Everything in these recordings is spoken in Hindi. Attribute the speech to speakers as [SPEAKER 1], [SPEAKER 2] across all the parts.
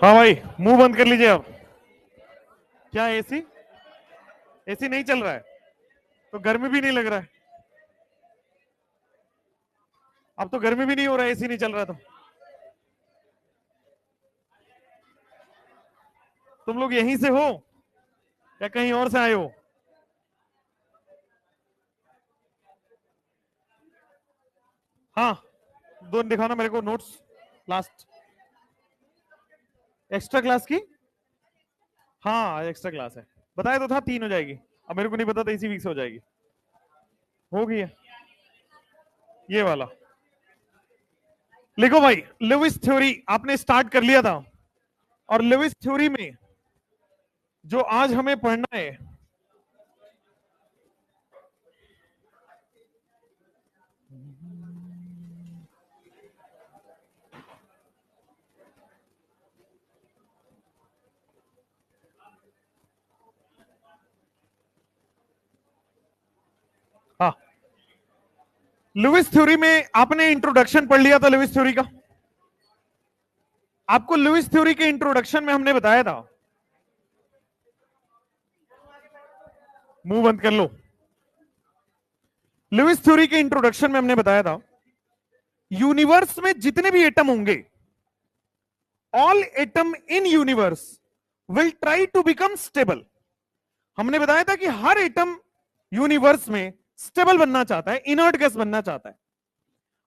[SPEAKER 1] हाँ भाई, मुंह बंद कर लीजिए अब। क्या एसी? एसी नहीं चल रहा है तो गर्मी भी नहीं लग रहा है। अब तो गर्मी भी नहीं हो रहा है, एसी नहीं चल रहा तो। तुम लोग यहीं से हो या कहीं और से आए हो? हाँ, दो दिखाना मेरे को नोट्स। लास्ट एक्स्ट्रा क्लास की? हाँ, एक्स्ट्रा क्लास है। बताया तो था 3 हो जाएगी। अब मेरे को नहीं पता था इसी वीक से हो जाएगी। हो गई है ये वाला। लिखो भाई, लुईस थ्योरी आपने स्टार्ट कर लिया था, और लुईस थ्योरी में जो आज हमें पढ़ना है, हाँ, लुईस थ्योरी में आपने इंट्रोडक्शन पढ़ लिया था लुईस थ्योरी का। आपको लुईस थ्योरी के इंट्रोडक्शन में हमने बताया था, मुंह बंद कर लो। लुईस थ्योरी के इंट्रोडक्शन में हमने बताया था, यूनिवर्स में जितने भी एटम होंगे, all atom in universe will try to become stable. हमने बताया था कि हर एटम यूनिवर्स में स्टेबल बनना चाहता है, इनर्ट गैस बनना चाहता है।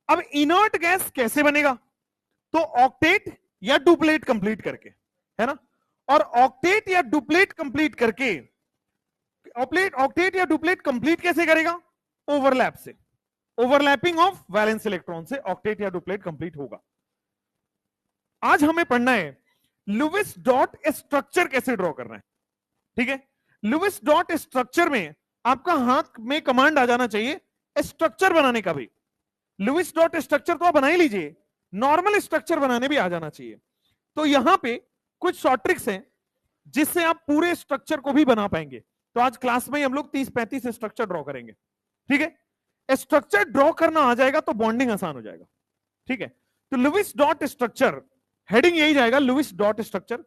[SPEAKER 1] अब इनर्ट गैस कैसे बनेगा? तो ऑक्टेट या डुप्लेट कंप्लीट करके, है ना। और ऑक्टेट या डुप्लेट कंप्लीट करके, ऑक्टेट या डुप्लेट कंप्लीट कैसे करेगा? ओवरलैप से, ओवरलैपिंग ऑफ वैलेंस इलेक्ट्रॉन से ऑक्टेट या डुप्लेट कंप्लीट होगा। आज हमें पढ़ना है लुईस डॉट स्ट्रक्चर कैसे ड्रॉ करना है। ठीक है, लुईस डॉट स्ट्रक्चर में आपका हाथ में कमांड आ जाना चाहिए स्ट्रक्चर बनाने का भी। लुईस डॉट स्ट्रक्चर तो आप बना ही लीजिए, नॉर्मल स्ट्रक्चर बनाने भी आ जाना चाहिए। तो यहां पे कुछ शॉर्ट ट्रिक्स हैं जिससे आप पूरे स्ट्रक्चर को भी बना पाएंगे। तो आज क्लास में हम लोग 30-35 स्ट्रक्चर ड्रॉ करेंगे। ठीक है, स्ट्रक्चर ड्रॉ करना आ जाएगा तो बॉन्डिंग आसान हो जाएगा। ठीक है, तो लुईस डॉट स्ट्रक्चर, हेडिंग यही जाएगा लुईस डॉट स्ट्रक्चर।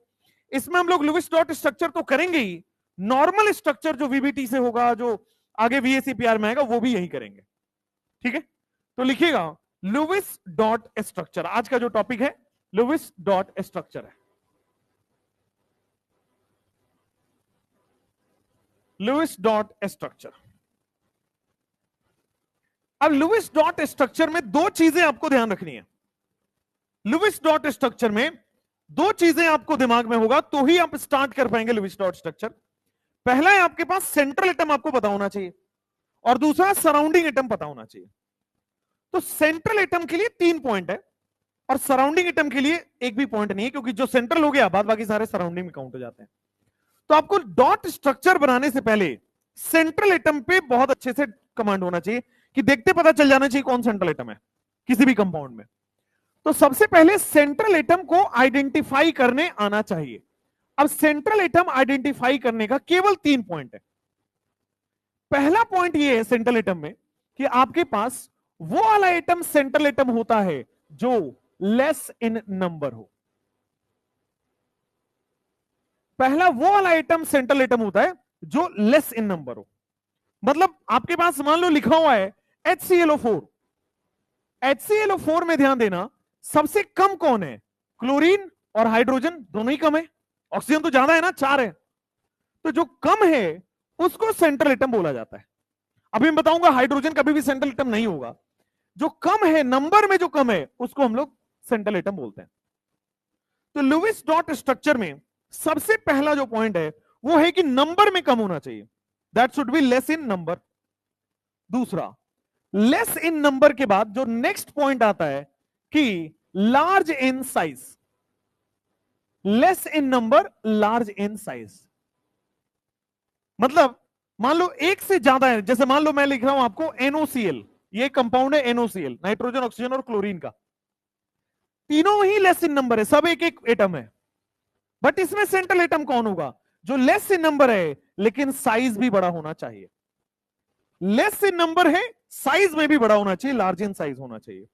[SPEAKER 1] इसमें हम लोग लुईस डॉट स्ट्रक्चर तो करेंगे ही, नॉर्मल स्ट्रक्चर जो वीबीटी से होगा, जो आगे वीएसीपीआर में आएगा, वो भी यही करेंगे। ठीक है, तो लिखिएगा लुईस डॉट स्ट्रक्चर। आज का जो टॉपिक है लुईस डॉट स्ट्रक्चर है। Lewis dot structure. अब लुईस डॉट स्ट्रक्चर में दो चीजें आपको ध्यान रखनी है। लुईस डॉट स्ट्रक्चर में दो चीजें आपको दिमाग में होगा तो ही आप स्टार्ट कर पाएंगे लुईस डॉट स्ट्रक्चर। पहला है आपके पास सेंट्रल एटम आपको पता होना चाहिए, और दूसरा सराउंडिंग एटम पता होना चाहिए। तो सेंट्रल एटम के लिए 3 पॉइंट है, और सराउंडिंग एटम के लिए एक भी पॉइंट नहीं है, क्योंकि जो सेंट्रल हो गया बाद बाकी सारे सराउंडिंग में काउंट हो जाते हैं। तो आपको डॉट स्ट्रक्चर बनाने से पहले सेंट्रल एटम पे बहुत अच्छे से कमांड होना चाहिए, कि देखते पता चल जाना चाहिए कौन सेंट्रल एटम है किसी भी कंपाउंड में। तो सबसे पहले सेंट्रल एटम को आइडेंटिफाई करने आना चाहिए। अब सेंट्रल एटम आइडेंटिफाई करने का केवल 3 पॉइंट है। पहला पॉइंट यह है सेंट्रल एटम में कि आपके पास वो वाला एटम सेंट्रल एटम होता है जो लेस इन नंबर हो। पहला वो वाला एटम सेंट्रल एटम होता है जो लेस इन नंबर हो। मतलब आपके पास मान लो लिखा हुआ है HClO4। HClO4 में ध्यान देना, सबसे कम कौन है? क्लोरीन और हाइड्रोजन दोनों ही कम है। ऑक्सीजन तो ज्यादा है ना, 4 है। तो जो कम है उसको सेंट्रल एटम बोला जाता है। अभी मैं बताऊंगा हाइड्रोजन कभी भी सेंट्रल एटम नहीं होगा। जो कम है, नंबर में जो कम है, उसको हम लोग सेंट्रल एटम बोलते हैं। तो लुईस डॉट स्ट्रक्चर में सबसे पहला जो पॉइंट है वो है कि नंबर में कम होना चाहिए, that should be less in number. दूसरा, लेस इन नंबर के बाद जो नेक्स्ट पॉइंट आता है कि large in size. Less in number, large in size. मतलब मान लो एक से ज्यादा है, जैसे मान लो मैं लिख रहा हूं आपको NOCl, ये कंपाउंड है NOCl, नाइट्रोजन, ऑक्सीजन और क्लोरीन का। तीनों ही लेस इन नंबर है, सब एक एक एटम है। बट इसमें सेंट्रल एटम कौन होगा? जो लेस इन नंबर है लेकिन साइज भी बड़ा होना चाहिए। लेस इन नंबर है, साइज में भी बड़ा होना चाहिए, लार्ज इन साइज होना चाहिए।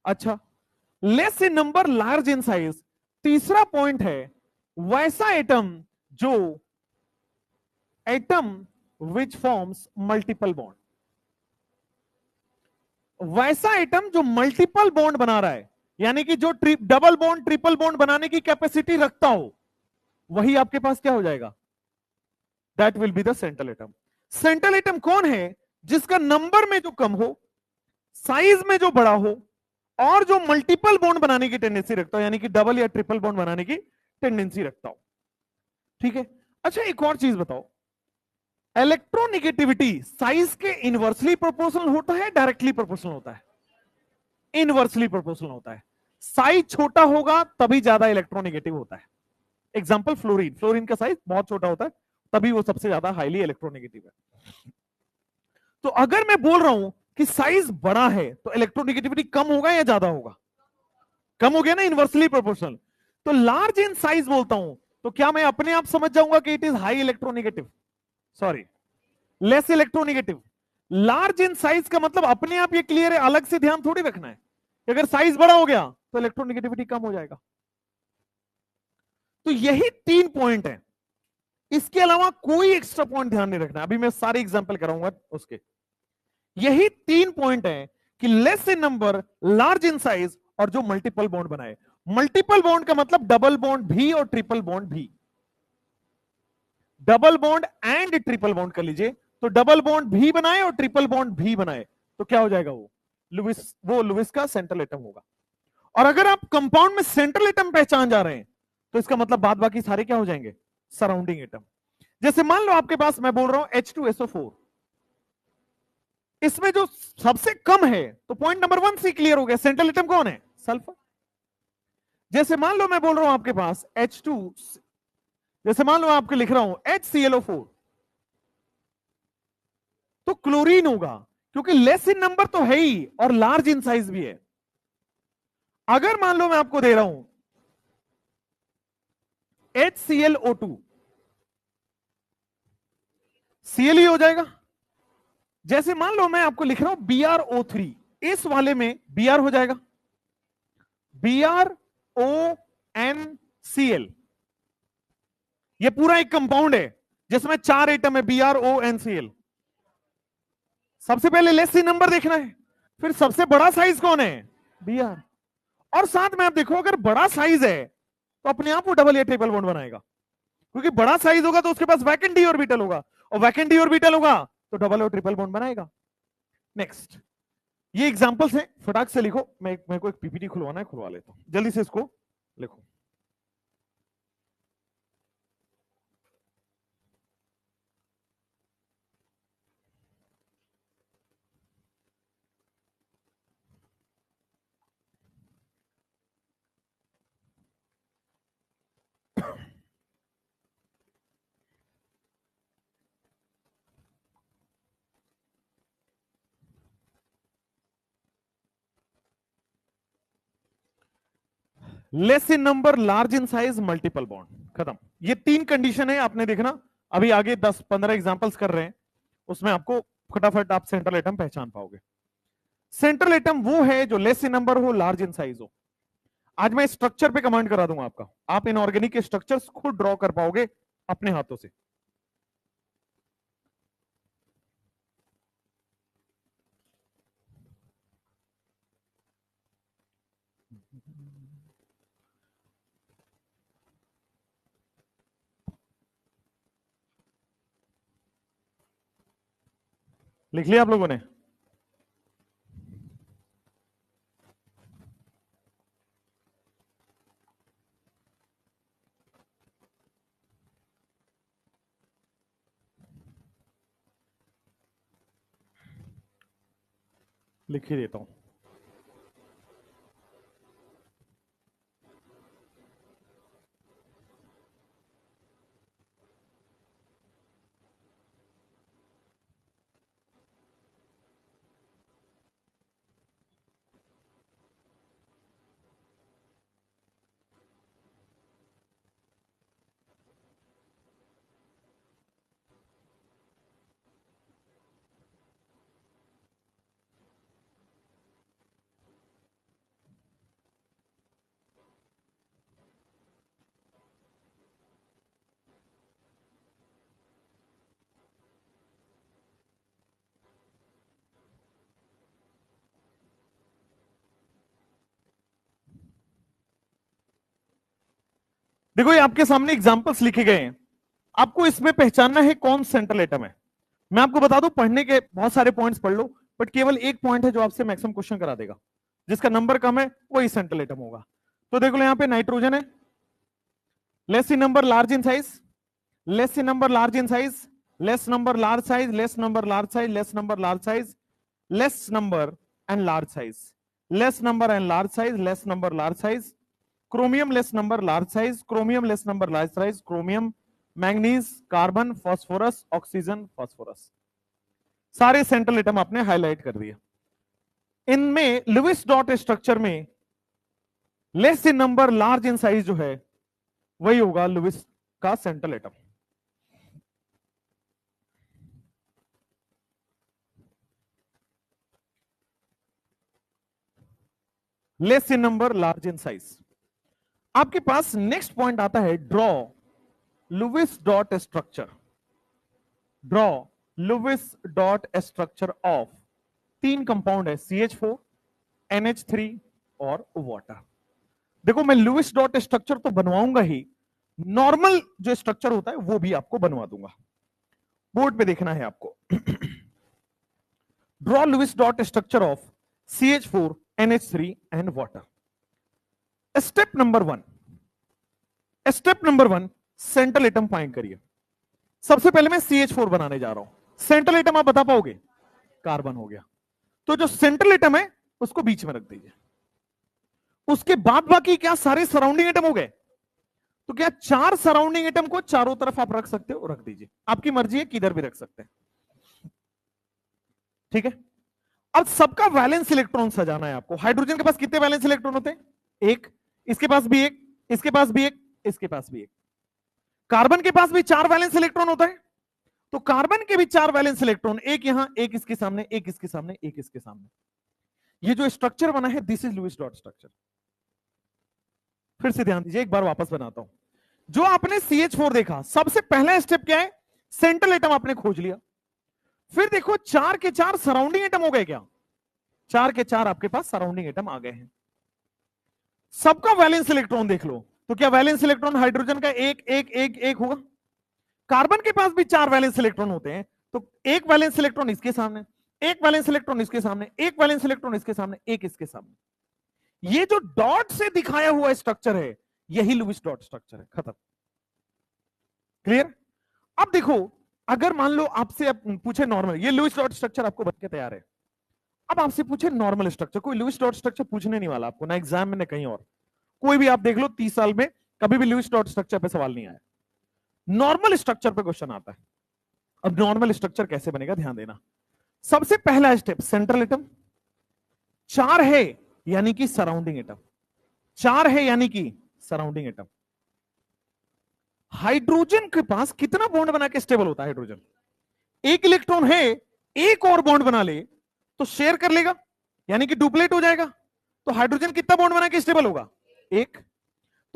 [SPEAKER 1] अच्छा, less in number, large in size, तीसरा पॉइंट है वैसा एटम जो atom which forms multiple bond, वैसा एटम जो मल्टीपल बॉन्ड बना रहा है, यानी कि जो डबल बॉन्ड ट्रिपल बॉन्ड बनाने की कैपेसिटी रखता हो, वही आपके पास क्या हो जाएगा, that will be the central atom. Central atom कौन है, जिसका नंबर में जो कम हो, साइज में जो बड़ा हो, और जो मल्टीपल बॉन्ड बनाने की टेंडेंसी रखता हो, यानी कि डबल या ट्रिपल बॉन्ड बनाने की टेंडेंसी रखता हो। ठीक है। अच्छा एक और चीज बताओ, इलेक्ट्रोनिगेटिविटी साइज के इनवर्सली प्रोपोर्शनल होता है, डायरेक्टली प्रोपोर्शनल होता है? इनवर्सली प्रोपोर्शनल होता है। साइज छोटा होगा तभी ज्यादा इलेक्ट्रोनिगेटिव होता है। एग्जांपल फ्लोरीन, फ्लोरीन का साइज बहुत छोटा होता है, तभी वो सबसे ज्यादा हाईली इलेक्ट्रोनिगेटिव है। तो अगर मैं बोल रहा हूं कि साइज बड़ा है तो इलेक्ट्रोनिगेटिविटी कम होगा या ज्यादा होगा? कम हो गया ना, इनवर्सली प्रोपोर्शनल। तो लार्ज इन साइज बोलता हूं तो क्या मैं अपने आप समझ जाऊंगा कि it is high electronegative, sorry less electronegative? Large in size का मतलब अपने आप ये क्लियर है, अलग से ध्यान थोड़ी रखना है कि अगर साइज बड़ा हो गया तो इलेक्ट्रोनिगेटिविटी कम हो जाएगा। तो यही 3 पॉइंट है, इसके अलावा कोई एक्स्ट्रा पॉइंट ध्यान नहीं रखना। अभी मैं सारे एग्जांपल कराऊंगा उसके। यही 3 पॉइंट है कि less in number, large in size, और जो मल्टीपल बॉन्ड बनाए। मल्टीपल बॉन्ड का मतलब डबल बॉन्ड भी और ट्रिपल बॉन्ड भी। Double bond and triple bond कर लीजिए, तो डबल बॉन्ड भी बनाए और ट्रिपल बॉन्ड भी बनाए, तो क्या हो जाएगा, वो लुइस का सेंट्रल एटम होगा। और अगर आप कंपाउंड में सेंट्रल एटम पहचान जा रहे हैं तो इसका मतलब बाद बाकी सारे क्या हो जाएंगे, सराउंडिंग एटम। जैसे मान लो आपके पास, मैं बोल रहा हूं H2SO4, इसमें जो सबसे कम है, तो पॉइंट नंबर 1 से क्लियर हो गया, सेंट्रल एटम कौन है, सल्फर। जैसे मान लो मैं बोल रहा हूं आपके पास H2, जैसे मान लो आपको लिख रहा हूं HClO4, तो क्लोरीन होगा, क्योंकि लेस इन नंबर तो है ही और लार्ज इन साइज भी है। अगर मान लो मैं आपको दे रहा हूं HClO2, Cl ही हो जाएगा। जैसे मान लो मैं आपको लिख रहा हूं BrO3, इस वाले में Br हो जाएगा, BrONCl। ये पूरा एक कंपाउंड है जिसमें 4 एटम है, BrONCl। सबसे पहले लेस इन नंबर देखना है, फिर सबसे बड़ा साइज कौन है, Br। और साथ में आप देखो, अगर बड़ा साइज है तो अपने आप वो डबल या ट्रिपल बॉन्ड बनाएगा, क्योंकि बड़ा साइज होगा तो उसके पास वैकेंट डी ऑर्बिटल होगा, और वैकेंट डी ऑर्बिटल होगा तो डबल और ट्रिपल बॉन्ड बनाएगा। नेक्स्ट, ये एग्जांपल्स हैं, फटाक से लिखो। मेरे को एक पीपीटी खुलवाना है, खुलवा लेता हूं, जल्दी से इसको लिखो। Less in number, large in size, multiple bond, खत्म। ये 3 कंडीशन है, आपने देखना। अभी आगे 10-15 एग्जांपल्स कर रहे हैं, उसमें आपको फटाफट आप सेंट्रल एटम पहचान पाओगे। सेंट्रल एटम वो है जो लेस इन नंबर हो, लार्ज इन साइज हो। आज मैं स्ट्रक्चर पे कमांड करा दूंगा आपका, आप इनऑर्गेनिक के स्ट्रक्चर्स खुद ड्रॉ कर पाओगे अपने हाथों से। लिख लिया आप लोगों ने? लिख ही देता हूं। देखो ये आपके सामने एग्जांपल्स लिखे गए हैं, आपको इसमें पहचानना है कौन सेंट्रल एटम है। मैं आपको बता दूं, पढ़ने के बहुत सारे पॉइंट्स पढ़ लो, बट केवल एक पॉइंट है जो आपसे मैक्सिमम क्वेश्चन करा देगा, जिसका नंबर कम है वही सेंट्रल एटम होगा। तो देख लो यहां पे नाइट्रोजन है, less in number large in size, less in number large in size, less number large size, less number large size, less number large size, less number and large size, less number and large size, less number large size, chromium less number large size, chromium less number large size, chromium, manganese, carbon, phosphorus, oxygen, phosphorus, सारे सेंट्रल एटम आपने हाईलाइट कर दिए। इनमें लुईस डॉट स्ट्रक्चर में less in number large in size जो है वही होगा लुईस का central atom. Less in number large in size. आपके पास नेक्स्ट पॉइंट आता है draw Lewis dot structure. Draw Lewis dot structure of 3 compound है CH4, NH3 और वाटर। देखो मैं लुईस डॉट स्ट्रक्चर तो बनवाऊंगा ही, नॉर्मल जो स्ट्रक्चर होता है वो भी आपको बनवा दूंगा। बोर्ड पे देखना है आपको। Draw Lewis dot structure of CH4, NH3 and water. Step number 1, step number 1, central atom find करिए। सबसे पहले मैं CH4 बनाने जा रहा हूं। सेंट्रल एटम आप बता पाओगे? कार्बन हो गया। तो जो सेंट्रल एटम है उसको बीच में रख दीजिए। उसके बाद बाकी क्या सारे सराउंडिंग एटम हो गए? तो क्या 4 सराउंडिंग एटम को चारों तरफ आप रख सकते हो? रख दीजिए, आपकी मर्जी है, किधर भी रख सकते हैं। ठीक है, अब सबका वैलेंस इलेक्ट्रॉन सजाना है आपको। हाइड्रोजन के पास कितने वैलेंस इलेक्ट्रॉन होते हैं? एक, इसके पास भी एक, इसके पास भी एक, इसके पास भी एक। कार्बन के पास भी 4 वैलेंस इलेक्ट्रॉन होता है, तो कार्बन के भी 4 वैलेंस इलेक्ट्रॉन, एक यहां, एक इसके सामने, एक इसके सामने, एक इसके सामने। ये जो स्ट्रक्चर बना है this is Lewis dot structure. फिर से ध्यान दीजिए, एक बार वापस बनाता हूं। जो आपने CH4 देखा, सबसे पहला स्टेप क्या है? सेंट्रल एटम आपने खोज लिया। फिर देखो 4 के 4 सराउंडिंग एटम हो गए क्या? 4 के 4 आपके पास सराउंडिंग एटम आ गए हैं। सबका वैलेंस इलेक्ट्रॉन देख लो, तो क्या वैलेंस इलेक्ट्रॉन हाइड्रोजन का एक एक एक एक होगा? कार्बन के पास भी 4 वैलेंस इलेक्ट्रॉन होते हैं, तो एक वैलेंस इलेक्ट्रॉन इसके सामने, एक वैलेंस इलेक्ट्रॉन इसके सामने, एक वैलेंस इलेक्ट्रॉन इसके सामने, एक इसके सामने। ये जो डॉट से दिखाया हुआ स्ट्रक्चर है यही लुईस डॉट स्ट्रक्चर है। खत्म। क्लियर? अब देखो, अगर मान लो आपसे पूछे नॉर्मल, ये लुईस डॉट स्ट्रक्चर आपको बन के तैयार है। अब आपसे पूछे नॉर्मल स्ट्रक्चर, कोई लुईस डॉट स्ट्रक्चर पूछने नहीं वाला आपको, ना एग्जाम में ना कहीं और। कोई भी आप देख लो 30 साल में कभी भी लुईस डॉट स्ट्रक्चर पे सवाल नहीं आया। नॉर्मल स्ट्रक्चर पे क्वेश्चन आता है। अब नॉर्मल स्ट्रक्चर कैसे बनेगा ध्यान देना। सबसे पहला स्टेप, सेंट्रल एटम 4 है यानी कि सराउंडिंग एटम, 4 है यानी कि सराउंडिंग एटम। हाइड्रोजन के पास कितना बॉन्ड बना के स्टेबल होता है? हाइड्रोजन एक इलेक्ट्रॉन है, एक और बॉन्ड बना ले तो शेयर कर लेगा, यानी कि डुप्लेट हो जाएगा। तो हाइड्रोजन कितना बॉन्ड बना के स्टेबल होगा? एक।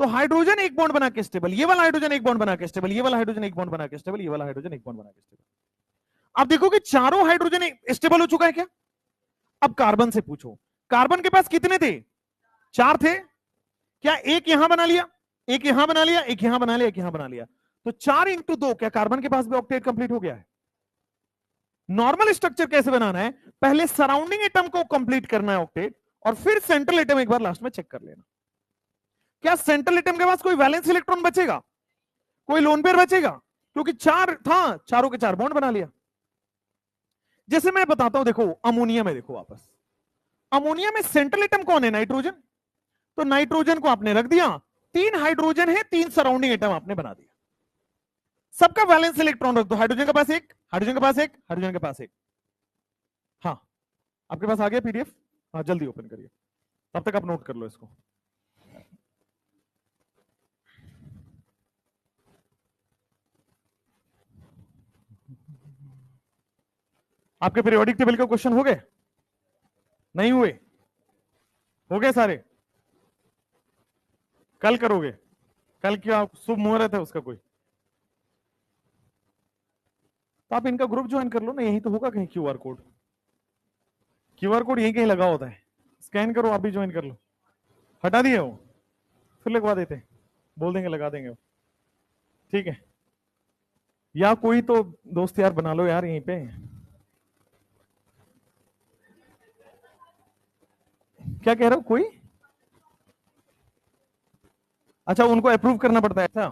[SPEAKER 1] तो हाइड्रोजन एक बॉन्ड बना के स्टेबल, ये वाला हाइड्रोजन एक बॉन्ड बना के स्टेबल, ये वाला हाइड्रोजन एक बॉन्ड बना के स्टेबल, ये वाला हाइड्रोजन एक बॉन्ड बना के स्टेबल। अब देखो कि चारों हाइड्रोजन स्टेबल हो चुका है क्या? अब कार्बन से पूछो, कार्बन के पास कितने थे? 4 थे। क्या एक यहां बना लिया, एक यहां बना लिया, एक यहां बना लिया, एक यहां बना लिया, तो 4 इंटू 2, क्या कार्बन के पास भी ऑक्टेट कंप्लीट हो गया है? नॉर्मल स्ट्रक्चर कैसे बनाना है? पहले सराउंडिंग एटम को कंप्लीट करना है ऑक्टेट, और फिर सेंट्रल एटम एक बार लास्ट में चेक कर लेना। क्या सेंट्रल एटम के पास कोई वैलेंस इलेक्ट्रॉन बचेगा? कोई लोन पेयर बचेगा? क्योंकि 4 था, चारों के 4 बॉन्ड बना लिया। जैसे मैं बताता हूं, देखो अमोनिया में, देखो वापस अमोनिया में सेंट्रल एटम कौन है? नाइट्रोजन। तो नाइट्रोजन को आपने रख दिया, 3 हाइड्रोजन है, 3 सराउंडिंग एटम आपने बना दिया। सबका वैलेंस इलेक्ट्रॉन रख दो, हाइड्रोजन के पास एक, हाइड्रोजन के पास एक, हाइड्रोजन के पास एक। हाँ, आपके पास आ गया PDF? हाँ जल्दी ओपन करिए, तब तक आप नोट कर लो इसको। आपके पीरियोडिक टेबल के क्वेश्चन हो गए? नहीं हुए? हो गए सारे? कल करोगे? कल क्या शुभ मुहूर्त है उसका कोई? तो आप इनका ग्रुप ज्वाइन कर लो ना, यही तो होगा कहीं QR कोड। QR कोड यहीं कहीं लगा होता है, स्कैन करो, आप भी ज्वाइन कर लो। हटा दिए हो? फिर लगवा देते हैं। बोल देंगे लगा देंगे, ठीक है। या कोई तो दोस्त यार बना लो यार यहीं पे, क्या कह रहे हो कोई? अच्छा उनको अप्रूव करना पड़ता है ऐसा?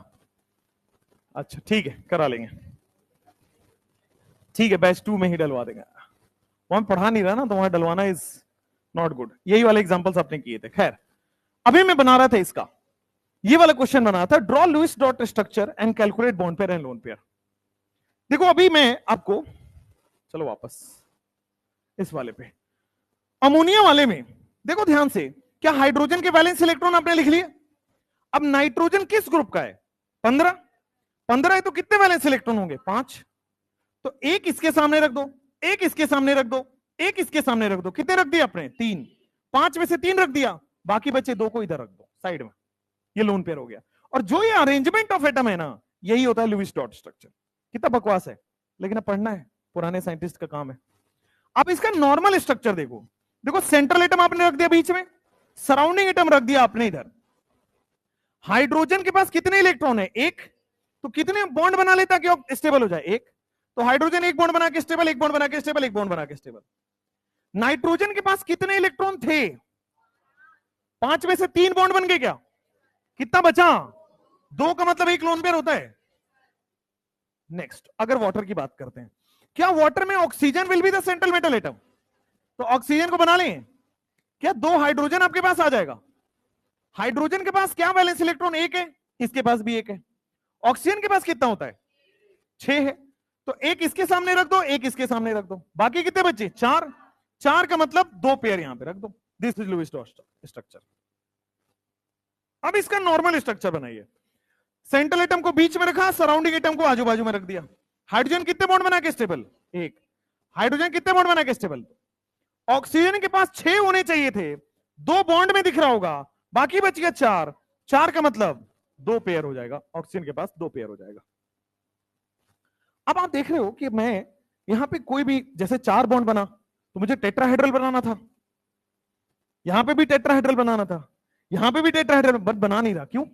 [SPEAKER 1] अच्छा ठीक है करा लेंगे, ठीक है बैच 2 में ही डलवा देंगे। वहां पढ़ा नहीं रहा ना तो वहां डलवाना इज नॉट गुड। यही वाले एग्जांपल्स आपने किए थे। खैर अभी मैं बना रहा था इसका, ये वाला क्वेश्चन बना था, draw Lewis dot structure and calculate bond pair and lone pair. देखो अभी मैं आपको, चलो वापस इस वाले पे, अमोनिया वाले में देखो ध्यान से, क्या हाइड्रोजन के वैलेंस इलेक्ट्रॉन आपने लिख लिए? अब नाइट्रोजन किस ग्रुप का है? 15। 15 है तो कितने वैलेंस इलेक्ट्रॉन होंगे? 5। तो एक इसके सामने रख दो, एक इसके सामने रख दो, एक इसके सामने रख दो, कितने रख दिए आपने? 3। 5 में से 3 रख दिया, बाकी बचे 2 को इधर रख दो साइड में, ये लोन पेयर हो गया। और जो ये अरेंजमेंट ऑफ एटम है ना, यही होता है लुईस डॉट स्ट्रक्चर। कितना बकवास है, लेकिन अब पढ़ना है, पुराने साइंटिस्ट का काम है। अब इसका नॉर्मल स्ट्रक्चर देखो, देखो सेंट्रल एटम आपने रख दिया बीच में, सराउंडिंग एटम रख दिया आपने इधर। हाइड्रोजन के पास कितने इलेक्ट्रॉन है? एक। तो कितने बॉन्ड बना लेता कि स्टेबल हो जाए? एक। तो हाइड्रोजन एक बॉन्ड बना के स्टेबल, एक बॉन्ड बना के स्टेबल, एक बॉन्ड बना के स्टेबल। नाइट्रोजन के पास कितने इलेक्ट्रॉन थे? 5 में से 3 बॉन्ड बन गए क्या? कितना बचा? 2 का मतलब एक लोन पेयर होता है। नेक्स्ट अगर वाटर की बात करते हैं, क्या वाटर में oxygen will be the central metal atom? तो ऑक्सीजन को बना लें, क्या 2 हाइड्रोजन आपके पास आ जाएगा? हाइड्रोजन के पास क्या वैलेंस इलेक्ट्रॉन? एक है, इसके पास भी एक है। ऑक्सीजन के पास कितना होता है? 6 है। तो एक इसके सामने रख दो, एक इसके सामने रख दो, बाकी कितने बचे? 4। 4 का मतलब 2 पेयर यहां पे रख दो। This is Lewis dot structure. अब इसका नॉर्मल स्ट्रक्चर बनाइए, सेंट्रल एटम को बीच में रखा, सराउंडिंग एटम को आजू बाजू में रख दिया। हाइड्रोजन कितने बॉन्ड बना के स्टेबल? एक। हाइड्रोजन कितने बॉन्ड बना के स्टेबल? ऑक्सीजन के पास 6 होने चाहिए थे, 2 बॉन्ड में दिख रहा होगा, बाकी बच गया 4। 4 का मतलब 2 पेयर हो जाएगा, ऑक्सीजन के पास 2 पेयर हो जाएगा। अब आप देख रहे हो कि मैं यहां पे कोई भी, जैसे 4 बॉन्ड बना तो मुझे टेट्राहेड्रल बनाना था, यहां पे भी टेट्राहेड्रल बनाना था, यहां पे भी टेट्राहेड्रल, बट बना नहीं रहा। क्यों?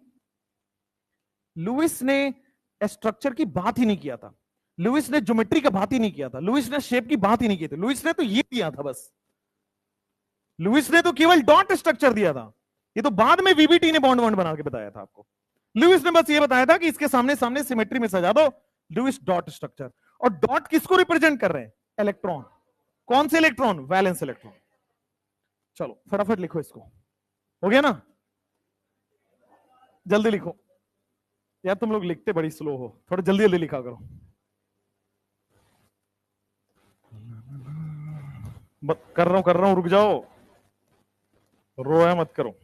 [SPEAKER 1] लुईस ने स्ट्रक्चर की बात ही नहीं किया था, लुईस ने ज्योमेट्री का बात ही नहीं किया था, लुईस ने शेप की बात ही नहीं की थी। लुईस ने तो ये दिया था बस, लुईस ने तो केवल डॉट स्ट्रक्चर दिया था। ये तो बाद में वीबीटी ने बॉन्ड बॉन्ड बना के बताया था आपको। लुईस ने बस ये बताया था कि इसके सामने सामने सिमेट्री में सजा दो, लुईस डॉट स्ट्रक्चर। और डॉट किसको रिप्रेजेंट कर रहे हैं? इलेक्ट्रॉन। कौन से इलेक्ट्रॉन? Valence electron. चलो फटाफट लिखो इसको, हो गया ना? जल्दी लिखो यार, तुम लोग लिखते बड़ी स्लो हो, थोड़ा जल्दी जल्दी लिखा करो। कर रहा हूं रुक जाओ, रोया मत करो।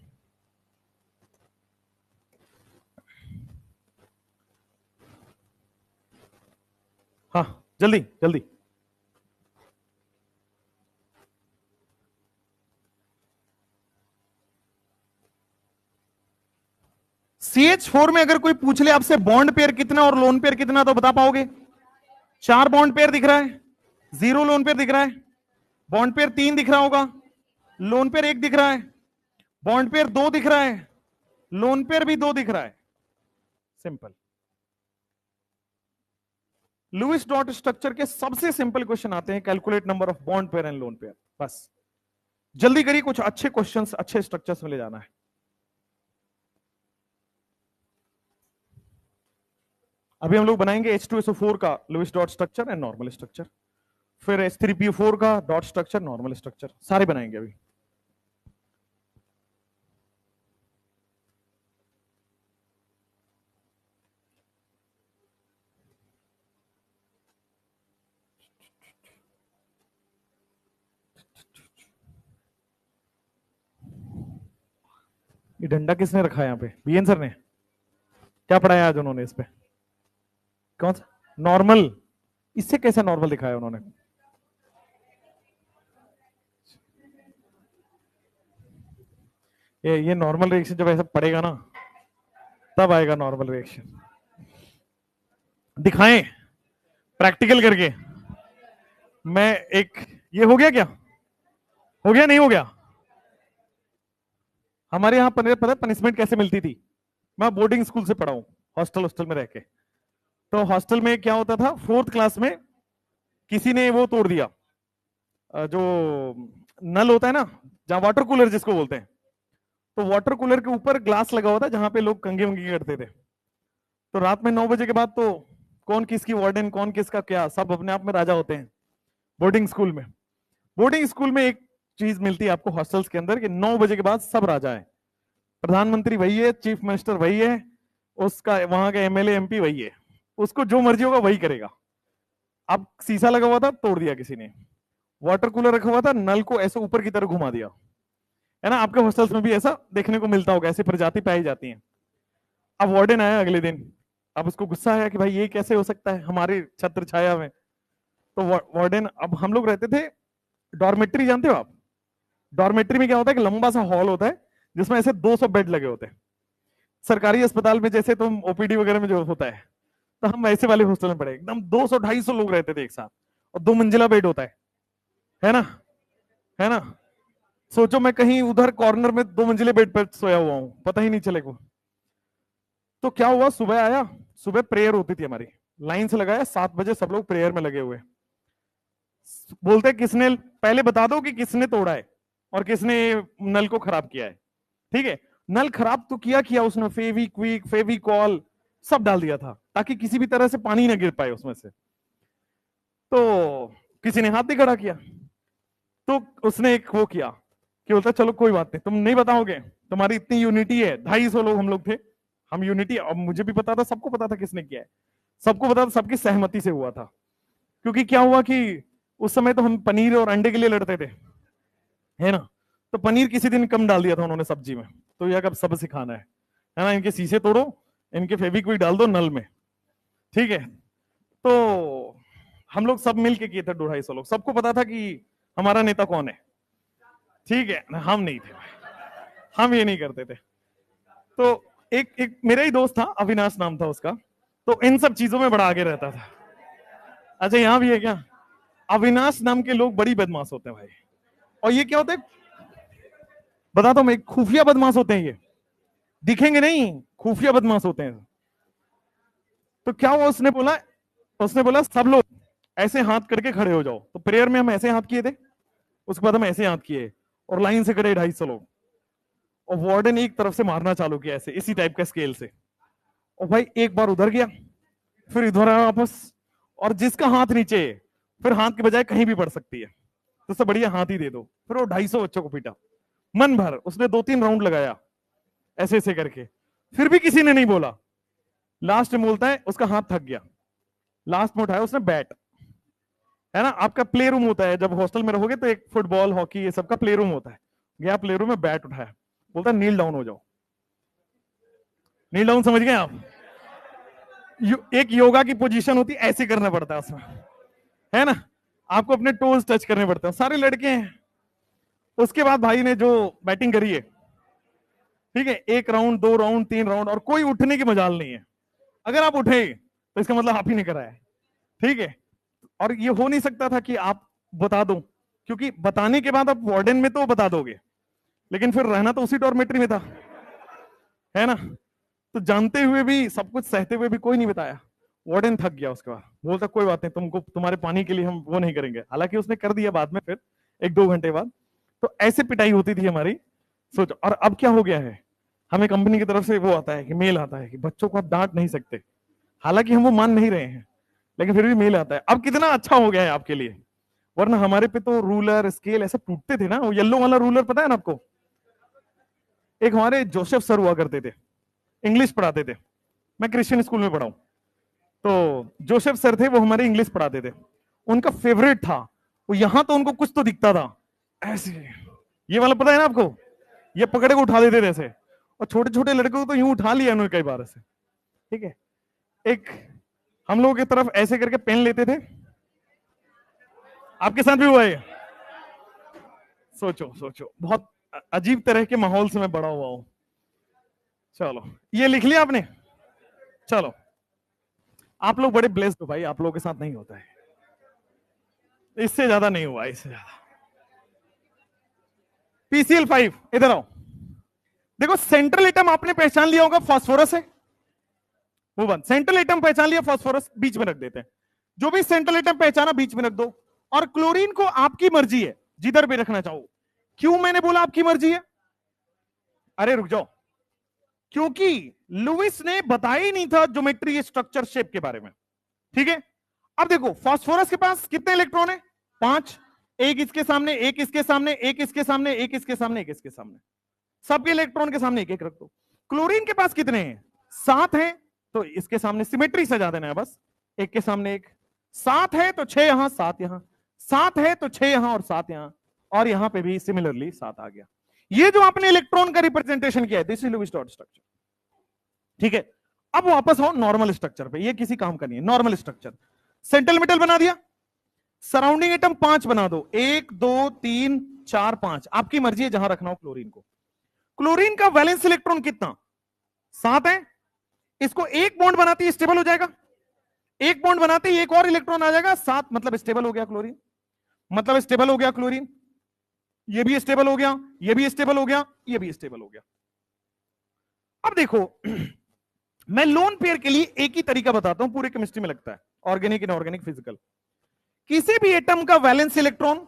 [SPEAKER 1] हाँ जल्दी जल्दी। CH4 में अगर कोई पूछ ले आपसे बॉन्ड पेयर कितना और लोन पेयर कितना, तो बता पाओगे? 4 बॉन्ड पेयर दिख रहा है, 0 लोन पेयर दिख रहा है, बॉन्ड पेयर 3 दिख रहा होगा, लोन पेयर 1 दिख रहा है, बॉन्ड पेयर 2 दिख रहा है, लोन पेयर भी 2 दिख रहा है। सिंपल। लुईस डॉट स्ट्रक्चर के सबसे सिंपल क्वेश्चन आते हैं, calculate number of bond pair and lone pair. बस जल्दी करिए, कुछ अच्छे क्वेश्चंस अच्छे स्ट्रक्चर्स में ले जाना है। अभी हम लोग बनाएंगे H2SO4 का Lewis dot structure and normal structure, फिर H3PO4 का डॉट स्ट्रक्चर नॉर्मल स्ट्रक्चर, सारे बनाएंगे अभी। ये डंडा किसने रखा है यहाँ पे? बीएन सर ने। क्या पढ़ाया आज उन्होंने इस पे? कौन सा नॉर्मल? इससे कैसे नॉर्मल दिखाया उन्होंने? ये नॉर्मल रिएक्शन जब ऐसा पड़ेगा ना, तब आएगा नॉर्मल रिएक्शन। दिखाएं प्रैक्टिकल करके। मैं एक, ये हो गया क्या? हो गया नहीं हो गया? हमारे यहां पता है पनिशमेंट कैसे मिलती थी? मैं बोर्डिंग स्कूल से पढ़ा हूं, हॉस्टल हॉस्टल में रह के। तो हॉस्टल में क्या होता था, 4th क्लास में किसी ने वो तोड़ दिया, जो नल होता है ना, जहां वाटर कूलर जिसको बोलते हैं, तो वाटर कूलर के ऊपर ग्लास लगा हुआ था जहां पे लोग कंघी वंगी करते थे। तो रात में 9 बजे के बाद तो कौन किसकी वार्डन, कौन किसका क्या, सब अपने आप में राजा होते हैं बोर्डिंग स्कूल में। बोर्डिंग स्कूल में एक चीज मिलती है आपको हॉस्टल्स के अंदर कि 9 बजे के बाद सब राजा है। प्रधानमंत्री वही है, चीफ मिनिस्टर वही है, उसका वहां का एमएलए एमपी वही है, उसको जो मर्जी होगा वही करेगा। अब शीशा लगा हुआ था, तोड़ दिया किसी ने। वाटर कूलर रखा हुआ था, नल को ऐसे ऊपर की तरफ घुमा दिया। है ना, आपके हॉस्टल्स में भी ऐसा देखने को मिलता होगा, ऐसी प्रजाति पाई जाती है। अब वार्डन आया अगले दिन, अब उसको गुस्सा आया कि भाई ये कैसे हो सकता है हमारे छत्र छाया में। तो वार्डन, अब हम लोग रहते थे डॉर्मेट्री, जानते हो आप? डॉर्मेट्री में क्या होता है कि लंबा सा हॉल होता है जिसमें ऐसे 200 बेड लगे होते हैं। सरकारी अस्पताल में जैसे तुम ओपीडी वगैरह में जो होता है, तो हम ऐसे वाले हॉस्टल में पड़े, एकदम 200-250 लोग रहते थे एक साथ, और 2 मंजिला बेड होता है ना, है ना। सोचो मैं कहीं उधर कॉर्नर में 2 मंजिले बेड पर सोया हुआ हूं, पता ही नहीं चलेगा। तो क्या हुआ, सुबह आया, सुबह प्रेयर होती थी हमारी, लाइन से लगाया, 7 बजे सब लोग प्रेयर में लगे हुए। बोलते किसने, पहले बता दो कि किसने तोड़ा है और किसने नल को खराब किया है। ठीक है, नल खराब तो किया उसने, फेविक्विक फेविकॉल सब डाल दिया था ताकि किसी भी तरह से पानी ना गिर पाए उसमें से। तो किसी ने हाथ नहीं खड़ा किया, तो उसने एक वो किया कि बोलता चलो कोई बात नहीं, तुम नहीं बताओगे, तुम्हारी इतनी यूनिटी है, 250 लोग हम लोग थे, हम यूनिटी, अब मुझे भी पता था, सबको पता था किसने किया है, सबको पता था, सबकी सहमति से हुआ था। क्योंकि क्या हुआ कि उस समय तो हम पनीर और अंडे के लिए लड़ते थे, है ना। तो पनीर किसी दिन कम डाल दिया था उन्होंने सब्जी में, तो यह कब सब सिखाना है ना, इनके शीशे तोड़ो, इनके फेविक्विक डाल दो नल में, ठीक है। तो हम लोग सब मिल के किए थे, 250 लोग, सबको पता था कि हमारा नेता कौन है, ठीक है। हम नहीं थे, हम ये नहीं करते थे। तो एक एक मेरा ही दोस्त था, अविनाश नाम था उसका, तो इन सब चीजों में बड़ा आगे रहता था। अच्छा यहां भी है क्या? अविनाश नाम के लोग बड़ी बदमाश होते हैं भाई। और ये क्या होता है बताता हूं मैं, खुफिया बदमाश होते हैं ये, दिखेंगे नहीं, खुफिया बदमाश होते हैं। तो क्या हुआ, उसने बोला सब लोग ऐसे हाथ करके खड़े हो जाओ। तो प्रेयर में हम ऐसे हाथ किए थे, उसके बाद हम ऐसे हाथ किए और लाइन से खड़े 250 लोग, और वार्डन एक तरफ से मारना चालू किया ऐसे, इसी टाइप का स्केल से। और भाई एक बार उधर गया, फिर इधर आया वापस, और जिसका हाथ नीचे, फिर हाथ के बजाय कहीं भी पड़ सकती है, तो सब बढ़िया हाथ ही दे दो। फिर वो 250 बच्चों को पीटा मन भर, उसने 2-3 राउंड लगाया ऐसे ऐसे करके, फिर भी किसी ने नहीं बोला। लास्ट में बोलता है, उसका हाथ थक गया, लास्ट में उठाया उसने बैट, है ना, आपका प्ले रूम होता है जब हॉस्टल में रहोगे तो एक फुटबॉल हॉकी ये सबका प्ले रूम होता है, गया प्ले रूम में, बैट उठाया, बोलता नील डाउन हो जाओ। नील डाउन समझ गए आप? एक योगा की पोजीशन होती है, ऐसे करना पड़ता है उसमें, है ना, आपको अपने टोज टच करने पड़ते हैं, सारे लड़के हैं। उसके बाद भाई ने जो बैटिंग करी है, ठीक है, 1 राउंड 2 राउंड 3 राउंड, और कोई उठने की मजाल नहीं है। अगर आप उठे तो इसका मतलब आप ही ने करा है, ठीक है। और ये हो नहीं सकता था कि आप बता दो, क्योंकि बताने के बाद आप वार्डन में तो बता दोगे, लेकिन फिर रहना तो उसी डॉर्मेट्री में था, है ना। तो जानते हुए भी, सब कुछ सहते हुए भी कोई नहीं बताया। वार्डन थक गया, उसके बाद बोलता कोई बात नहीं, तुमको तुम्हारे पानी के लिए हम वो नहीं करेंगे, हालांकि उसने कर दिया बाद में, फिर 1-2 घंटे बाद। तो ऐसे पिटाई होती थी हमारी, सोचो। और अब क्या हो गया है, हमें कंपनी की तरफ से वो आता है कि मेल आता है कि बच्चों को आप डांट नहीं सकते, हालांकि हम वो मान नहीं रहे हैं, लेकिन फिर भी मेल आता है। अब कितना अच्छा हो गया है आपके लिए, वरना हमारे पे तो रूलर स्केल ऐसे टूटते थे ना, वो येलो वाला रूलर पता है ना आपको। एक हमारे जोसेफ सर हुआ करते थे, इंग्लिश पढ़ाते थे, मैं क्रिश्चियन स्कूल में पढ़ा हूं, तो जोसेफ सर थे, वो हमारे इंग्लिश पढ़ाते थे। उनका फेवरेट था वो, यहां तो उनको कुछ तो दिखता था ऐसे, ये वाला पता है ना आपको, ये पकड़े को उठा देते थे ऐसे, और छोटे छोटे लड़कों को तो यूं उठा लिया उन्होंने कई बार ऐसे, ठीक है। एक हम लोगों की तरफ ऐसे करके पेन लेते थे, आपके साथ भी हुआ है? सोचो सोचो, बहुत अजीब तरह के माहौल से मैं बड़ा हुआ हूं। चलो ये लिख लिया आपने, चलो आप लोग बड़े ब्लेस्ड हो भाई, आप लोगों के साथ नहीं होता है, इससे ज्यादा नहीं हुआ, इससे ज्यादा। PCL 5 इधर आओ, देखो सेंट्रल एटम आपने पहचान लिया होगा, फास्फोरस है वो बन, सेंट्रल एटम पहचान लिया, फास्फोरस बीच में रख देते हैं। जो भी सेंट्रल एटम पहचाना बीच में रख दो। और क्लोरीन को आपकी मर्जी है जिधर भी रखना चाहो। क्यों मैंने बोला आपकी मर्जी है? अरे रुक जाओ, क्योंकि लुइस ने बताया ही नहीं था ज्योमेट्री स्ट्रक्चर शेप के बारे में। ठीक है, अब देखो फास्फोरस के पास कितने इलेक्ट्रॉन है? 5। एक इसके सामने, एक इसके सामने, एक इसके सामने, एक इसके सामने, एक इसके सामने, सबके इलेक्ट्रॉन के सामने एक एक रख दो। क्लोरीन के पास कितने हैं? 7 हैं, तो इसके सामने सिमेट्री सजा देना है बस, एक के सामने एक। 7 है तो 6 यहां, 7 यहां, 7 है तो 6 यहां और 7 यहां, और यहां पे भी सिमिलरली 7 आ गया। ये जो आपने इलेक्ट्रॉन का रिप्रेजेंटेशन किया है, this is Lewis dot structure. ठीक है, अब वापस आओ नॉर्मल स्ट्रक्चर पे, ये किसी काम का नहीं है। नॉर्मल स्ट्रक्चर, सेंट्रल मेटल बना दिया, सराउंडिंग एटम 5 बना दो, 1 2 3 4 5, आपकी मर्जी है जहां रखना हो क्लोरीन को। क्लोरीन का वैलेंस इलेक्ट्रॉन कितना? 7 है। इसको एक बॉन्ड बनाती है, स्टेबल हो जाएगा। एक बॉन्ड बनाते ही एक और इलेक्ट्रॉन आ जाएगा, 7 मतलब स्टेबल हो गया क्लोरीन, मतलब स्टेबल हो गया क्लोरीन। ये भी स्टेबल हो गया, ये भी स्टेबल हो गया, ये भी स्टेबल हो गया। अब देखो मैं लोन पेयर के लिए एक ही तरीका बताता हूं, पूरे केमिस्ट्री में लगता है, ऑर्गेनिक, इनऑर्गेनिक, फिजिकल। किसी भी एटम का वैलेंस इलेक्ट्रॉन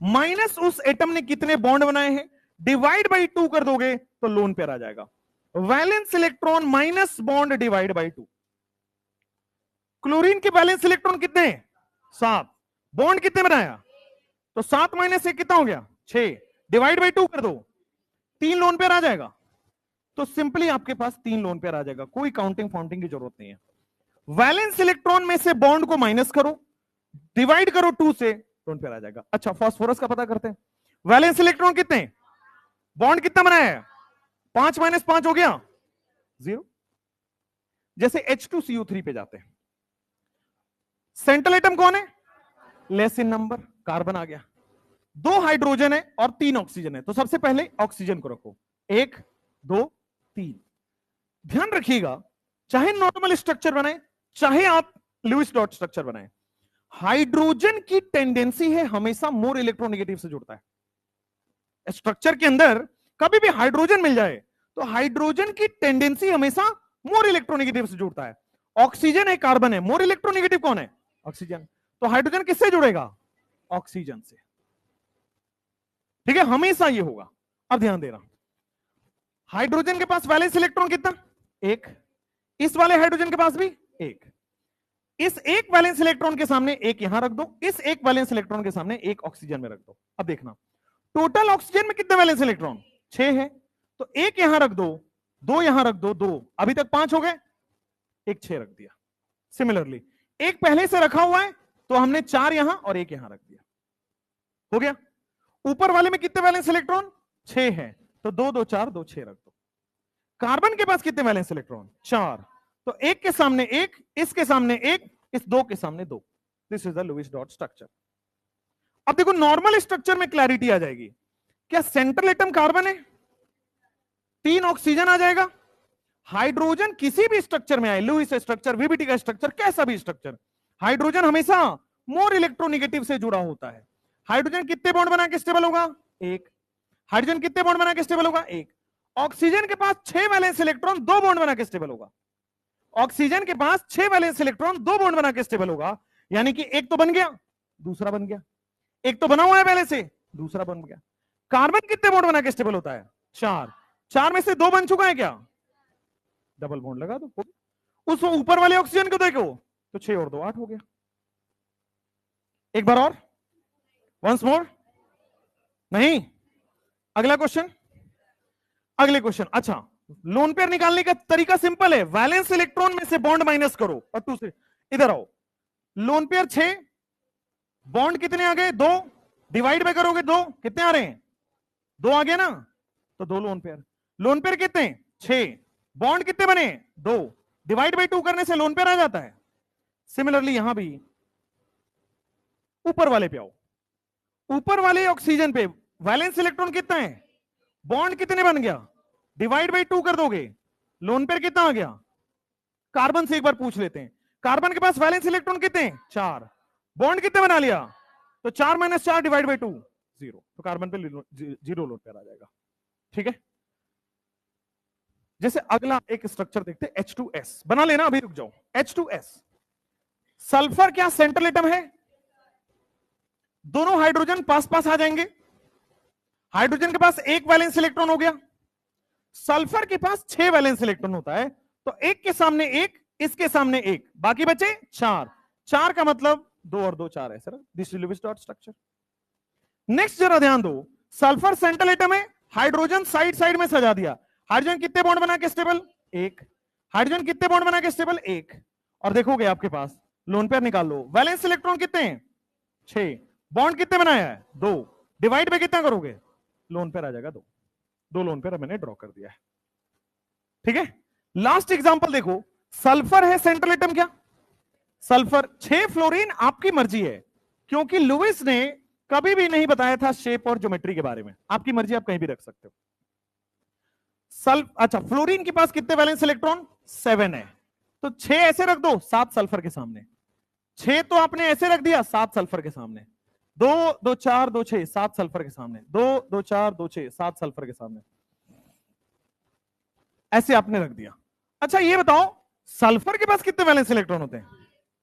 [SPEAKER 1] माइनस उस एटम ने कितने बॉन्ड बनाए हैं, डिवाइड बाई 2 कर दोगे तो लोन पेयर आ जाएगा। Valence electron minus bond divide by 2। Chlorine के वैलेंस इलेक्ट्रॉन कितने हैं? 7। बॉन्ड कितने बनाया? तो 7 माइनस 1 कितना हो गया? 6। डिवाइड बाई 2 कर दो, 3 लोन पेयर आ जाएगा। तो सिंपली आपके पास 3 लोन पेयर आ जाएगा, कोई काउंटिंग फाउंटिंग की जरूरत नहीं है। वैलेंस इलेक्ट्रॉन में से बॉन्ड को माइनस करो, डिवाइड करो 2 से, लोन पेयर आ जाएगा। अच्छा, फास्फोरस का पता करते हैं। वैलेंस इलेक्ट्रॉन कितने, बॉन्ड कितना बनाया है? 5 माइनस 5 हो गया 0। जैसे H2CO3 पे जाते हैं, सेंट्रल एटम कौन है? लेस इन नंबर, कार्बन आ गया। 2 हाइड्रोजन है और 3 ऑक्सीजन है, तो सबसे पहले ऑक्सीजन को रखो, 1 2 3। ध्यान रखिएगा, चाहे नॉर्मल स्ट्रक्चर बनाए, चाहे आप लुईस डॉट स्ट्रक्चर बनाए, हाइड्रोजन की टेंडेंसी है हमेशा मोर इलेक्ट्रोनेगेटिव से जुड़ता है। स्ट्रक्चर के अंदर कभी भी हाइड्रोजन मिल जाए तो हाइड्रोजन की टेंडेंसी हमेशा मोर इलेक्ट्रोनेगेटिव से जुड़ता है। ऑक्सीजन है, कार्बन है, मोर इलेक्ट्रोनेगेटिव कौन है? ऑक्सीजन। तो हाइड्रोजन किससे जुड़ेगा? ऑक्सीजन से। ठीक है, हमेशा ये होगा। अब ध्यान देना, हाइड्रोजन के पास वैलेंस इलेक्ट्रॉन कितना? 1। इस वाले हाइड्रोजन के पास भी 1। इस एक वैलेंस इलेक्ट्रॉन के सामने एक यहां रख दो, इस एक वैलेंस इलेक्ट्रॉन के सामने एक ऑक्सीजन में रख दो। अब देखना, टोटल ऑक्सीजन में कितने वैलेंस इलेक्ट्रॉन? 6 है, तो एक यहां रख दो, 2 यहां रख दो, 2, अभी तक 5 हो गए, एक 6 रख दिया। सिमिलरली एक पहले से रखा हुआ है तो हमने 4 यहां और एक यहां रख दिया, हो गया। ऊपर वाले में कितने वैलेंस इलेक्ट्रॉन? 6 है, तो 2 2 4, 2 6 रख दो। कार्बन के पास कितने वैलेंस इलेक्ट्रॉन? 4, तो एक के सामने एक, इसके सामने एक, इस 2 के सामने 2। This is the Lewis dot structure. अब देखो नॉर्मल स्ट्रक्चर में क्लैरिटी आ जाएगी। क्या सेंट्रल एटम कार्बन है, 3 ऑक्सीजन आ जाएगा। हाइड्रोजन किसी भी स्ट्रक्चर में आए, लुईस स्ट्रक्चर, वीबीटी का स्ट्रक्चर, कैसा भी स्ट्रक्चर, हाइड्रोजन हमेशा मोर इलेक्ट्रोनेगेटिव से जुड़ा होता है। हाइड्रोजन कितने बॉन्ड बना के स्टेबल होगा? 1। हाइड्रोजन कितने बॉन्ड बना के स्टेबल होगा? 1। ऑक्सीजन के पास 6 वैलेंस इलेक्ट्रॉन 2 बॉन्ड बना के स्टेबल होगा। ऑक्सीजन के पास 6 वैलेंस इलेक्ट्रॉन 2 बॉन्ड बना के स्टेबल होगा, यानी कि एक तो बन गया, दूसरा बन गया। एक तो बना हुआ है पहले से, दूसरा बन गया। कार्बन कितने बॉन्ड बना के स्टेबल होता है? 4। 4 में से 2 बन चुका है, क्या? डबल बॉन्ड लगा दो। उस ऊपर वाले ऑक्सीजन को देखो, तो 6 और 2 8 हो गया। एक बार और, वंस मोर, नहीं, अगला क्वेश्चन, अगले क्वेश्चन। अच्छा, लोन पेयर निकालने का तरीका सिंपल है, वैलेंस इलेक्ट्रॉन में से बॉन्ड माइनस करो और 2 से इधर आओ। लोन पेयर 6, बॉन्ड कितने आ गए? 2, डिवाइड बाय करोगे 2, कितने आ रहे हैं? 2 आ गया ना, तो 2 लोन पेयर। लोन पेयर कितने? 6। बॉन्ड कितने बने? 2, डिवाइड बाय 2 करने से लोन पेयर आ जाता है। सिमिलरली यहां भी ऊपर वाले पे आओ, ऊपर वाले ऑक्सीजन पे वैलेंस इलेक्ट्रॉन कितना है? बॉन्ड कितने बन गया? डिवाइड बाई 2 कर दोगे, लोन पेयर कितना आ गया? कार्बन से एक बार पूछ लेते हैं, कार्बन के पास वैलेंस इलेक्ट्रॉन कितने? 4। बॉन्ड कितने बना लिया? तो 4 माइनस 4 डिवाइड बाई 2, 0। तो कार्बन पे 0 लोन पेयर आ जाएगा। ठीक है, जैसे अगला एक स्ट्रक्चर देखते हैं, H2S बना लेना, अभी रुक जाओ। H2S, सल्फर क्या सेंट्रल एटम है? दोनों हाइड्रोजन पास पास आ जाएंगे, हाइड्रोजन के पास एक वैलेंस इलेक्ट्रॉन हो गया, सल्फर के पास 6 वैलेंस इलेक्ट्रॉन होता है, तो एक के सामने एक, इसके सामने एक, बाकी बचे 4। 4 का मतलब 2 और 2 4 है sir, this Lewis dot structure. Next जरा ध्यान दो, सल्फर सेंट्रल एटम है, हाइड्रोजन साइड साइड में सजा दिया। हाइड्रोजन कितने बॉन्ड बना के स्टेबल? एक। हाइड्रोजन कितने बॉन्ड बना के स्टेबल? एक। और देखोगे आपके पास लोन पेयर निकाल लो, वैलेंस इलेक्ट्रॉन कितने हैं? 6। बॉन्ड कितने बनाया है? 2। डिवाइड पे कितना करोगे? लोन पेयर आ जाएगा 2। 2 लोन पेयर मैंने ड्रॉ कर दिया है, ठीक है। लास्ट एग्जांपल देखो, सल्फर है सेंट्रल एटम क्या? सल्फर 6 फ्लोरीन, आपकी मर्जी है, क्योंकि लुईस ने कभी भी नहीं बताया था शेप और ज्योमेट्री के बारे में, आपकी मर्जी, आप कहीं भी रख सकते हो। अच्छा, फ्लोरीन के पास कितने वैलेंस इलेक्ट्रॉन? 7 है, तो 6 ऐसे रख दो, 7 सल्फर के सामने। 6 तो आपने ऐसे रख दिया, 7 सल्फर के सामने। 2 2 4 2 6, 7 सल्फर के सामने। 2 2 4 2 6, 7 सल्फर के सामने, ऐसे आपने रख दिया। अच्छा ये बताओ, सल्फर के पास कितने वैलेंस इलेक्ट्रॉन होते हैं?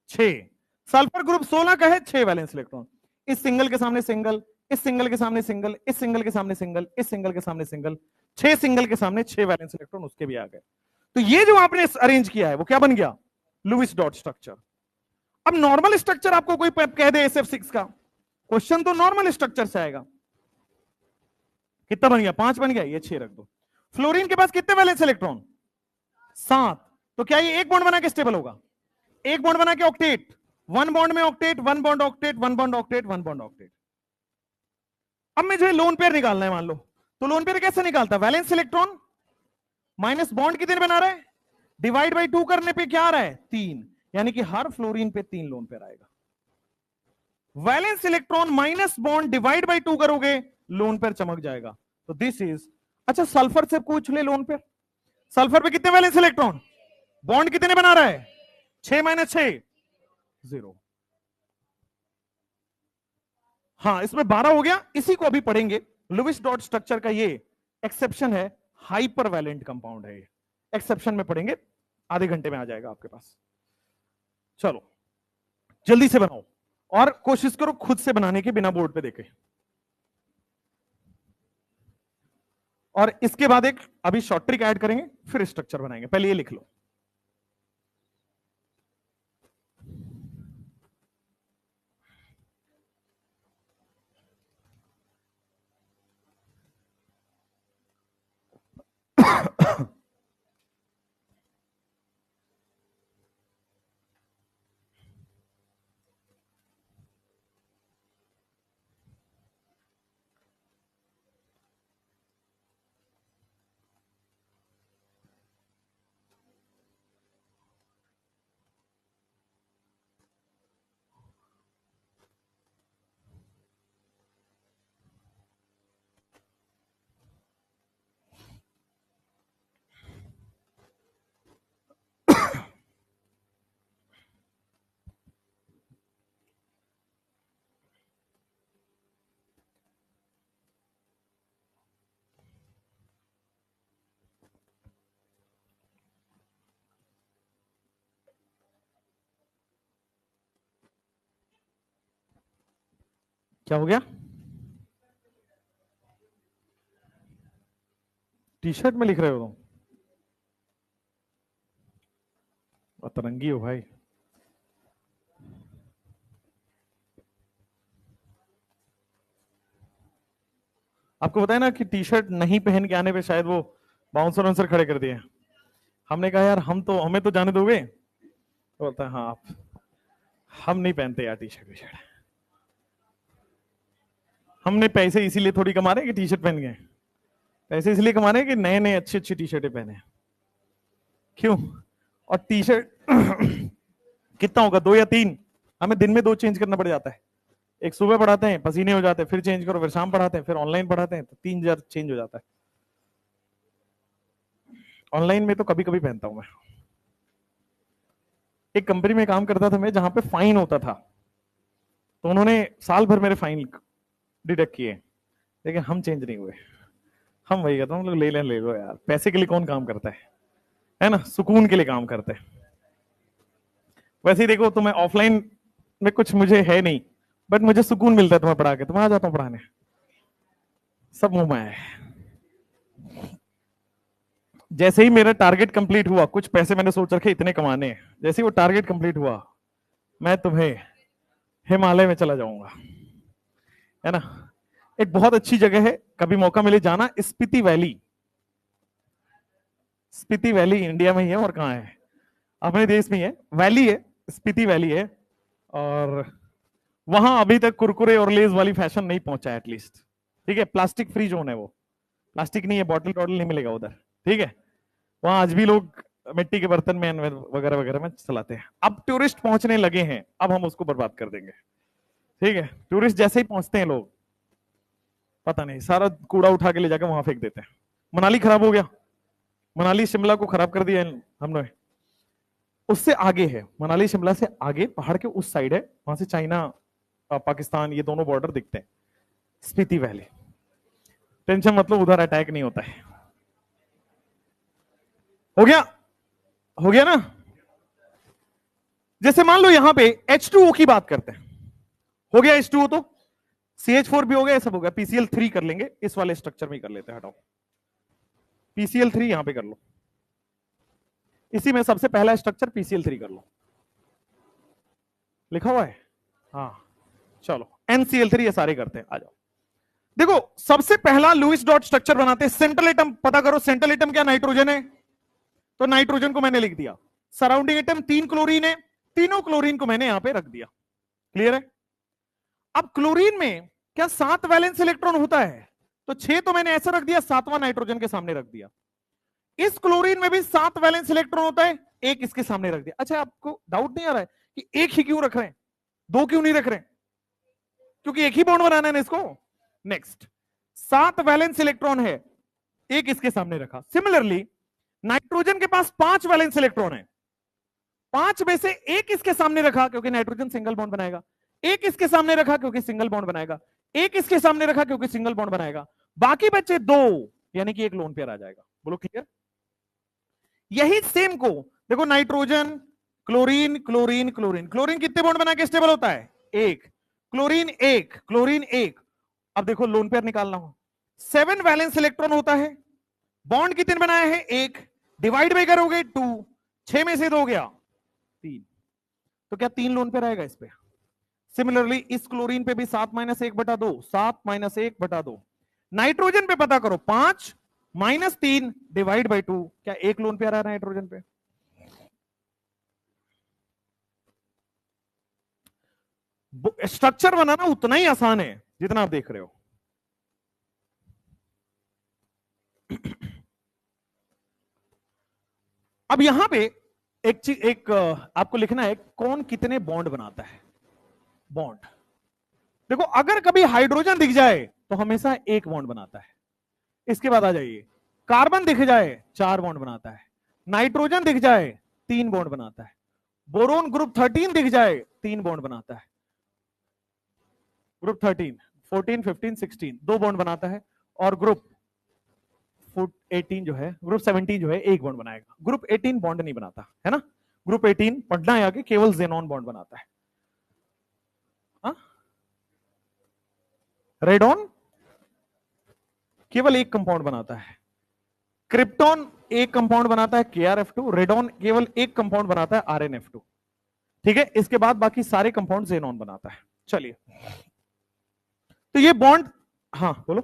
[SPEAKER 1] 6। सल्फर ग्रुप 16 का है, 6 वैलेंस इलेक्ट्रॉन। इस सिंगल के सामने सिंगल, इस सिंगल के सामने सिंगल, इस सिंगल के सामने सिंगल, इस सिंगल के सामने सिंगल, 6 सिंगल के सामने 6 वैलेंस इलेक्ट्रॉन उसके भी आ गए। तो ये जो आपने अरेंज किया है वो क्या बन गया? Lewis dot structure. अब नॉर्मल स्ट्रक्चर आपको कोई कह दे SF6 का, क्वेश्चन तो नॉर्मल स्ट्रक्चर से आएगा। कितना बन गया? 5 बन गया, ये 6 रख दो। फ्लोरीन के पास कितने वैलेंस इलेक्ट्रॉन? 7। तो क्या ये एक बॉन्ड बना के स्टेबल होगा? एक बॉन्ड बना के ऑक्टेट, 1 बॉन्ड में octet, 1 bond octet, 1 bond octet, 1 bond octet. अब मुझे लोन पेयर निकालना है मान लो, तो लोन पेयर कैसे निकालता? वैलेंस इलेक्ट्रॉन माइनस बॉन्ड कितने बना रहा है, डिवाइड बाई 2 करने पे क्या आ रहा है? 3, यानी कि हर फ्लोरीन पे 3 लोन पेयर आएगा। Valence electron minus bond divide by 2 करोगे, लोन पेयर चमक जाएगा। तो दिस इज, अच्छा सल्फर से पूछ ले लोन पेयर, सल्फर पे कितने वैलेंस इलेक्ट्रॉन, बॉन्ड कितने बना रहा है? 6 माइनस 6 0। हाँ इसमें 12 हो गया, इसी को अभी पढ़ेंगे। लुईस डॉट स्ट्रक्चर का ये एक्सेप्शन है, हाइपर वैलेंट कंपाउंड है, ये एक्सेप्शन में पढ़ेंगे, आधे घंटे में आ जाएगा आपके पास। चलो जल्दी से बनाओ और कोशिश करो खुद से बनाने की, बिना बोर्ड पे देखे। और इसके बाद एक अभी शॉर्ट ट्रिक ऐड करेंगे, फिर स्ट्रक्चर बनाएंगे। पहले ये लिख लो, क्या हो गया? टी शर्ट में लिख रहे हो तुम? अतरंगी हो भाई। आपको बताया ना कि टी शर्ट नहीं पहन के आने पे शायद वो बाउंसर वाउंसर खड़े कर दिए। हमने कहा यार हमें तो जाने दोगे? तो बोलता है हाँ आप, हम नहीं पहनते यार टी शर्ट वी शर्ट, हमने पैसे इसीलिए थोड़ी कमा रहे हैं कि टी शर्ट पहन गए, पैसे इसलिए कमा रहे हैं कि नए नए अच्छी अच्छी टी शर्टें पहने। क्यों? और टी शर्ट कितना होगा, 2 या 3? हमें दिन में 2 चेंज करना पड़ जाता है, एक सुबह पढ़ाते हैं पसीने हो जाते हैं, फिर चेंज करो, फिर शाम पढ़ाते हैं, फिर ऑनलाइन पढ़ाते हैं, तो 3000 चेंज हो जाता है। ऑनलाइन में तो कभी कभी पहनता हूं मैं। एक कंपनी में काम करता था मैं जहां पे फाइन होता था, तो उन्होंने साल भर मेरे फाइन डिडक्ट किए, लेकिन हम चेंज नहीं हुए, हम वही कहते हैं, हम लोग ले लो यार, पैसे के लिए कौन काम करता है ना, सुकून के लिए काम करते हैं। वैसे ही देखो, तुम्हें ऑफलाइन में कुछ मुझे है नहीं, बट मुझे सुकून मिलता है तुम्हें पढ़ा के, तो मैं आ जाता हूँ पढ़ाने, सब मुंह में है। जैसे ही मेरा टारगेट कंप्लीट हुआ, कुछ पैसे मैंने सोच रखे इतने कमाने हैं, जैसे ही वो टारगेट कंप्लीट हुआ, मैं तुम्हें हिमालय में चला जाऊंगा, है ना। एक बहुत अच्छी जगह है, कभी मौका मिले जाना, Spiti valley. Spiti valley India में ही है, और कहाँ है, अपने देश में ही है, वैली है, स्पीति वैली है। और वहां अभी तक कुरकुरे और लेज वाली फैशन नहीं पहुंचा एटलीस्ट, ठीक है। प्लास्टिक फ्री जोन है वो, प्लास्टिक नहीं है, बॉटल टॉटल नहीं मिलेगा उधर, ठीक है। वहां आज भी लोग मिट्टी के बर्तन में वगैरह वगैरह में चलाते हैं। अब टूरिस्ट पहुंचने लगे हैं, अब हम उसको बर्बाद कर देंगे, ठीक है। टूरिस्ट जैसे ही पहुंचते हैं लोग, पता नहीं सारा कूड़ा उठा के ले जाकर वहां फेंक देते हैं। मनाली खराब हो गया, मनाली शिमला को खराब कर दिया हमने। उससे आगे है, मनाली शिमला से आगे पहाड़ के उस साइड है, वहां से चाइना पाकिस्तान ये दोनों बॉर्डर दिखते हैं, स्पीति वैली। टेंशन मतलब उधर अटैक नहीं होता है। हो गया, हो गया ना। जैसे मान लो यहां पे H2O की बात करते हैं, हो गया H2O, तो CH4 भी हो गया, सब हो गया। PCl3 कर लेंगे, इस वाले स्ट्रक्चर में कर लेते हैं, हटाओ PCl3 यहां पे कर लो, इसी में सबसे पहला स्ट्रक्चर PCl3 कर लो, लिखा हुआ है, हाँ चलो NCl3 ये सारे करते हैं, आ जाओ। देखो सबसे पहला लुईस डॉट स्ट्रक्चर बनाते हैं, सेंट्रल एटम पता करो, सेंट्रल एटम क्या नाइट्रोजन है, तो नाइट्रोजन को मैंने लिख दिया। सराउंडिंग एटम 3 क्लोरीन है, तीनों क्लोरीन को मैंने यहां पे रख दिया, क्लियर है। अब क्लोरीन में क्या 7 वैलेंस इलेक्ट्रॉन होता है, तो 6 तो मैंने ऐसा रख दिया, 7वां नाइट्रोजन के सामने रख दिया। इस क्लोरीन में भी 7 वैलेंस इलेक्ट्रॉन होता है, एक इसके सामने रख दिया। अच्छा आपको डाउट नहीं आ रहा है कि एक ही क्यों रख रहे हैं, 2 क्यों नहीं रख रहे हैं, क्योंकि एक ही बॉन्ड बनाना है ना इसको। नेक्स्ट, 7 वैलेंस इलेक्ट्रॉन है, एक इसके सामने रखा। सिमिलरली नाइट्रोजन के पास 5 वैलेंस इलेक्ट्रॉन है, 5 में से एक इसके सामने रखा क्योंकि नाइट्रोजन सिंगल बॉन्ड बनाएगा, एक इसके सामने रखा क्योंकि सिंगल बॉन्ड बनाएगा, एक इसके सामने रखा क्योंकि सिंगल बॉन्ड बनाएगा, बाकी बच्चे 2, यानी कि एक लोन पेयर आ जाएगा। बोलो क्लियर। यही सेम को देखो, nitrogen chlorine chlorine chlorine, chlorine कितने बॉन्ड बना के स्टेबल होता है, एक, क्लोरीन एक, क्लोरीन एक। अब देखो लोन पेयर निकालना हो, 7 वैलेंस इलेक्ट्रॉन होता है, बॉन्ड कितने बनाया है, एक, डिवाइड बाई करोगे 2, 6 में से 2 गया 3, तो क्या 3 लोन पेयर आएगा इस पे। सिमिलरली इस क्लोरीन पे भी 7 - 1/2, 7 - 1/2। नाइट्रोजन पे पता करो, 5 - 3 डिवाइड बाई 2, क्या एक लोन पेयर आ रहा है नाइट्रोजन पे। स्ट्रक्चर बनाना उतना ही आसान है जितना आप देख रहे हो। अब यहां पे एक चीज, एक आपको लिखना है, कौन कितने बॉन्ड बनाता है, बॉन्ड। देखो अगर कभी हाइड्रोजन दिख जाए तो हमेशा एक बॉन्ड बनाता है। इसके बाद आ जाइए, कार्बन दिख जाए 4 बॉन्ड बनाता है, नाइट्रोजन दिख जाए 3 बॉन्ड बनाता है, बोरोन ग्रुप 13 दिख जाए 3 बॉन्ड बनाता है, ग्रुप 13, 14, 15, 16 2 बॉन्ड बनाता है, और ग्रुप 18 जो है, ग्रुप 17 जो है 1 बॉन्ड बनाएगा। ग्रुप 18 बॉन्ड नहीं बनाता है ना, ग्रुप 18 पढ़ना है आगे, केवल जेनॉन बॉन्ड बनाता है। रेडॉन केवल एक कंपाउंड बनाता है, क्रिप्टॉन एक कंपाउंड बनाता है KrF2, रेडॉन केवल एक कंपाउंड बनाता है RnF2, ठीक है। इसके बाद बाकी सारे कंपाउंड जेनॉन बनाता है। चलिए, तो ये बॉन्ड, हाँ बोलो।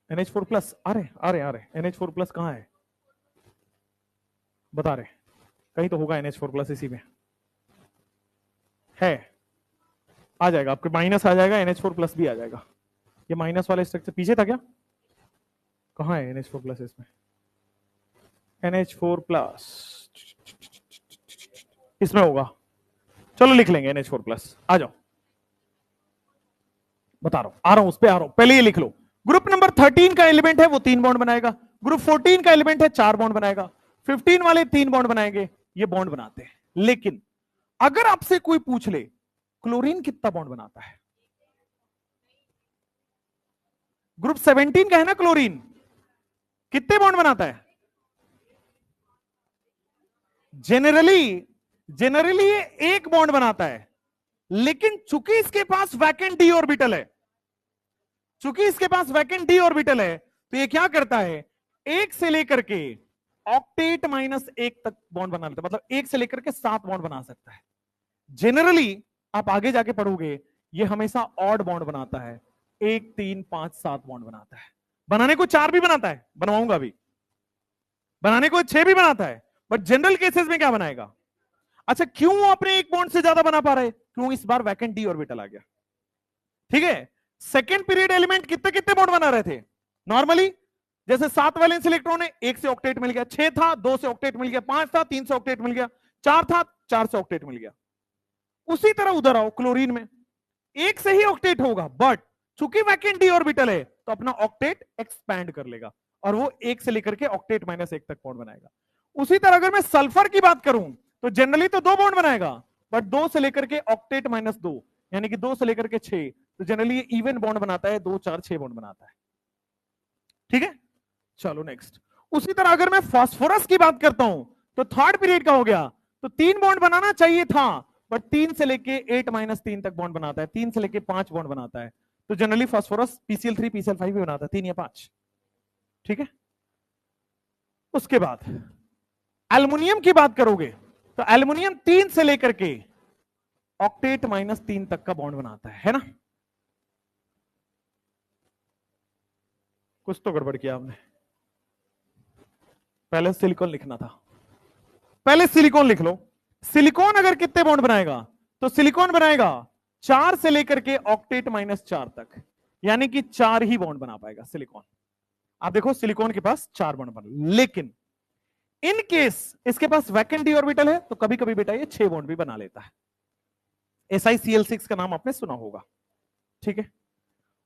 [SPEAKER 1] NH4+ आ रहे NH4+ कहां है, बता रहे, कहीं तो होगा NH4+ इसी में है, आ जाएगा आपके माइनस आ जाएगा, NH4+ भी आ जाएगा। ये माइनस वाला स्ट्रक्चर पीछे था क्या, कहां है NH4+ इसमें, NH4+ इसमें होगा, चलो लिख लेंगे NH4+, आ जाओ, बता रहा हूं, आ रहा हूं, उस पे आ रहा हूं, पहले ये लिख लो। ग्रुप नंबर 13 का एलिमेंट है वो 3 बॉन्ड बनाएगा, ग्रुप 14 का एलिमेंट है 4 बॉन्ड बनाएगा, 15 वाले 3 बॉन्ड बनाएंगे, ये बॉन्ड बनाते हैं। लेकिन अगर आपसे कोई पूछ ले क्लोरीन कितना बॉन्ड बनाता है, ग्रुप 17 का है ना क्लोरीन, कितने बॉन्ड बनाता है? जनरली ये एक बॉन्ड बनाता है, लेकिन चूंकि इसके पास वैकेंट डी ऑर्बिटल है, तो ये क्या करता है, एक से लेकर के ऑक्टेट -1 तक बॉन्ड बना लेता है, मतलब एक से लेकर के 7 बॉन्ड बना सकता है। जनरली आप आगे जाके पढ़ोगे ये हमेशा ऑड बॉन्ड बनाता है, 1 3 5 7 बॉन्ड बनाता है। बनाने को 4 भी बनाता है, बनवाऊंगा भी, बनाने को 6 भी बनाता है, बट जनरल केसेस में क्या बनाएगा? अच्छा, क्यों वो अपने एक बॉन्ड से ज्यादा बना पा रहे? क्यों? इस बार वैकेंट डी ऑर्बिटल आ गया। ठीक है, सेकेंड पीरियड एलिमेंट कितने कितने बॉन्ड बना रहे थे नॉर्मली? जैसे 7 वैलेंस इलेक्ट्रॉन है, 1 से ऑक्टेट मिल गया, 6 था 2 से ऑक्टेट मिल गया, 5 था 3 से ऑक्टेट मिल गया, 4 था 4 से ऑक्टेट मिल गया। उसी तरह उधर आओ क्लोरीन में, 1 से ही ऑक्टेट होगा, बट चूंकि वैकेंट डी ऑर्बिटल है तो अपना ऑक्टेट एक्सपैंड कर लेगा और वो 1 से लेकर के ऑक्टेट -1 तक बॉन्ड बनाएगा। उसी तरह अगर मैं सल्फर की बात करूं तो जनरली तो 2 बॉन्ड बनाएगा, बट 2 से लेकर के ऑक्टेट -2 यानी कि 2 से लेकर के 6, तो जनरली ये इवन बॉन्ड बनाता है, 2 4 6 बॉन्ड बनाता है। ठीक है, चलो नेक्स्ट। उसी तरह अगर मैं फास्फोरस की बात करता हूं तो थर्ड पीरियड का हो गया, तो 3 बॉन्ड बनाना चाहिए था, बट 3 से लेके 8 -3 तक बॉन्ड बनाता है, 3 से लेके 5 बॉन्ड बनाता है, तो जनरली फास्फोरस PCl3 PCl5 भी बनाता है, 3 या 5। ठीक है, उसके बाद एल्युमिनियम की बात करोगे तो एल्युमिनियम 3 से लेकर के ऑक्टेट -3 तक का बॉन्ड बनाता है ना? कुछ तो गड़बड़ किया आपने, पहले सिलिकॉन लिखना था, पहले सिलिकॉन लिख लो। सिलिकॉन अगर कितने बॉन्ड बनाएगा, तो सिलिकॉन बनाएगा 4 से लेकर के ऑक्टेट -4 तक, यानी कि 4 ही बॉन्ड बना पाएगा सिलिकॉन। आप देखो सिलिकॉन के पास 4 बॉन्ड बना, लेकिन इन केस इसके पास वैकेंट डी ऑर्बिटल है तो कभी कभी बेटा ये 6 बॉन्ड भी बना लेता है। SiCl6 का नाम आपने सुना होगा। ठीक है,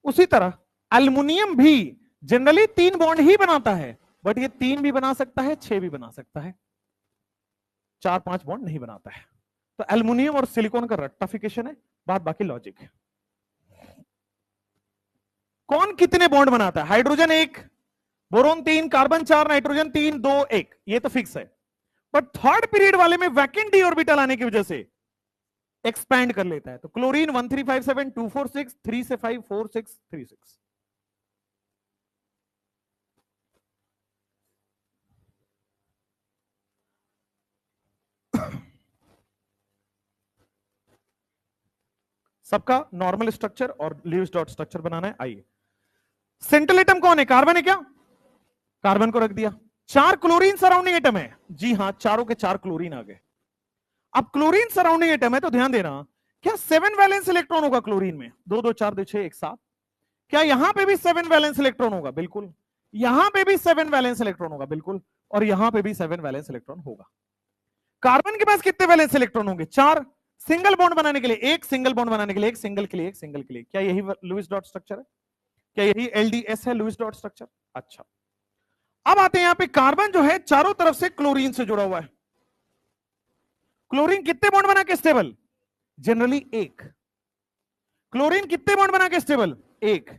[SPEAKER 1] उसी तरह एल्युमिनियम भी जनरली 3 बॉन्ड ही बनाता है, बट ये 3 भी बना सकता है, 6 भी बना सकता है, 4 5 बॉन्ड नहीं बनाता है। तो एल्युमिनियम और सिलिकॉन का रट्टाफिकेशन है, बात बाकी लॉजिक है। कौन कितने बॉन्ड बनाता है? हाइड्रोजन 1, बोरोन 3, कार्बन 4, नाइट्रोजन 3 2 1, ये तो फिक्स है। बट थर्ड पीरियड वाले में वैकेंट डी ऑर्बिटल आने की वजह से एक्सपैंड कर लेता है, तो क्लोरीन 1 3 5 7 2 4 6 3 से 5 4 6 3 6। सबका नॉर्मल स्ट्रक्चर और लीव्स डॉट स्ट्रक्चर बनाना है। आइए, सेंट्रल एटम कौन है? कार्बन है क्या? कार्बन को रख दिया। 4 क्लोरीन सराउंडिंग एटम है, जी हां, चारों के 4 क्लोरीन आ गए। अब क्लोरीन सराउंडिंग एटम है तो ध्यान देना, क्या 7 वैलेंस इलेक्ट्रॉन होगा क्लोरीन में? 2 2 4 2 6 1 7। क्या यहां पे भी 7 वैलेंस इलेक्ट्रॉन होगा? बिल्कुल। यहां पे भी 7 वैलेंस इलेक्ट्रॉन होगा? बिल्कुल। और यहां पे भी 7 वैलेंस इलेक्ट्रॉन होगा। कार्बन के पास कितने वैलेंस इलेक्ट्रॉन होंगे? 4। सिंगल बॉन्ड बनाने के लिए एक, सिंगल बॉन्ड बनाने के लिए एक, सिंगल के लिए एक, सिंगल के लिए। क्या यही लुईस डॉट स्ट्रक्चर है? क्या यही LDS है, लुईस डॉट स्ट्रक्चर? अच्छा, अब आते हैं यहां पे कार्बन जो है चारों तरफ से क्लोरीन से जुड़ा हुआ है। क्लोरीन कितने बॉन्ड बना के स्टेबल? जनरली 1। क्लोरीन कितने बॉन्ड बना के स्टेबल? 1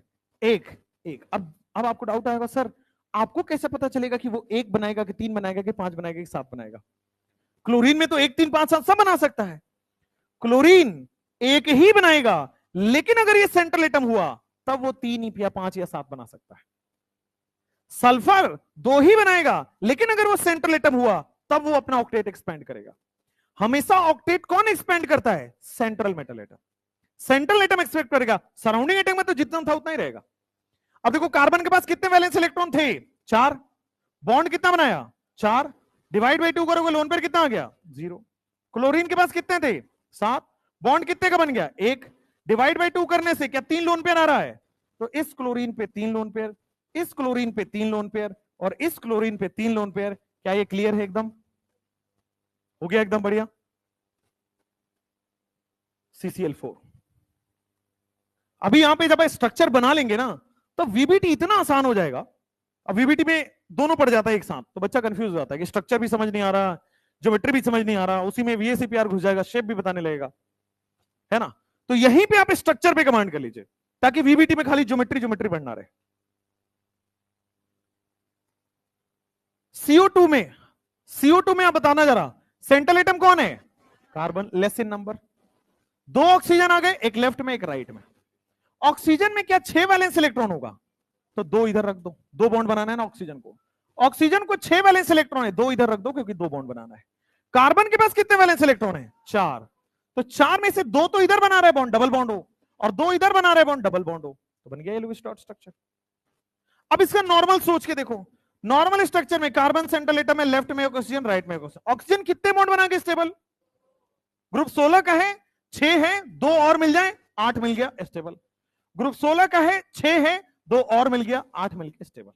[SPEAKER 1] 1 1। अब आपको डाउट आएगा, सर आपको कैसे पता चलेगा कि वो 1 बनाएगा कि 3 बनाएगा कि 5 बनाएगा कि 7 बनाएगा? क्लोरीन में तो 1 3 5 7 सब बना सकता है। क्लोरीन 1 ही बनाएगा, लेकिन अगर ये सेंट्रल एटम हुआ तब वो 3 या 5 या 7 बना सकता है। सल्फर 2 ही बनाएगा, लेकिन अगर वो सेंट्रल एटम हुआ तब वो अपना ऑक्टेट एक्सपेंड करेगा। हमेशा ऑक्टेट कौन एक्सपेंड करता है? Central metal atom. Central atom expand करेगा, सराउंडिंग एटम में तो जितना था उतना ही रहेगा। अब देखो कार्बन के पास कितने वैलेंस इलेक्ट्रॉन थे? 4। बॉन्ड कितना बनाया? 4। डिवाइड बाई 2 करोगे, लोन पेयर कितना आ गया? 0। क्लोरीन के पास कितने थे? 7। बॉन्ड कितने का बन गया? 1। डिवाइड बाई 2 करने से क्या 3 लोन पेयर आ रहा है? तो इस क्लोरीन पे 3 लोन पेयर, इस क्लोरीन पे 3 लोन पेयर और इस क्लोरीन पे 3 लोन पेयर। क्या ये क्लियर है? एकदम हो गया, एकदम बढ़िया। CCl4। अभी यहां पे जब स्ट्रक्चर बना लेंगे ना तो VBT इतना आसान हो जाएगा। अब VBT में दोनों पड़ जाता है एक साथ, तो बच्चा कंफ्यूज हो जाता है कि स्ट्रक्चर भी समझ नहीं आ रहा, ज्योमेट्री भी समझ नहीं आ रहा, उसी में VACPR घुस जाएगा, शेप भी बताने लगेगा, है ना? तो यहीं पे आप स्ट्रक्चर पे कमांड कर लीजिए ताकि VBT में खाली ज्योमेट्री ज्योमेट्री पढ़ना रहे। CO2 में, CO2 में आप बताना जरा, सेंट्रल एटम कौन है? Carbon, less in number. दो ऑक्सीजन आ गए, एक लेफ्ट में एक राइट में। ऑक्सीजन में क्या 6 वैलेंस इलेक्ट्रॉन होगा? तो 2 इधर रख दो, 2 बॉन्ड बनाना है ना ऑक्सीजन को। ऑक्सीजन को 6 वैलेंस इलेक्ट्रॉन है, 2 इधर रख दो क्योंकि 2 बॉन्ड बनाना है। कार्बन के पास कितने वैलेंस इलेक्ट्रॉन है? 4। तो 4 में से 2 तो इधर बना रहे बॉन्ड, डबल बॉन्ड हो, और 2 इधर बना रहे बॉन्ड, डबल बॉन्ड हो, तो बन गया लुईस डॉट स्ट्रक्चर। अब इसका नॉर्मल सोच के देखो, नॉर्मल स्ट्रक्चर में कार्बन सेंट्रल एटम में, लेफ्ट में ऑक्सीजन, राइट में ऑक्सीजन। ऑक्सीजन कितने बॉन्ड बना के स्टेबल? ग्रुप 16 का है 6 है, 2 और मिल जाए 8 मिल गया स्टेबल। ग्रुप 16 का है 6 है, 2 और मिल गया 8 मिल गया स्टेबल।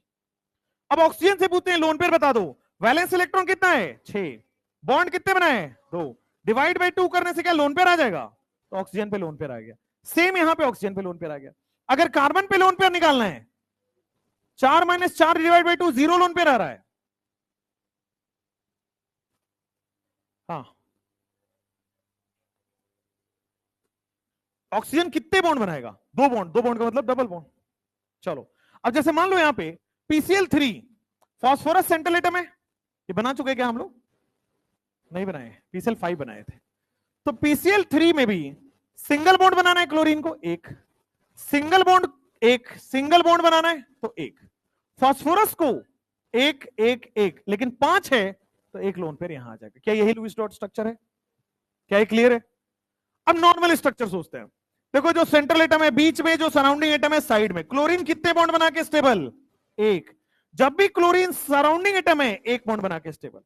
[SPEAKER 1] अब ऑक्सीजन से पूछते हैं लोन पेयर बता दो, वैलेंस इलेक्ट्रॉन कितना है? 6, बॉन्ड कितने बनाए? 2, डिवाइड बाय 2 करने से क्या लोन पेयर आ जाएगा? तो ऑक्सीजन पे लोन पेयर आ गया। सेम यहां पे ऑक्सीजन पे लोन पेयर आ गया। अगर कार्बन पे लोन पेयर निकालना है, 4 - 4 डिवाइड बाय 2, 0 लोन पेयर आ रहा है। हाँ, ऑक्सीजन कितने बॉन्ड बनाएगा? 2 बॉन्ड, 2 बॉन्ड का मतलब डबल बॉन्ड। चलो, अब जैसे मान लो यहां पे PCl3 फास्फोरस सेंट्रल एटम है, ये बना चुके क्या हम लोग? नहीं बनाए, PCl5 बनाए थे। तो PCl3 में भी सिंगल बॉन्ड बनाना है क्लोरीन को, एक सिंगल बॉन्ड, एक सिंगल बॉन्ड बनाना है तो एक, फास्फोरस को एक एक एक, लेकिन 5 है तो एक लोन पेयर यहां आ जाएगा। क्या यही लुईस डॉट स्ट्रक्चर है? क्या ये क्लियर है? अब नॉर्मल स्ट्रक्चर सोचते हैं। देखो, जो सेंट्रल एटम है बीच में, जो सराउंडिंग एटम है साइड में, क्लोरीन कितने बॉन्ड बना के स्टेबल? एक। जब भी क्लोरीन सराउंडिंग एटम है, एक बॉन्ड बना के स्टेबल।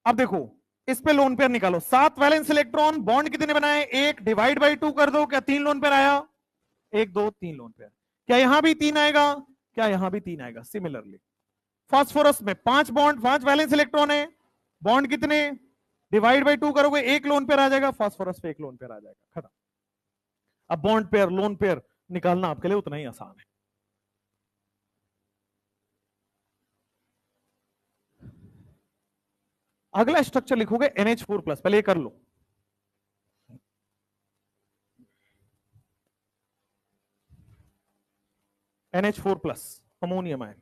[SPEAKER 1] अब देखो, इस पे लोन पेयर निकालो, 7 वैलेंस इलेक्ट्रॉन, बॉन्ड कितने बनाए? एक, डिवाइड बाई 2 कर दो, क्या 3 लोन पेयर आया? 1 2 3 लोन पेयर। क्या यहां भी 3 आएगा? क्या यहां भी 3 आएगा? सिमिलरली फास्फोरस में 5 बॉन्ड, 5 वैलेंस इलेक्ट्रॉन है, बॉन्ड कितने? डिवाइड बाई 2 करोगे, 1 लोन पेयर आ जाएगा, फास्फोरस पे 1 लोन पेयर आ जाएगा, खत्म। अब बॉन्ड पेयर, लोन पेयर निकालना आपके लिए उतना ही आसान है। अगला स्ट्रक्चर लिखोगे NH4+, पहले ये कर लो। NH4+, ammonium ion.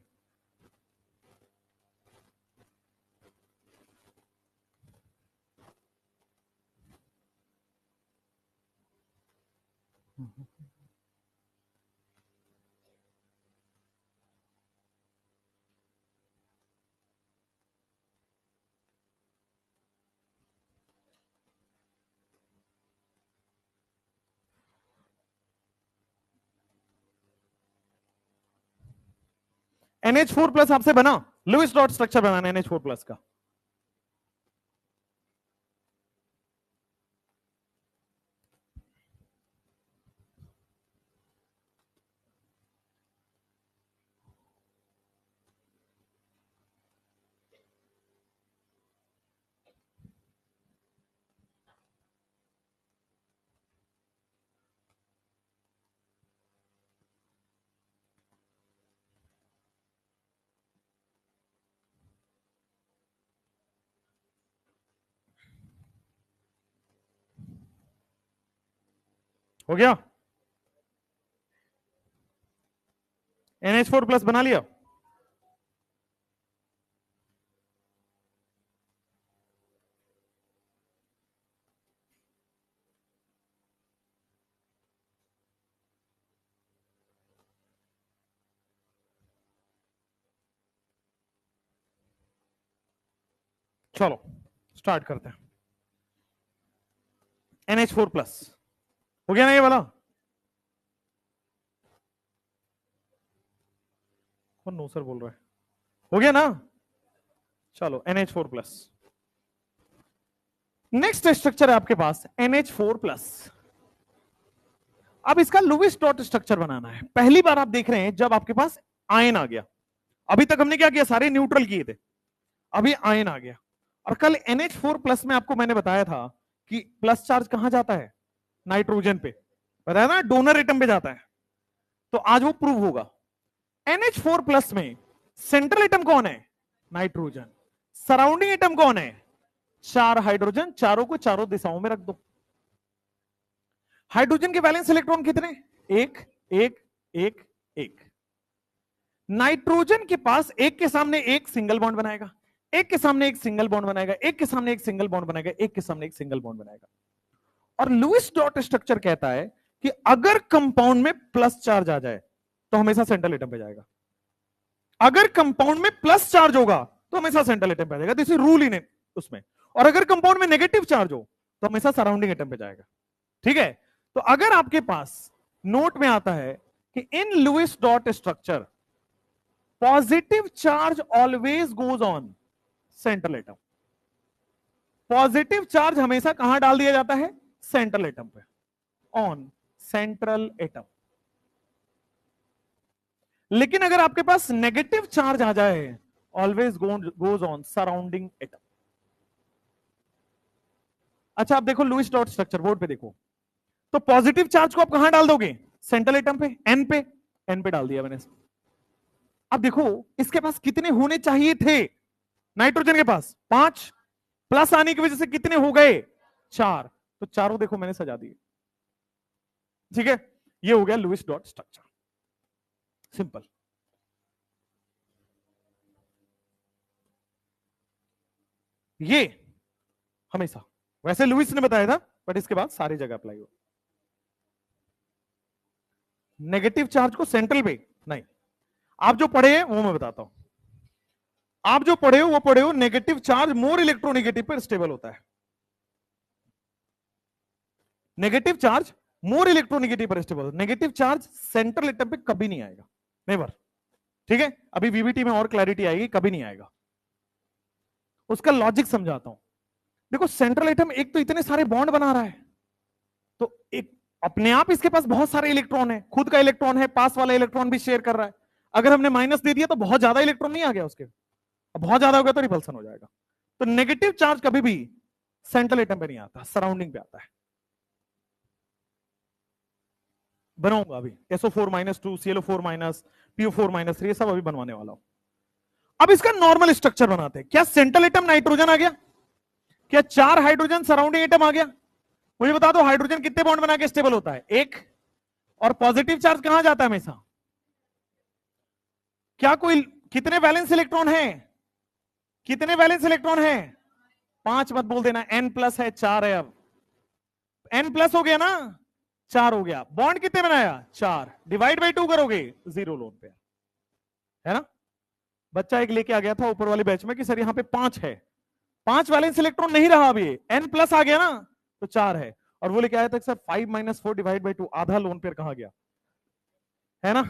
[SPEAKER 1] NH4+ आपसे बना, लुईस डॉट स्ट्रक्चर बनाना NH4+ का। हो गया? NH4+ बना लिया। चलो स्टार्ट करते हैं। NH4+, हो गया ना ये वाला? कौन नो सर बोल रहा है? हो गया ना? चलो NH4+। नेक्स्ट स्ट्रक्चर है आपके पास NH4+। अब इसका लुईस डॉट स्ट्रक्चर बनाना है। पहली बार आप देख रहे हैं जब आपके पास आयन आ गया। अभी तक हमने क्या किया? सारे न्यूट्रल किए थे, अभी आयन आ गया। और कल NH4+ में आपको मैंने बताया था कि प्लस चार्ज कहां जाता है? नाइट्रोजन पे, बताया ना, डोनर एटम पे जाता है। तो आज वो प्रूव होगा। NH4+ में सेंट्रल एटम कौन है? नाइट्रोजन। सराउंडिंग एटम कौन है? 4 हाइड्रोजन, चारों को चारों दिशाओं में रख दो। हाइड्रोजन के वैलेंस इलेक्ट्रॉन कितने? एक एक एक एक। नाइट्रोजन के पास एक के सामने एक सिंगल बॉन्ड बनाएगा, एक के सामने एक सिंगल बॉन्ड बनाएगा, एक के सामने एक सिंगल बॉन्ड बनाएगा, एक के सामने एक सिंगल बॉन्ड बनाएगा। और लुईस डॉट स्ट्रक्चर कहता है कि अगर कंपाउंड में प्लस चार्ज आ जाए तो हमेशा सेंट्रल एटम पे जाएगा, अगर कंपाउंड में प्लस चार्ज होगा तो हमेशा सेंट्रल एटम पे जाएगा, दिस इज रूल इन उसमें। और अगर कंपाउंड में नेगेटिव चार्ज हो तो हमेशा सराउंडिंग एटम पे जाएगा। ठीक है, तो अगर आपके पास नोट में आता है कि in Lewis dot structure positive charge always goes on central atom, positive charge हमेशा कहां डाल दिया जाता है, सेंट्रल एटम पे, ऑन सेंट्रल एटम। लेकिन अगर आपके पास नेगेटिव चार्ज आ जाए, always goes on surrounding atom. अच्छा आप देखो लुईस डॉट स्ट्रक्चर बोर्ड पे देखो, तो पॉजिटिव चार्ज को आप कहां डाल दोगे, सेंट्रल एटम पे, एन पे, एन पे डाल दिया मैंने। अब देखो इसके पास कितने होने चाहिए थे, नाइट्रोजन के पास 5, प्लस आने की वजह से कितने हो गए, 4, तो चारों देखो मैंने सजा दिए। ठीक है, ये हो गया लुईस डॉट स्ट्रक्चर, सिंपल। ये हमेशा, वैसे लुईस ने बताया था बट इसके बाद सारी जगह अप्लाई हो। नेगेटिव चार्ज को सेंट्रल पे नहीं, आप जो पढ़े हैं वो मैं बताता हूं, आप जो पढ़े हो वो पढ़े हो, नेगेटिव चार्ज मोर इलेक्ट्रोनेगेटिव पर स्टेबल होता है, नेगेटिव चार्ज मोर इलेक्ट्रोनेगेटिव पर stable, negative charge central atom पे कभी नहीं आएगा, नेवर। ठीक है, अभी वीबीटी में और क्लैरिटी आएगी, कभी नहीं आएगा। उसका लॉजिक समझाता हूं। देखो सेंट्रल एटम एक तो इतने सारे बॉन्ड बना रहा है, तो एक अपने आप इसके पास बहुत सारे इलेक्ट्रॉन है, खुद का इलेक्ट्रॉन है, पास वाला इलेक्ट्रॉन भी शेयर कर रहा है। अगर हमने माइनस दे दिया तो बहुत ज्यादा इलेक्ट्रॉन नहीं आ गया उसके, बहुत ज्यादा हो गया तो रिपल्सन हो जाएगा। तो नेगेटिव चार्ज कभी भी सेंट्रल एटम पे नहीं आता, सराउंडिंग पे आता है। बनाऊंगा अभी SO4-2, ClO4-, PO4-3, ये सब अभी बनवाने वाला हूं। अब इसका नॉर्मल स्ट्रक्चर बनाते हैं। क्या सेंट्रल एटम नाइट्रोजन आ गया, क्या 4 हाइड्रोजन सराउंडिंग एटम आ गया, मुझे बता दो हाइड्रोजन कितने बॉन्ड बना के स्टेबल होता है, 1। और पॉजिटिव चार्ज कहां जाता है हमेशा, क्या कोई, कितने वैलेंस इलेक्ट्रॉन है, कितने वैलेंस इलेक्ट्रॉन है, 5 मत बोल देना, n+ है, 4 है। अब n+ हो गया ना, 4 हो गया। बॉन्ड कितने बनाया, 4, डिवाइड बाई 2 करोगे, 0 लोन पे है ना। बच्चा एक लेके आ गया था ऊपर वाली बैच में कि सर यहाँ पे 5 है, 5 वैलेंस इलेक्ट्रॉन नहीं रहा, अभी n+ आ गया ना तो 4 है। और वो लेके आया था सर 5 - 4 डिवाइड बाई 2, आधा लोन पेयर कहां गया, है ना।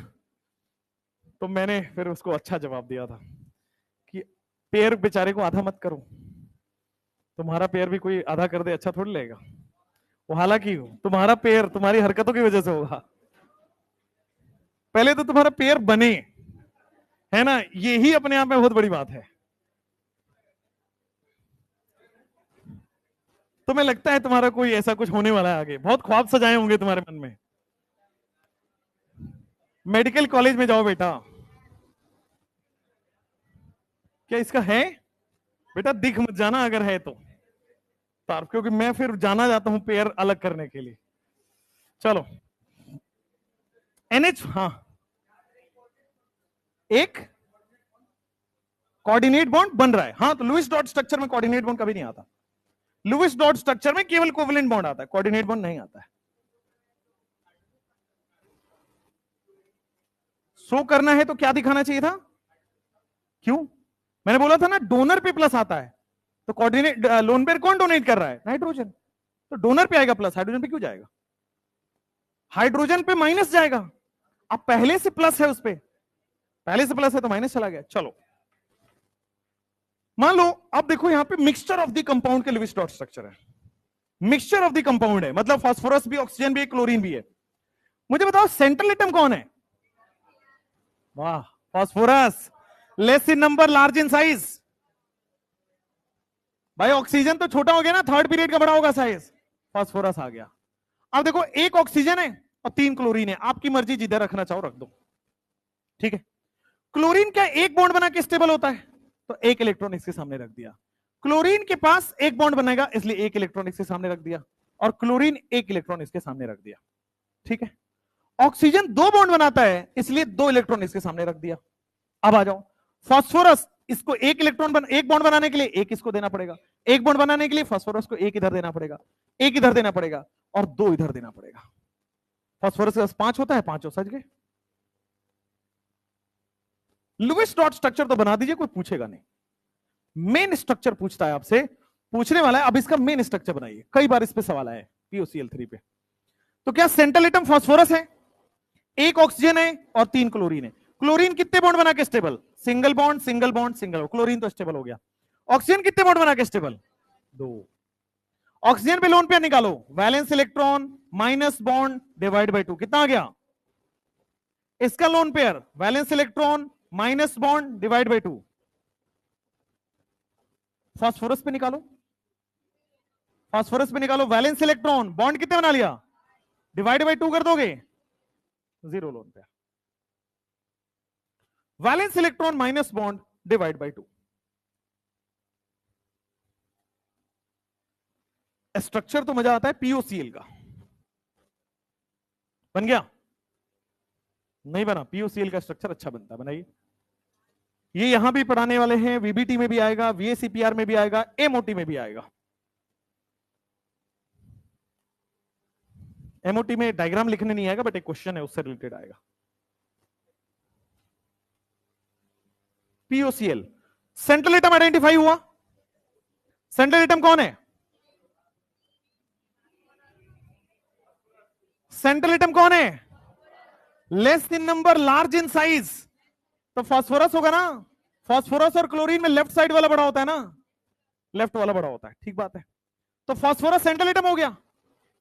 [SPEAKER 1] तो मैंने फिर उसको अच्छा जवाब दिया था कि पेयर बेचारे को आधा मत करो, तुम्हारा पेयर भी कोई आधा कर दे अच्छा थोड़ी लगेगा वो, हालांकि तुम्हारा पेयर तुम्हारी हरकतों की वजह से होगा, पहले तो तुम्हारा पेयर बने, है ना, यही अपने आप में बहुत बड़ी बात है। तुम्हें लगता है तुम्हारा कोई ऐसा कुछ होने वाला है आगे, बहुत ख्वाब सजाए होंगे तुम्हारे मन में। मेडिकल कॉलेज में जाओ बेटा, क्या इसका है बेटा, दिख मत जाना अगर है तो, क्योंकि मैं फिर जाना जाता हूं पेयर अलग करने के लिए। चलो NH, हाँ, एक कोऑर्डिनेट बॉन्ड बन रहा है, हाँ, तो लुईस डॉट स्ट्रक्चर में कोऑर्डिनेट बॉन्ड कभी नहीं आता, लुईस डॉट स्ट्रक्चर में केवल कोवेलेंट बॉन्ड आता है, कोऑर्डिनेट बॉन्ड नहीं आता है। शो करना है तो क्या दिखाना चाहिए था, क्यों, मैंने बोला था ना डोनर पे प्लस आता है, तो कोऑर्डिनेट लोन पेयर कौन डोनेट कर रहा है, नाइट्रोजन, तो डोनर पे आएगा प्लस, हाइड्रोजन पे क्यों जाएगा, हाइड्रोजन पे माइनस जाएगा। अब पहले से प्लस है, उस पे पहले से प्लस है तो माइनस चला गया। चलो मान लो, अब देखो यहां पे मिक्सचर ऑफ द कंपाउंड के लुईस डॉट स्ट्रक्चर है, मिक्सचर ऑफ द कंपाउंड है, मतलब फास्फोरस भी, ऑक्सीजन भी, क्लोरीन भी है। मुझे बताओ सेंट्रल एटम कौन है, वाह, phosphorus, less in number large in size. भाई ऑक्सीजन तो छोटा हो गया ना, 3rd पीरियड का बड़ा होगा साइज, फास्फोरस आ गया। अब देखो एक ऑक्सीजन है और 3 क्लोरीन है, आपकी मर्जी जिधर रखना चाहो रख दो, ठीक है। क्लोरीन क्या एक बॉन्ड बना के स्टेबल होता है, तो एक इलेक्ट्रॉन इसके सामने रख दिया, क्लोरीन के पास एक बॉन्ड बनेगा इसलिए एक इलेक्ट्रॉन इसके सामने रख दिया, और क्लोरीन एक इलेक्ट्रॉन इसके सामने रख दिया, ठीक है। ऑक्सीजन 2 बॉन्ड बनाता है इसलिए 2 इलेक्ट्रॉन इसके सामने रख दिया, अब आ जाओ, फास्फोरस, इसको एक एक बॉन्ड बनाने के लिए एक इसको देना पड़ेगा, एक बॉन्ड बनाने के लिए फास्फोरस को एक इधर देना पड़ेगा, एक इधर देना पड़ेगा और दो इधर देना पड़ेगा। फास्फोरस के पास 5 होता है, 5 सज गए। लुईस डॉट स्ट्रक्चर तो बना दीजिए, कोई पूछेगा नहीं। मेन स्ट्रक्चर पूछता है आपसे, पूछने वाला है। अब इसका मेन स्ट्रक्चर बनाइए, कई बार इस पे सवाल आया है POCl3 पे। तो क्या सेंट्रल एटम फास्फोरस है, एक ऑक्सीजन है और 3 क्लोरीन है। क्लोरीन कितने बॉन्ड बना के stable, single bond single bond single bond, chlorine तो स्टेबल हो गया। ऑक्सीजन कितने बॉन्ड बना के स्टेबल, 2। ऑक्सीजन पे लोन पेयर निकालो, valence electron minus bond divide by 2, कितना आ गया। इसका lone pair valence electron minus bond divide by 2। Phosphorus पे निकालो, फास्फोरस पे निकालो, वैलेंस इलेक्ट्रॉन बॉन्ड कितने बना लिया, डिवाइड बाय 2 कर दोगे, 0 lone pair. Valence electron minus bond divide by 2। Structure तो मजा आता है POCl का। बन गया, नहीं बना, POCl का स्ट्रक्चर अच्छा बनता है, बनाइए। ये यहां भी पढ़ाने वाले हैं, VBT में भी आएगा, VACPR में भी आएगा, MOT में भी आएगा। MOT में डायग्राम लिखने नहीं आएगा, बट एक क्वेश्चन है उससे रिलेटेड आएगा। POCl, सेंट्रल एटम आइडेंटिफाई हुआ। सेंट्रल एटम कौन है, सेंट्रल एटम कौन है, less in number large in size, तो फास्फोरस होगा ना। फास्फोरस और क्लोरीन में लेफ्ट साइड वाला बड़ा होता है ना, लेफ्ट वाला बड़ा होता है, ठीक बात है। तो फास्फोरस सेंट्रल एटम हो गया,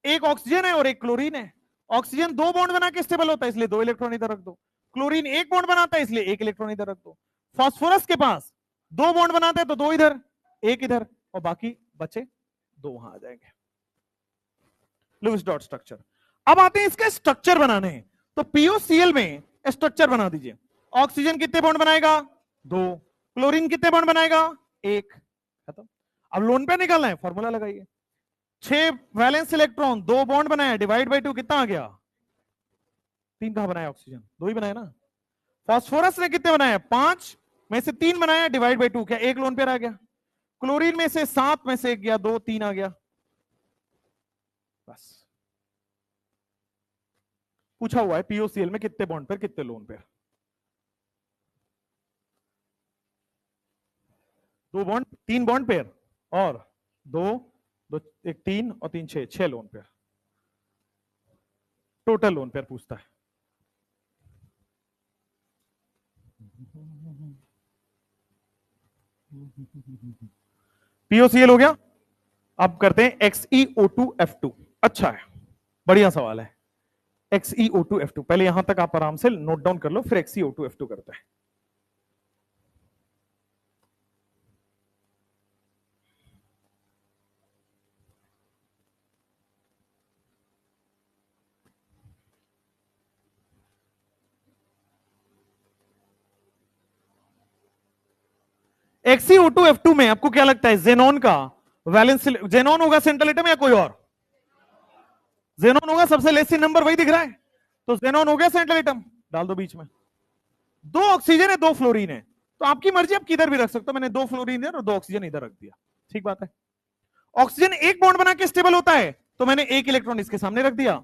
[SPEAKER 1] एक ऑक्सीजन है और एक क्लोरीन है। ऑक्सीजन 2 बॉन्ड बना के स्टेबल होता है, इसलिए 2 इलेक्ट्रॉन इधर रख दो। क्लोरीन 1 बॉन्ड बनाता है, इसलिए 1 इलेक्ट्रॉन इधर रख दो। फास्फोरस के पास 2 बॉन्ड बनाते हैं, तो 2 इधर 1 इधर और बाकी बचे 2 वहां आ जाएंगे। Lewis dot structure. अब आते हैं इसका स्ट्रक्चर बनाने हैं, तो POCl में स्ट्रक्चर बना दीजिए। ऑक्सीजन कितने बॉन्ड बनाएगा, 2। क्लोरीन कितने बॉन्ड बनाएगा, 1। खत्म। अब लोन पे निकालना है, फॉर्मूला लगाइए। 6 वैलेंस इलेक्ट्रॉन, 2 बॉन्ड बनाया, डिवाइड बाय 2, कितना आ गया, 3 कहां बनाया, ऑक्सीजन 2 ही बनाया ना। फास्फोरस ने कितने बनाया, 5 में से 3 बनाया, डिवाइड बाय 2, क्या 1 लोन पेयर आ गया। क्लोरीन में से 7 में से 1 गया, 2, 3 आ गया। बस पूछा हुआ है POCl में कितने बॉन्ड पेयर कितने lone pair, 2 bond 3 bond pair और 2 2 1 3 और 3 6 lone pair, total lone pair पूछता है। POCl हो गया। अब करते हैं XeO2F2। अच्छा है, बढ़िया सवाल है। XeO2F2, पहले यहां तक आप आराम से नोट डाउन कर लो, फिर XeO2F2 करते हैं। XeO2F2 में आपको क्या लगता है, जेनॉन का वैलेंस, जेनॉन होगा सेंट्रल एटम या कोई और, जेनॉन होगा, सबसे लेस नंबर वही दिख रहा है, तो जेनॉन हो गया सेंट्रल एटम, डाल दो बीच में। 2 ऑक्सीजन है 2 फ्लोरीन है, तो आपकी मर्जी, आप किधर भी रख सकते हो। मैंने 2 फ्लोरीन और 2 ऑक्सीजन इधर रख दिया, ठीक बात है। ऑक्सीजन 1 बॉन्ड बना के स्टेबल होता है, तो मैंने 1 इलेक्ट्रॉन इसके सामने रख दिया।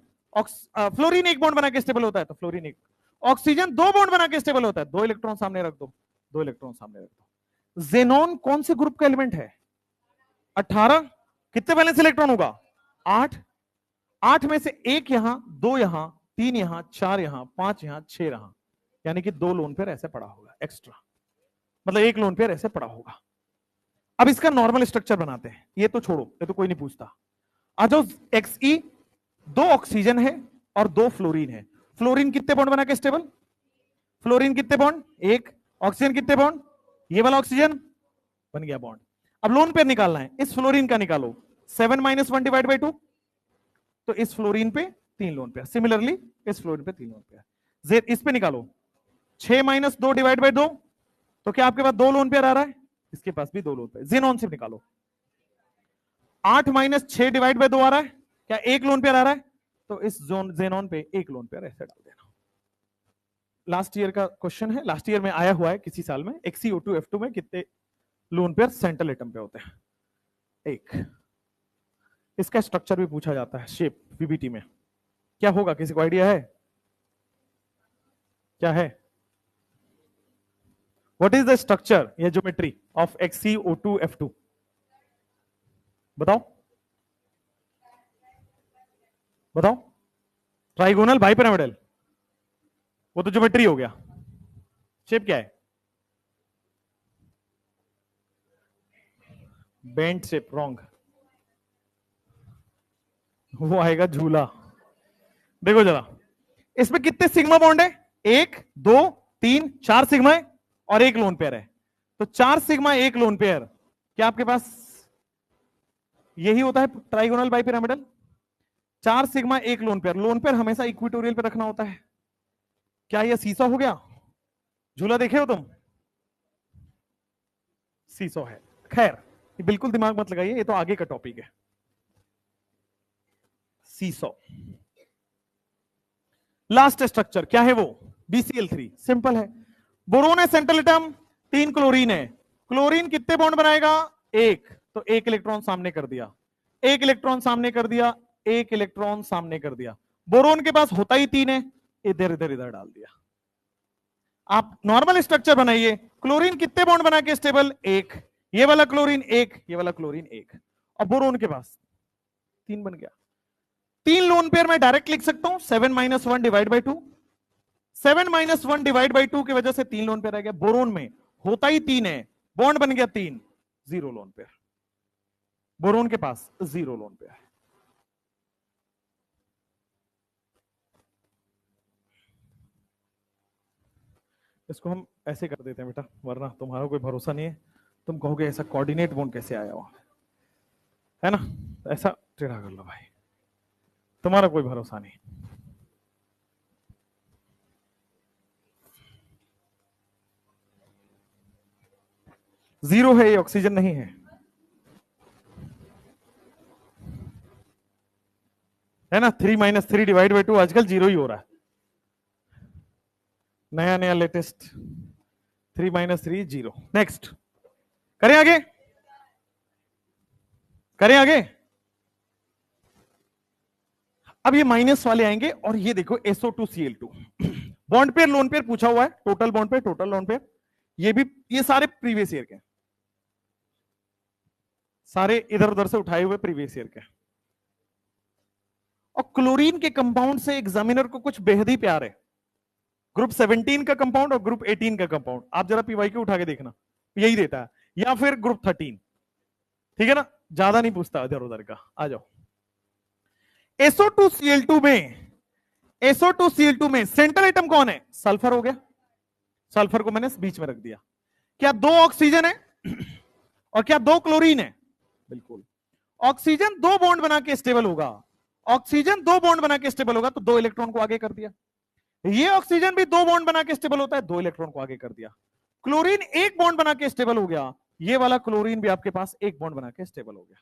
[SPEAKER 1] फ्लोरीन 1 बॉन्ड बना के स्टेबल होता है, तो फ्लोरीन 1। ऑक्सीजन 2 बॉन्ड बना के स्टेबल होता है, 2 इलेक्ट्रॉन सामने रख दो, 2 इलेक्ट्रॉन सामने रख दो। जेनॉन कौन से ग्रुप का एलिमेंट है, 18। कितने वैलेंस इलेक्ट्रॉन होगा, 8। 8 में से 1 यहां, 2 यहां, 3 यहां, 4 यहां, 5 यहां, 6 यहां, यानी कि 2 लोन पेयर ऐसे पड़ा होगा एक्स्ट्रा, मतलब 1 लोन पेयर ऐसे पड़ा होगा। अब इसका नॉर्मल स्ट्रक्चर बनाते हैं, ये तो छोड़ो, ये तो कोई नहीं पूछता। आ जाओ, Xe 2 ऑक्सीजन है और 2 फ्लोरीन है। फ्लोरीन कितने बॉन्ड बना के स्टेबल, फ्लोरीन कितने बॉन्ड, 1। ऑक्सीजन कितने बॉन्ड, ये वाला ऑक्सीजन बन गया बॉन्ड। अब लोन पेयर निकालना है, इस फ्लोरीन का निकालो, 7 - 1 डिवाइड बाई 2, तो इस फ्लोरीन पे 3 लोन पेयर, सिमिलरली इस फ्लोरीन पे 3 लोन पेयर। इस पे निकालो, 6 - 2 डिवाइड बाई 2, तो क्या आपके पास 2 लोन पेयर आ रहा है, इसके पास भी 2 लोन पेयर। जेनॉन से निकालो, 8 - 6 डिवाइड बाई 2 आ रहा है, क्या 1 लोन पेयर आ रहा है, तो इस जेनॉन पे 1 लोन पेयर ऐसे डाल देना। लास्ट ईयर का क्वेश्चन है, लास्ट ईयर में आया हुआ है किसी साल में, XeO2F2 में कितने लोन पेयर सेंट्रल एटम पे होते हैं? एक। इसका स्ट्रक्चर भी पूछा जाता है, शेप पीबीटी में। क्या होगा, किसी को आइडिया है? क्या है? व्हाट इज द स्ट्रक्चर या ज्योमेट्री ऑफ XeO2F2? बताओ बताओ। ट्राइगोनल बाइपिरामिडल, वो तो ज्योमेट्री हो गया। शेप क्या है? Bent shape, wrong. वो आएगा झूला। देखो जरा, इसमें कितने सिग्मा बॉन्ड है? 1 2 3 4 सिग्मा है और एक लोन पेयर है। तो 4 सिग्मा 1 लोन पेयर, क्या आपके पास यही होता है trigonal bipyramidal? 4 sigma 1 lone pair. Lone pair हमेशा इक्विटोरियल पे रखना होता है। क्या यह सीसॉ हो गया? झूला देखे हो तुम? सीसॉ है। खैर, ये बिल्कुल दिमाग मत लगाइए, ये तो आगे का टॉपिक है। सीसॉ। लास्ट स्ट्रक्चर क्या है वो? BCl3। सिंपल है। बोरोन है सेंट्रल एटम, 3 क्लोरीन है। क्लोरीन कितने बॉन्ड बनाएगा? 1। तो 1 इलेक्ट्रॉन सामने कर दिया, 1 इलेक्ट्रॉन सामने कर दिया, 1 इलेक्ट्रॉन सामने कर दिया। बोरोन के पास होता ही 3 है, इधर इधर इधर डाल दिया। आप नॉर्मल स्ट्रक्चर बनाइए। क्लोरीन कितने बॉन्ड बना के स्टेबल? 1। ये वाला क्लोरीन 1, ये वाला क्लोरीन 1, और बोरोन के पास 3 बन गया। 3 लोन पेयर में डायरेक्ट लिख सकता हूं, 7 - 1 डिवाइड बाई 2। 7 - 1 डिवाइड बाई 2 की वजह से 3 लोन पेयर आ गया। बोरोन में होता ही 3 है, बॉन्ड बन गया 3, 0 लोन पेयर। बोरोन के पास 0 लोन पेयर है। इसको हम ऐसे कर देते हैं बेटा, वरना तुम्हारा कोई भरोसा नहीं है। तुम कहोगे ऐसा कोऑर्डिनेट बॉन्ड कैसे आया हुआ है ना? ऐसा टेढ़ा कर लो भाई, तुम्हारा कोई भरोसा नहीं। जीरो है, ये ऑक्सीजन नहीं है ना? 3 - 3 डिवाइड बाई 2 आजकल 0 ही हो रहा है। नया नया लेटेस्ट 3 - 3 0। नेक्स्ट करें आगे, करें आगे। अब ये माइनस वाले आएंगे और ये देखो SO2Cl2 bond pair lone pair पूछा हुआ है, total bond pair, total lone pair. ये भी, ये सारे प्रीवियस ईयर के, सारे इधर उधर से उठाए हुए प्रीवियस ईयर के। और क्लोरीन के कंपाउंड से एग्जामिनर को कुछ बेहद ही प्यार है। ग्रुप 17 का कंपाउंड और ग्रुप 18 का कंपाउंड, आप जरा PYQ उठा के देखना, यही देता है। या फिर ग्रुप 13, ठीक है ना? ज्यादा नहीं पूछता इधर उधर का। आ जाओ। SO2Cl2 में, SO2Cl2 में सेंट्रल एटम कौन है? सल्फर हो गया। सल्फर को मैंने बीच में रख दिया। क्या 2 ऑक्सीजन है और क्या 2 क्लोरीन है? बिल्कुल। ऑक्सीजन 2 बॉन्ड बना के स्टेबल होगा, ऑक्सीजन 2 बॉन्ड बना के स्टेबल होगा, तो 2 इलेक्ट्रॉन को आगे कर दिया। ये ऑक्सीजन भी 2 बॉन्ड बना के स्टेबल होता है, 2 इलेक्ट्रॉन को आगे कर दिया। क्लोरीन 1 बॉन्ड बना के स्टेबल हो गया, ये वाला क्लोरीन भी आपके पास 1 बॉन्ड बना के स्टेबल हो गया।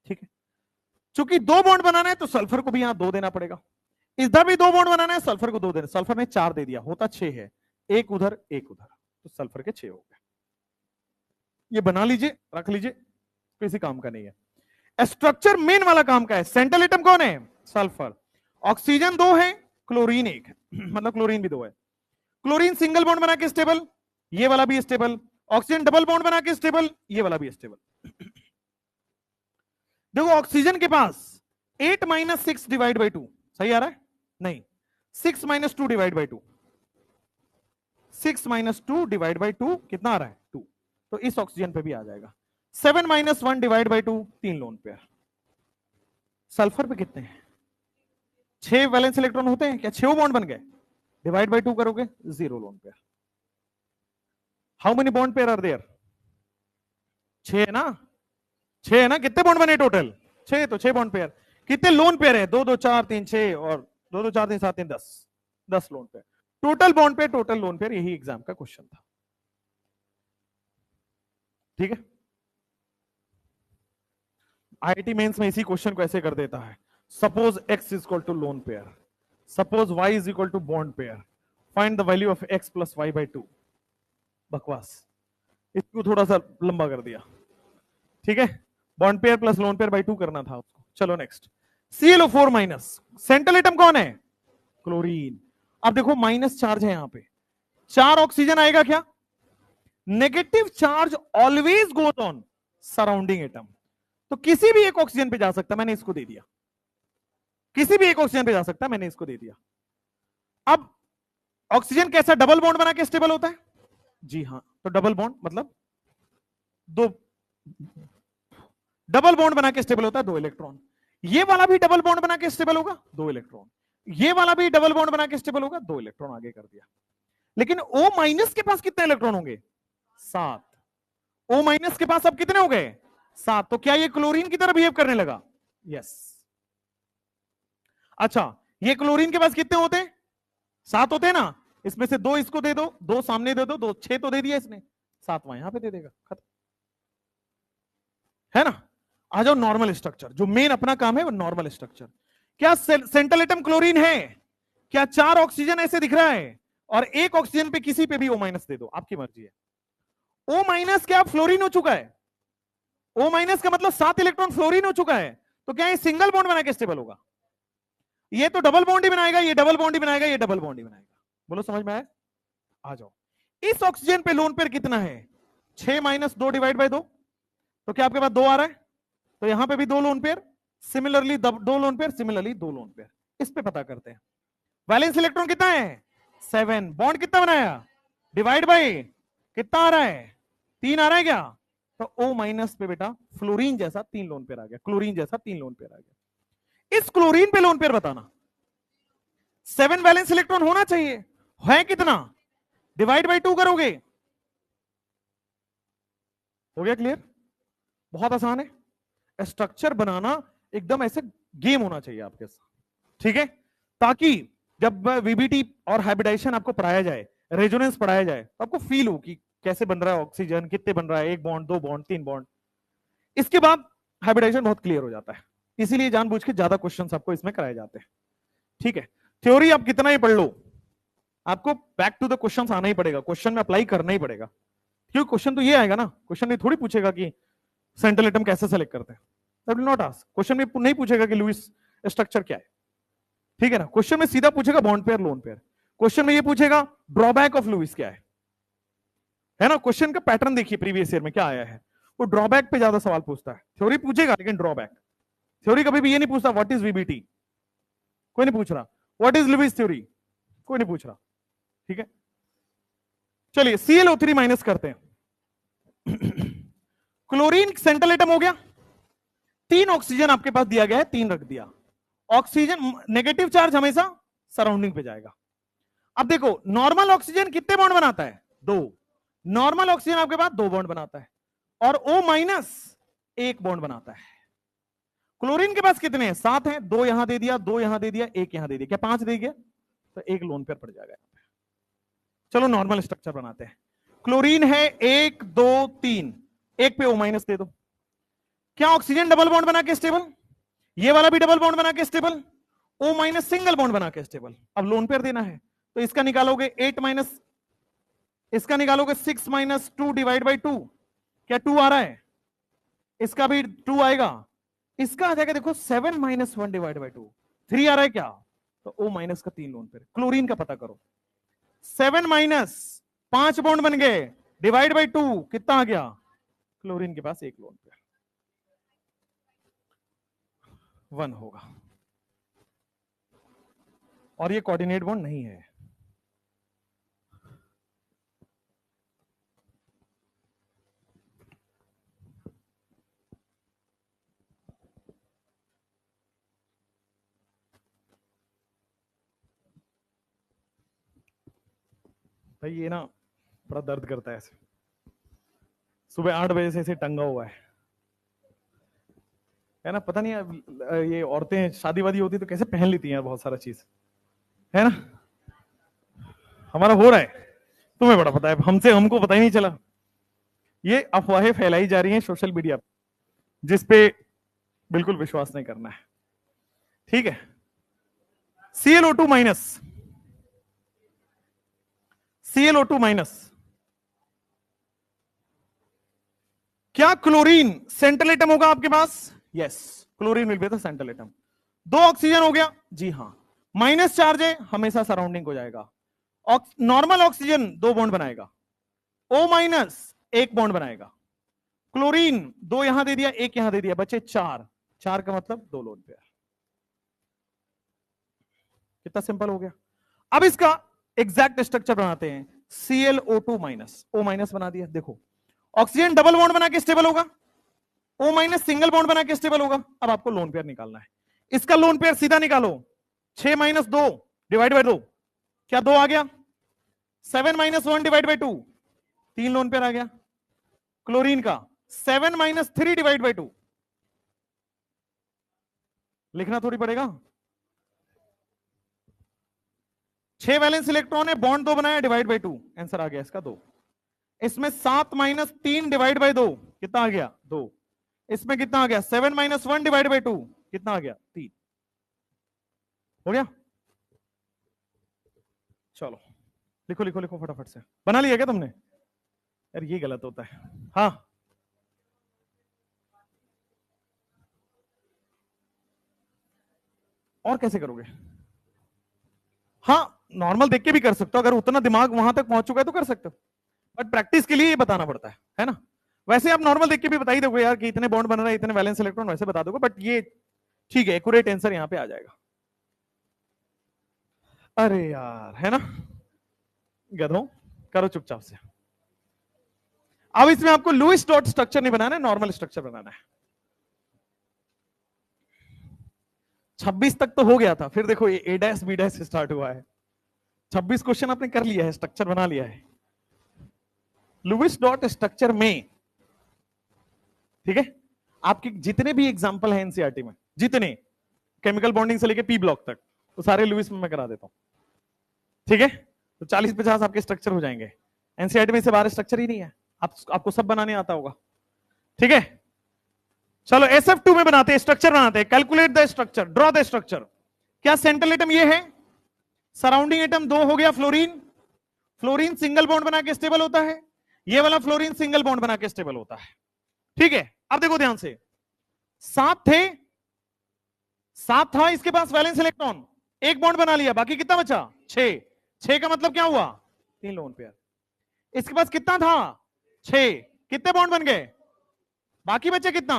[SPEAKER 1] ठीक है, चूंकि 2 बॉन्ड बनाना है तो सल्फर को भी यहां 2 देना पड़ेगा, इधर भी 2 बॉन्ड बनाना है, सल्फर को 2 देना। सल्फर ने 4 दे दिया, होता 6 है, 1 उधर 1 उधर, तो सल्फर के 6 हो गए। ये बना लीजिए, रख लीजिए, किसी काम का नहीं है। स्ट्रक्चर मेन वाला काम का है। सेंट्रल एटम कौन है? सल्फर। ऑक्सीजन 2 है, क्लोरीन 1 है मतलब क्लोरीन भी 2 है। क्लोरीन सिंगल बॉन्ड बना के स्टेबल, ये वाला भी स्टेबल। ऑक्सीजन डबल बॉन्ड बना के स्टेबल, ये वाला भी स्टेबल। देखो ऑक्सीजन के पास 8 - 6 डिवाइड बाई 2 सही आ रहा है? नहीं, 6 - 2 डिवाइड बाई 2, 6 - 2 डिवाइड बाई 2 कितना आ रहा है? 2। तो इस ऑक्सीजन पे भी आ जाएगा। 7 - 1 divide by 2, 3 lone pair. Sulphur पे कितने हैं? 6 वैलेंस इलेक्ट्रॉन होते हैं क्या? 6 बॉन्ड बन गए, डिवाइड बाई 2 करोगे 0 lone pair. How many bond pair are there? 6 है ना? 6 है ना? कितने बॉन्ड बने टोटल? 6, तो 6 बॉन्ड पेयर। कितने लोन पेयर है? 2 2 4 3 6 और 2 2 4 3 7 3 10, 10 lone pair. Total bond pair, total lone pair, यही एग्जाम का क्वेश्चन था। ठीक है, IIT मेंस में इसी क्वेश्चन को ऐसे कर देता है। Suppose X is equal to lone pair, suppose Y is equal to bond pair, find the value of x plus Y by two. बकवास, इसको थोड़ा सा लंबा कर दिया। ठीक है, bond pair plus lone pair by two करना था उसको। चलो next, ClO4 minus, central atom कौन है? क्लोरीन। अब देखो माइनस चार्ज है यहां पे, 4 ऑक्सीजन आएगा क्या? Negative charge always goes on surrounding atom, तो किसी भी एक ऑक्सीजन पे जा सकता, मैंने इसको दे दिया। किसी भी एक ऑक्सीजन पे जा सकता, मैंने इसको दे दिया। अब ऑक्सीजन कैसा डबल बॉन्ड बना के स्टेबल होता है? जी हां, तो डबल बॉन्ड मतलब दो, डबल बॉन्ड बना के स्टेबल होता है 2 इलेक्ट्रॉन। ये वाला भी डबल बॉन्ड बना के स्टेबल होगा 2 इलेक्ट्रॉन, ये वाला भी डबल बॉन्ड बना के स्टेबल होगा 2 इलेक्ट्रॉन आगे कर दिया। लेकिन O माइनस के पास कितने इलेक्ट्रॉन होंगे? 7। O माइनस के पास अब कितने हो गए? 7। तो क्या ये क्लोरीन की तरह बिहेव करने लगा? यस। अच्छा, ये क्लोरीन के पास कितने होते? 7 होते हैं ना, इसमें से 2 इसको दे दो, 2 सामने दे दो, 2 6 तो दे दिया इसने, 7वां यहां पे दे देगा, खत्म है ना। आ जाओ नॉर्मल स्ट्रक्चर, जो मेन अपना काम है वो नॉर्मल स्ट्रक्चर। क्या सेंट्रल एटम क्लोरीन है? क्या 4 ऑक्सीजन ऐसे दिख रहा है और एक ऑक्सीजन पे किसी पे भी O माइनस दे दो, आपकी मर्जी है। O माइनस क्या फ्लोरीन हो चुका है? O माइनस का मतलब 7 इलेक्ट्रॉन फ्लोरीन हो चुका है, तो क्या ये सिंगल बॉन्ड बना के स्टेबल होगा? ये तो डबल बॉन्ड ही बनाएगा, ये डबल बॉन्ड ही बनाएगा, ये डबल बॉन्ड ही बनाएगा। बोलो समझ में आया? आ जाओ, इस ऑक्सीजन पे लोन पेयर कितना है? 6 माइनस 2 डिवाइड बाय 2, तो क्या आपके पास 2 आ रहा है? तो यहां पे भी 2 lone pair, similarly 2 lone pair, similarly 2 lone pair. इस पे पता करते हैं। वैलेंस इलेक्ट्रॉन कितना है? 7। बॉन्ड कितना बनाया? डिवाइड बाय कितना आ रहा है? 3 आ रहा है क्या? तो O माइनस पे बेटा फ्लोरीन जैसा 3 लोन पेयर आ गया, क्लोरीन जैसा 3 लोन पेयर आ गया। इस क्लोरीन पे लोन पेयर बताना। 7 वैलेंस इलेक्ट्रॉन होना चाहिए, है कितना? डिवाइड बाय 2 करोगे, हो गया क्लियर? बहुत आसान है। स्ट्रक्चर बनाना एकदम ऐसे गेम होना चाहिए आपके साथ, ठीक है, ताकि जब वीबीटी और हाइब्रिडाइजेशन आपको पढ़ाया जाए, रेजोनेंस पढ़ाया जाए, तो आपको फील हो कि कैसे बन रहा है ऑक्सीजन, कितने बन रहा है, 1 बॉन्ड, 2 बॉन्ड, 3 बॉन्ड। इसके बाद हाइब्रिडाइजेशन बहुत क्लियर हो जाता है, इसीलिए जानबूझ के ज्यादा क्वेश्चंस आपको इसमें कराए जाते हैं, ठीक है। थ्योरी आप कितना ही पढ़ लो, आपको बैक टू द क्वेश्चंस आना ही पड़ेगा, क्वेश्चन में अप्लाई करना ही पड़ेगा, क्योंकि क्वेश्चन तो ये आएगा ना, क्वेश्चन में थोड़ी पूछेगा कि सेंट्रल एटम कैसे सेलेक्ट करते हैं, that will not ask. Question में नहीं पूछेगा कि लुईस स्ट्रक्चर क्या है, ठीक है ना। क्वेश्चन में सीधा पूछेगा bond pair, lone pair. Question में ये पूछेगा ड्रॉबैक ऑफ लुईस क्या है ना। क्वेश्चन का पैटर्न देखिए प्रीवियस ईयर में क्या आया है, वो ड्रॉबैक पे ज्यादा सवाल पूछता है। थ्योरी पूछेगा लेकिन ड्रॉबैक। थ्योरी कभी भी ये नहीं पूछता व्हाट इज वीबीटी, कोई नहीं पूछ रहा। व्हाट इज लुईस थ्योरी, कोई नहीं पूछ रहा, ठीक है। चलिए ClO3 माइनस करते हैं। क्लोरीन सेंट्रल एटम हो गया, 3 ऑक्सीजन आपके पास दिया गया है, 3 रख दिया। ऑक्सीजन नेगेटिव चार्ज हमेशा सराउंडिंग पे जाएगा। अब देखो नॉर्मल ऑक्सीजन कितने बॉन्ड बनाता है? 2। नॉर्मल ऑक्सीजन आपके पास 2 बॉन्ड बनाता है, और O माइनस 1 बॉन्ड बनाता है। क्लोरीन के पास कितने हैं? 7 हैं, 2 यहां दे दिया, 2 यहां दे दिया, 1 यहां दे दिया, क्या 5 दे गया? तो 1 लोन पेयर पड़ जाएगा। चलो नॉर्मल स्ट्रक्चर बनाते हैं। क्लोरीन है 1 2 3, 1 पे O माइनस दे दो। क्या ऑक्सीजन डबल बॉन्ड बना के स्टेबल? ये वाला भी डबल बॉन्ड बना के stable, O minus single bond बना के स्टेबल। अब लोन पेयर देना है, तो इसका निकालोगे 8 माइनस, इसका निकालोगे 6 माइनस 2 डिवाइड बाई 2, क्या 2 आ रहा है? इसका भी 2 आएगा, इसका आ जाएगा देखो 7 माइनस 1 डिवाइड बाई 2, 3 आ रहा है क्या? तो O माइनस का 3 लोन पेयर। क्लोरीन का पता करो, 7 माइनस 5 बॉन्ड बन गए, डिवाइड बाई 2 कितना आ गया? क्लोरीन के पास 1 लोन पेयर, 1 होगा। और ये कोऑर्डिनेट बॉन्ड नहीं है, भाई ये ना बड़ा दर्द करता है ऐसे, सुबह 8 बजे से ऐसे टंगा हुआ है ना। पता नहीं ये औरतें शादी वादी होती तो कैसे पहन लेती हैं बहुत सारा चीज, है ना। हमारा हो रहा है, तुम्हें बड़ा पता है, हमको पता ही नहीं चला। ये अफवाहें फैलाई जा रही हैं सोशल मीडिया पर, जिसपे बिल्कुल विश्वास नहीं करना है, ठीक है। ClO2 minus, ClO2 minus. क्या क्लोरीन सेंट्रल एटम होगा आपके पास? Yes, chlorine will be the central atom. दो ऑक्सीजन हो गया, जी हां, माइनस चार्ज है, हमेशा सराउंडिंग हो जाएगा। नॉर्मल ऑक्सीजन दो बॉन्ड बनाएगा, O माइनस एक बॉन्ड बनाएगा। क्लोरीन दो यहां दे दिया, एक यहां दे दिया, बचे चार। चार का मतलब दो लोन पेयर। कितना सिंपल हो गया। अब इसका एग्जैक्ट स्ट्रक्चर बनाते हैं। ClO2 माइनस, O माइनस बना दिया। देखो, ऑक्सीजन डबल बॉन्ड बना के स्टेबल होगा, O माइनस सिंगल बॉन्ड बना के स्टेबल होगा। अब आपको लोन पेयर निकालना है। इसका लोन पेयर सीधा निकालो, 6 माइनस 2 डिवाइड बाई 2, क्या 2 आ गया? 7 minus 1 divide by 2, 3 lone pair आ गया। क्लोरीन का 7 माइनस 3 डिवाइड बाई 2, लिखना थोड़ी पड़ेगा। 6 वैलेंस इलेक्ट्रॉन है, बॉन्ड 2 बनाया, डिवाइड बाई 2, आंसर आ गया इसका 2। इसमें 7 माइनस 3 डिवाइड बाई 2, कितना आ गया? 2। इसमें कितना आ गया? 7 माइनस 1 डिवाइड बाई 2, कितना आ गया? 3। हो गया? चलो लिखो लिखो लिखो फटाफट से। बना लिया क्या तुमने? यार ये गलत होता है। हाँ, और कैसे करोगे? हाँ, नॉर्मल देख के भी कर सकते हो, अगर उतना दिमाग वहां तक पहुंच चुका है तो कर सकते हो, बट प्रैक्टिस के लिए ये बताना पड़ता है ना। वैसे आप नॉर्मल देख के भी बता ही दोगे यार कि इतने बॉन्ड बन रहा है, इतने वैलेंस इलेक्ट्रॉन, वैसे बता दोगे, बट ये ठीक है, एक्यूरेट आंसर यहां पे आ जाएगा। अरे यार, है ना, गधों, करो चुपचाप से। अब इसमें आपको लुईस डॉट स्ट्रक्चर नहीं बनाना है, नॉर्मल स्ट्रक्चर बनाना है। 26 तक तो हो गया था, फिर देखो ये ए डैश बी डैश स्टार्ट हुआ है। 26 क्वेश्चन आपने कर लिया है, स्ट्रक्चर बना लिया है। लुईस डॉट स्ट्रक्चर में, ठीक है, आपके जितने भी एग्जांपल हैं एनसीईआरटी में, जितने केमिकल बॉन्डिंग से लेके पी ब्लॉक तक, तो सारे लुईस में मैं करा देता हूं। ठीक है, तो 40-50 आपके स्ट्रक्चर हो जाएंगे। एनसीईआरटी में से बाहर स्ट्रक्चर ही नहीं है, आपको सब बनाने आता होगा। ठीक है, चलो SF2 में बनाते हैं, स्ट्रक्चर बनाते हैं। Calculate the structure, draw the structure. क्या सेंट्रल एटम ये है, सराउंडिंग एटम 2 हो गया फ्लोरीन। फ्लोरीन सिंगल बॉन्ड बना के स्टेबल होता है, ये वाला फ्लोरीन सिंगल बॉन्ड बना के स्टेबल होता है। ठीक है, अब देखो ध्यान से, 7 थे, 7 था इसके पास वैलेंस इलेक्ट्रॉन, एक बॉन्ड बना लिया, बाकी कितना बचा? 6। 6 का मतलब क्या हुआ? 3 लोन पेयर। इसके पास कितना था? 6, कितने बॉन्ड बन गए? बाकी बचे कितना?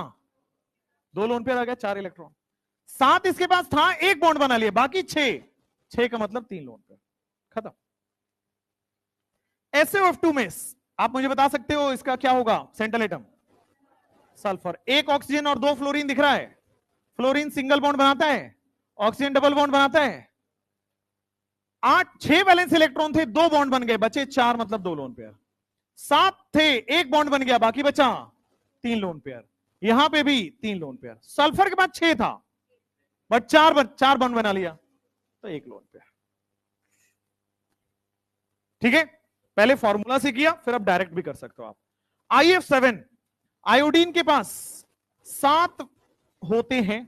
[SPEAKER 1] 2 लोन पेयर आ गया, 4 इलेक्ट्रॉन। 7 इसके पास था, एक बॉन्ड बना लिया, बाकी 6। 6 का मतलब 3 लोन पेयर, खत्म। SaO2 में आप मुझे बता सकते हो इसका क्या होगा सेंट्रल एटम? सल्फर। एक ऑक्सीजन और 2 फ्लोरीन दिख रहा है, फ्लोरीन सिंगल बॉन्ड बनाता है, ऑक्सीजन डबल बॉन्ड बनाता है। 6 वैलेंस इलेक्ट्रॉन थे, 2 बॉन्ड बन गए, बचे 4, मतलब 2 लोन पेयर। 7 थे, एक बॉन्ड बन गया, बाकी बचा 3 लोन पेयर। यहां पे भी 3 लोन पेयर। सल्फर के बाद 6 था, बट 4 बॉन्ड बना लिया, तो 1 लोन पेयर। ठीक है, पहले फॉर्मूला से किया, फिर अब डायरेक्ट भी कर सकते हो आप। IF7, आयोडीन के पास 7 होते हैं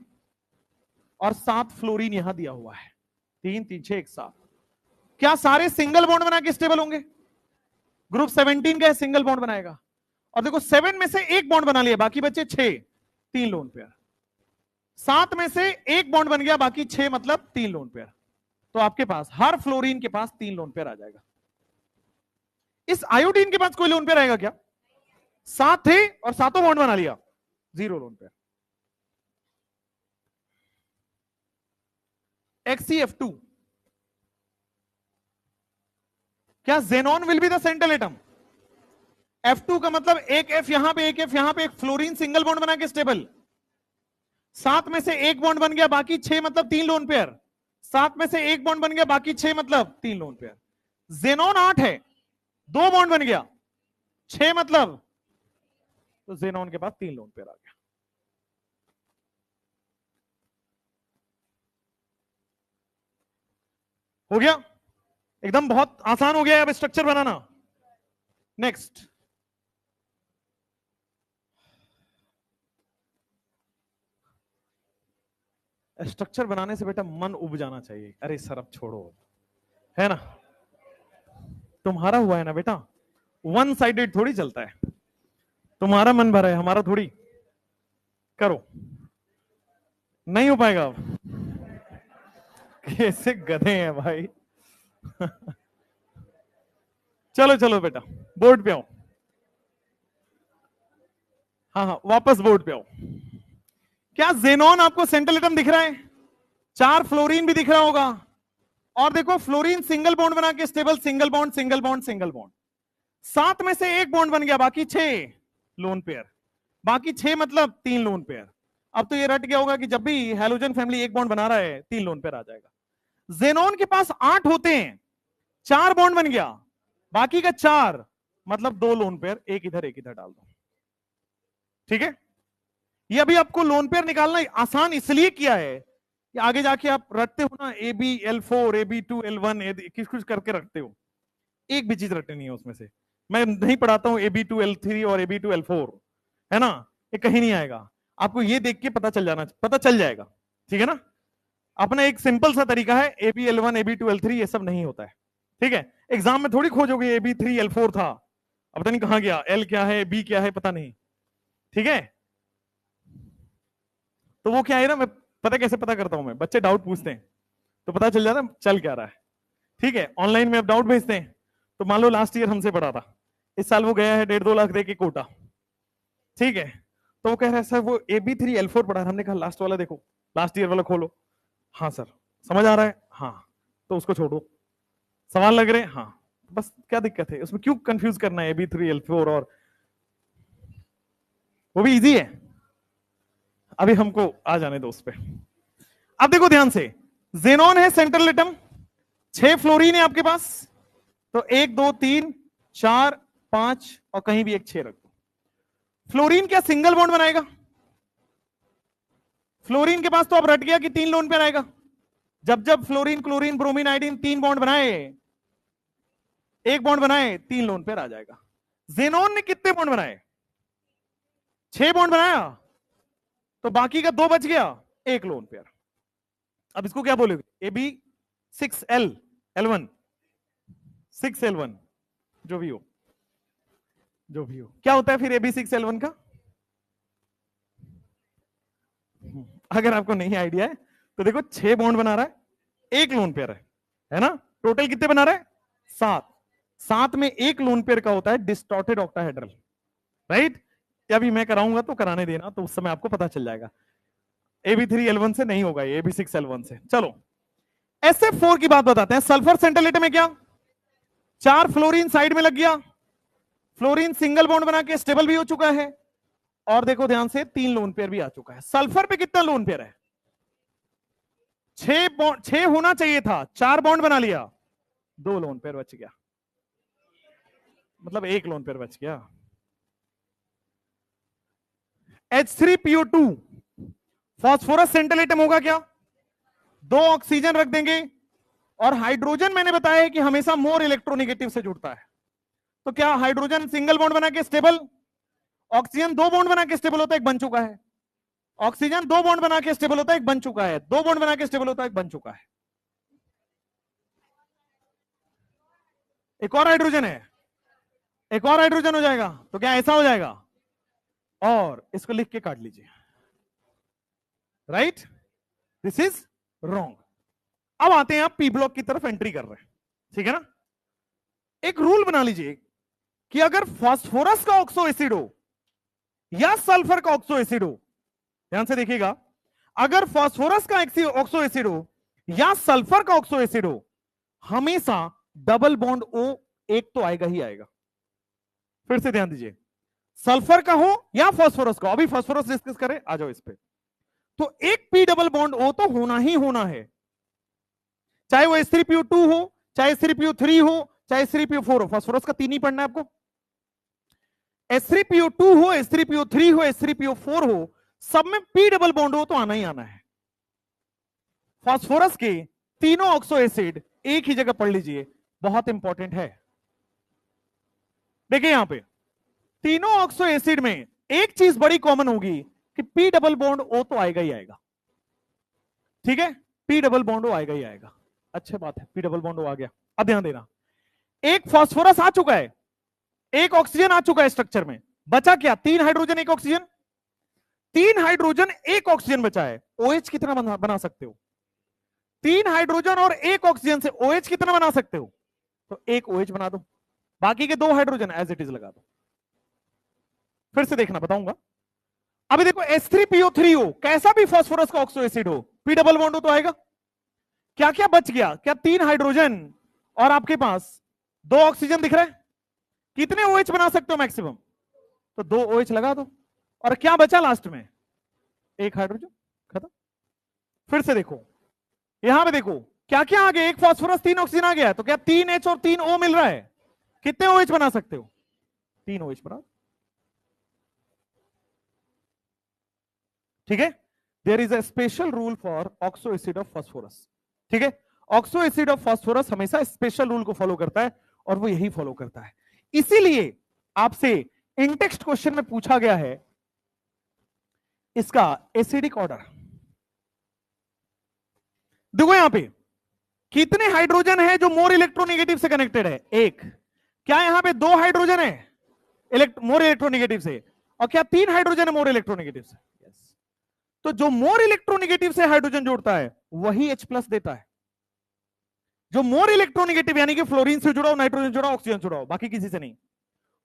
[SPEAKER 1] और 7 फ्लोरीन यहां दिया हुआ है, 3 3 6 1 7। क्या सारे सिंगल बॉन्ड बना के स्टेबल होंगे? ग्रुप 17 का सिंगल बॉन्ड बनाएगा, और देखो 7 में से एक बॉन्ड बना लिया, बाकी बचे 6, 3 लोन पेयर। 7 में से एक बॉन्ड बन गया, बाकी 6, मतलब 3 लोन पेयर। तो आपके पास हर फ्लोरीन के पास 3 लोन पेयर आ जाएगा। इस आयोडीन के पास कोई लोन पेयर आएगा क्या? 7 थे और 7 बॉन्ड बना लिया, 0 लोन पेयर। XeF2, क्या xenon will be the central atom? F2 का मतलब एक F यहां पे, एक F यहां पे, एक फ्लोरीन सिंगल बॉन्ड बना के स्टेबल। 7 में से एक बॉन्ड बन गया, बाकी 6, मतलब 3 लोन पेयर। 7 में से एक बॉन्ड बन गया, बाकी 6, मतलब 3 लोन पेयर। जेनॉन 8 है, 2 बॉन्ड बन गया, 6, मतलब, तो जेनॉन के पास 3 लोन पेयर आ गया। हो गया एकदम, बहुत आसान हो गया अब स्ट्रक्चर बनाना। नेक्स्ट, स्ट्रक्चर बनाने से बेटा मन उब जाना चाहिए। अरे सर अब छोड़ो, है ना, तुम्हारा हुआ है ना बेटा, वन साइडेड थोड़ी चलता है, तुम्हारा मन भरा है, हमारा थोड़ी। करो, नहीं हो पाएगा अब। कैसे गधे हैं भाई। चलो चलो बेटा, बोर्ड पे आओ। हाँ हाँ, वापस बोर्ड पे आओ। क्या जेनॉन आपको सेंट्रल एटम दिख रहा है? 4 फ्लोरीन भी दिख रहा होगा। और देखो, फ्लोरीन सिंगल बॉन्ड बना के stable, single bond single bond single bond, 7 में से 1 बॉन्ड बन गया, बाकी 6 लोन पेयर, बाकी 6 मतलब 3 लोन पेयर। अब तो ये रट गया होगा कि जब भी हैलोजन फैमिली 1 बॉन्ड बना रहा है 3 लोन पेयर आ जाएगा। जेनॉन के पास 8 होते हैं, 4 बॉन्ड बन गया, बाकी का 4 मतलब 2 लोन पेयर, एक इधर डाल दो। ठीक है, ये अभी आपको लोन पेयर निकालना आसान इसलिए किया है कि आगे जाके आप रटते हो ना, AB L4 AB2 L1 किस कुछ करके रखते हो, एक भी चीज रटनी नहीं है उसमें से। मैं नहीं पढ़ाता हूं AB2 L3 और AB2 L4, है ना, ये कहीं नहीं आएगा। आपको ये देख के पता चल जाएगा। ठीक है ना, अपना एक सिंपल सा तरीका है, AB L1 AB2 L3 ये सब नहीं होता है। ठीक है, एग्जाम में थोड़ी खोजोगे AB3 L4 था, अब पता नहीं कहां गया, L क्या है B क्या है पता नहीं। ठीक है, तो वो क्या है ना, मैं पता कैसे पता करता हूं, मैं बच्चे डाउट पूछते हैं तो पता चल जाता है चल क्या रहा है। ठीक है, ऑनलाइन में अब डाउट भेजते हैं, तो मान लो लास्ट ईयर हमसे पढ़ा था, इस साल वो गया है 1.5-2 लाख दे के कोटा। ठीक है, तो वो कह रहा है सर वो AB3 L4 पढ़ा, हमने कहा लास्ट वाला देखो, लास्ट ईयर वाला खोलो। हाँ सर, समझ आ रहा है, हाँ तो उसको छोड़ो, सवाल लग रहे हैं, हाँ बस क्या दिक्कत है उसमें, क्यों कंफ्यूज करना है AB3 L4, और वो भी इजी है, अभी हमको आ जाने दो उस पे। अब देखो ध्यान से, जेनॉन है सेंट्रल एटम, 6 फ्लोरीन है आपके पास, तो 1 2 3 4 5 और कहीं भी एक 6 रख दो। फ्लोरीन क्या सिंगल बॉन्ड बनाएगा? फ्लोरीन के पास तो अब रट गया कि 3 लोन पेयर आएगा। जब जब fluorine chlorine bromine iodine 3 bond बनाए, 1 बॉन्ड बनाए, 3 लोन पेयर आ जाएगा। जेनॉन ने कितने बॉन्ड बनाए? 6 बॉन्ड बनाया, तो बाकी का 2 बच गया, 1 लोन पेयर। अब इसको क्या बोलोगे? AB6L L1 6L1, जो भी हो क्या होता है फिर AB6L1 का? अगर आपको नहीं आइडिया है तो देखो, 6 बॉन्ड बना रहा है, 1 लोन पेयर है ना, टोटल कितने बना रहा है? 7 में 1 लोन पेयर का होता है डिस्टॉर्टेड ऑक्टाहेड्रल, राइट? अभी मैं कराऊंगा तो कराने देना, तो उस समय आपको पता चल जाएगा। AB3L1 से नहीं होगा, ये AB6L1 से। चलो SF4 की बात बताते हैं। सल्फर सेंट्रल एटम में क्या, 4 फ्लोरीन साइड में लग गया, फ्लोरीन सिंगल बॉन्ड बना के स्टेबल भी हो चुका है, और देखो ध्यान से 3 लोन पेयर भी आ चुका है। सल्फर पे कितना लोन पेयर है? 6 होना चाहिए था, 4 बॉन्ड बना लिया, 2 लोन पेयर बच गया, मतलब 1 लोन पेयर बच गया। H3PO2 फास्फोरस सेंट्रल एटम होगा क्या? 2 ऑक्सीजन रख देंगे, और हाइड्रोजन मैंने बताया है कि हमेशा मोर इलेक्ट्रोनेगेटिव से जुड़ता है, तो क्या हाइड्रोजन सिंगल बॉन्ड बना के स्टेबल, ऑक्सीजन 2 बॉन्ड बना के स्टेबल होता है, एक बन चुका है, ऑक्सीजन 2 बॉन्ड बना के स्टेबल होता है, एक बन चुका है, 2 बॉन्ड बना के स्टेबल होता है, एक बन चुका है, एक और हाइड्रोजन है, एक और हाइड्रोजन हो जाएगा, तो क्या ऐसा हो जाएगा? और इसको लिख के काट लीजिए, राइट, दिस इज रॉन्ग। अब आते हैं आप पी ब्लॉक की तरफ एंट्री कर रहे हैं, ठीक है ना। एक रूल बना लीजिए कि अगर फास्फोरस का ऑक्सो एसिड हो या सल्फर का ऑक्सो एसिड हो, ध्यान से देखिएगा, अगर फास्फोरस का ऑक्सो एसिड हो या सल्फर का ऑक्सो एसिड हो, हमेशा डबल बॉन्ड O एक तो आएगा ही आएगा। फिर से ध्यान दीजिए, सल्फर का हो या फास्फोरस का, अभी फास्फोरस डिस्कस करें, आ जाओ इस पे, तो एक पी डबल बॉन्ड O तो होना ही होना है, चाहे वो H3PO2 हो, चाहे H3PO3 हो, चाहे H3PO4 हो। फास्फोरस का 3 ही पढ़ना है आपको, H3PO2 हो, H3PO3 हो, H3PO4 हो, सब में पी डबल बॉन्ड हो तो आना ही आना है। फास्फोरस के तीनों ऑक्सो एसिड एक ही जगह पढ़ लीजिए, बहुत इंपॉर्टेंट है। देखिए यहां पे तीनों ऑक्सो एसिड में एक चीज बड़ी कॉमन होगी कि पी डबल बॉन्ड O तो आएगा ही आएगा, ठीक है, पी डबल बॉन्ड O आएगा ही आएगा। अच्छी बात है, पी डबल बॉन्ड O आ गया। अब ध्यान देना, एक फास्फोरस आ चुका है, एक ऑक्सीजन आ चुका है स्ट्रक्चर में, बचा क्या? 3 हाइड्रोजन 1 ऑक्सीजन। 3 हाइड्रोजन 1 ऑक्सीजन बचा है। OH कितना बना सकते हो? 3 हाइड्रोजन और 1 ऑक्सीजन से OH कितना बना सकते हो? तो 1 OH बना दो, बाकी के 2 हाइड्रोजन एज इट इज लगा दो। फिर से देखना, बताऊंगा। अभी देखो H3PO3 हो, कैसा भी फास्फोरस का ऑक्सो एसिड हो, P डबल बॉन्ड हो तो आएगा। क्या क्या बच गया? क्या 3 हाइड्रोजन और आपके पास 2 ऑक्सीजन दिख रहा है? कितने OH बना सकते हो मैक्सिमम? तो 2 OH लगा दो, और क्या बचा लास्ट में? 1 हाइड्रोजन, खत्म। फिर से देखो, यहां पे देखो क्या क्या आ गया, एक फास्फोरस 3 ऑक्सीजन आ गया, तो क्या 3 H और 3 O मिल रहा है? कितने OH बना सकते हो? 3 OH बना। ठीक है, there is a special rule for oxo acid of phosphorus. ठीक है, ऑक्सो एसिड ऑफ फास्फोरस हमेशा स्पेशल रूल को फॉलो करता है, और वो यही फॉलो करता है। इसीलिए आपसे इन टेक्स्ट क्वेश्चन में पूछा गया है इसका एसिडिक ऑर्डर। देखो यहां पे कितने हाइड्रोजन है जो मोर इलेक्ट्रोनेगेटिव से कनेक्टेड है? 1। क्या यहां पे 2 हाइड्रोजन है मोर इलेक्ट्रोनेगेटिव से, और क्या 3 हाइड्रोजन है मोर इलेक्ट्रोनेगेटिव से? यस। तो जो मोर इलेक्ट्रोनेगेटिव से हाइड्रोजन जोड़ता है वही H+ देता है। जो मोर इलेक्ट्रोनेगेटिव यानी कि फ्लोरीन से जुड़ा हो, नाइट्रोजन जुड़ा हो, ऑक्सीजन जुड़ा हो, बाकी किसी से नहीं।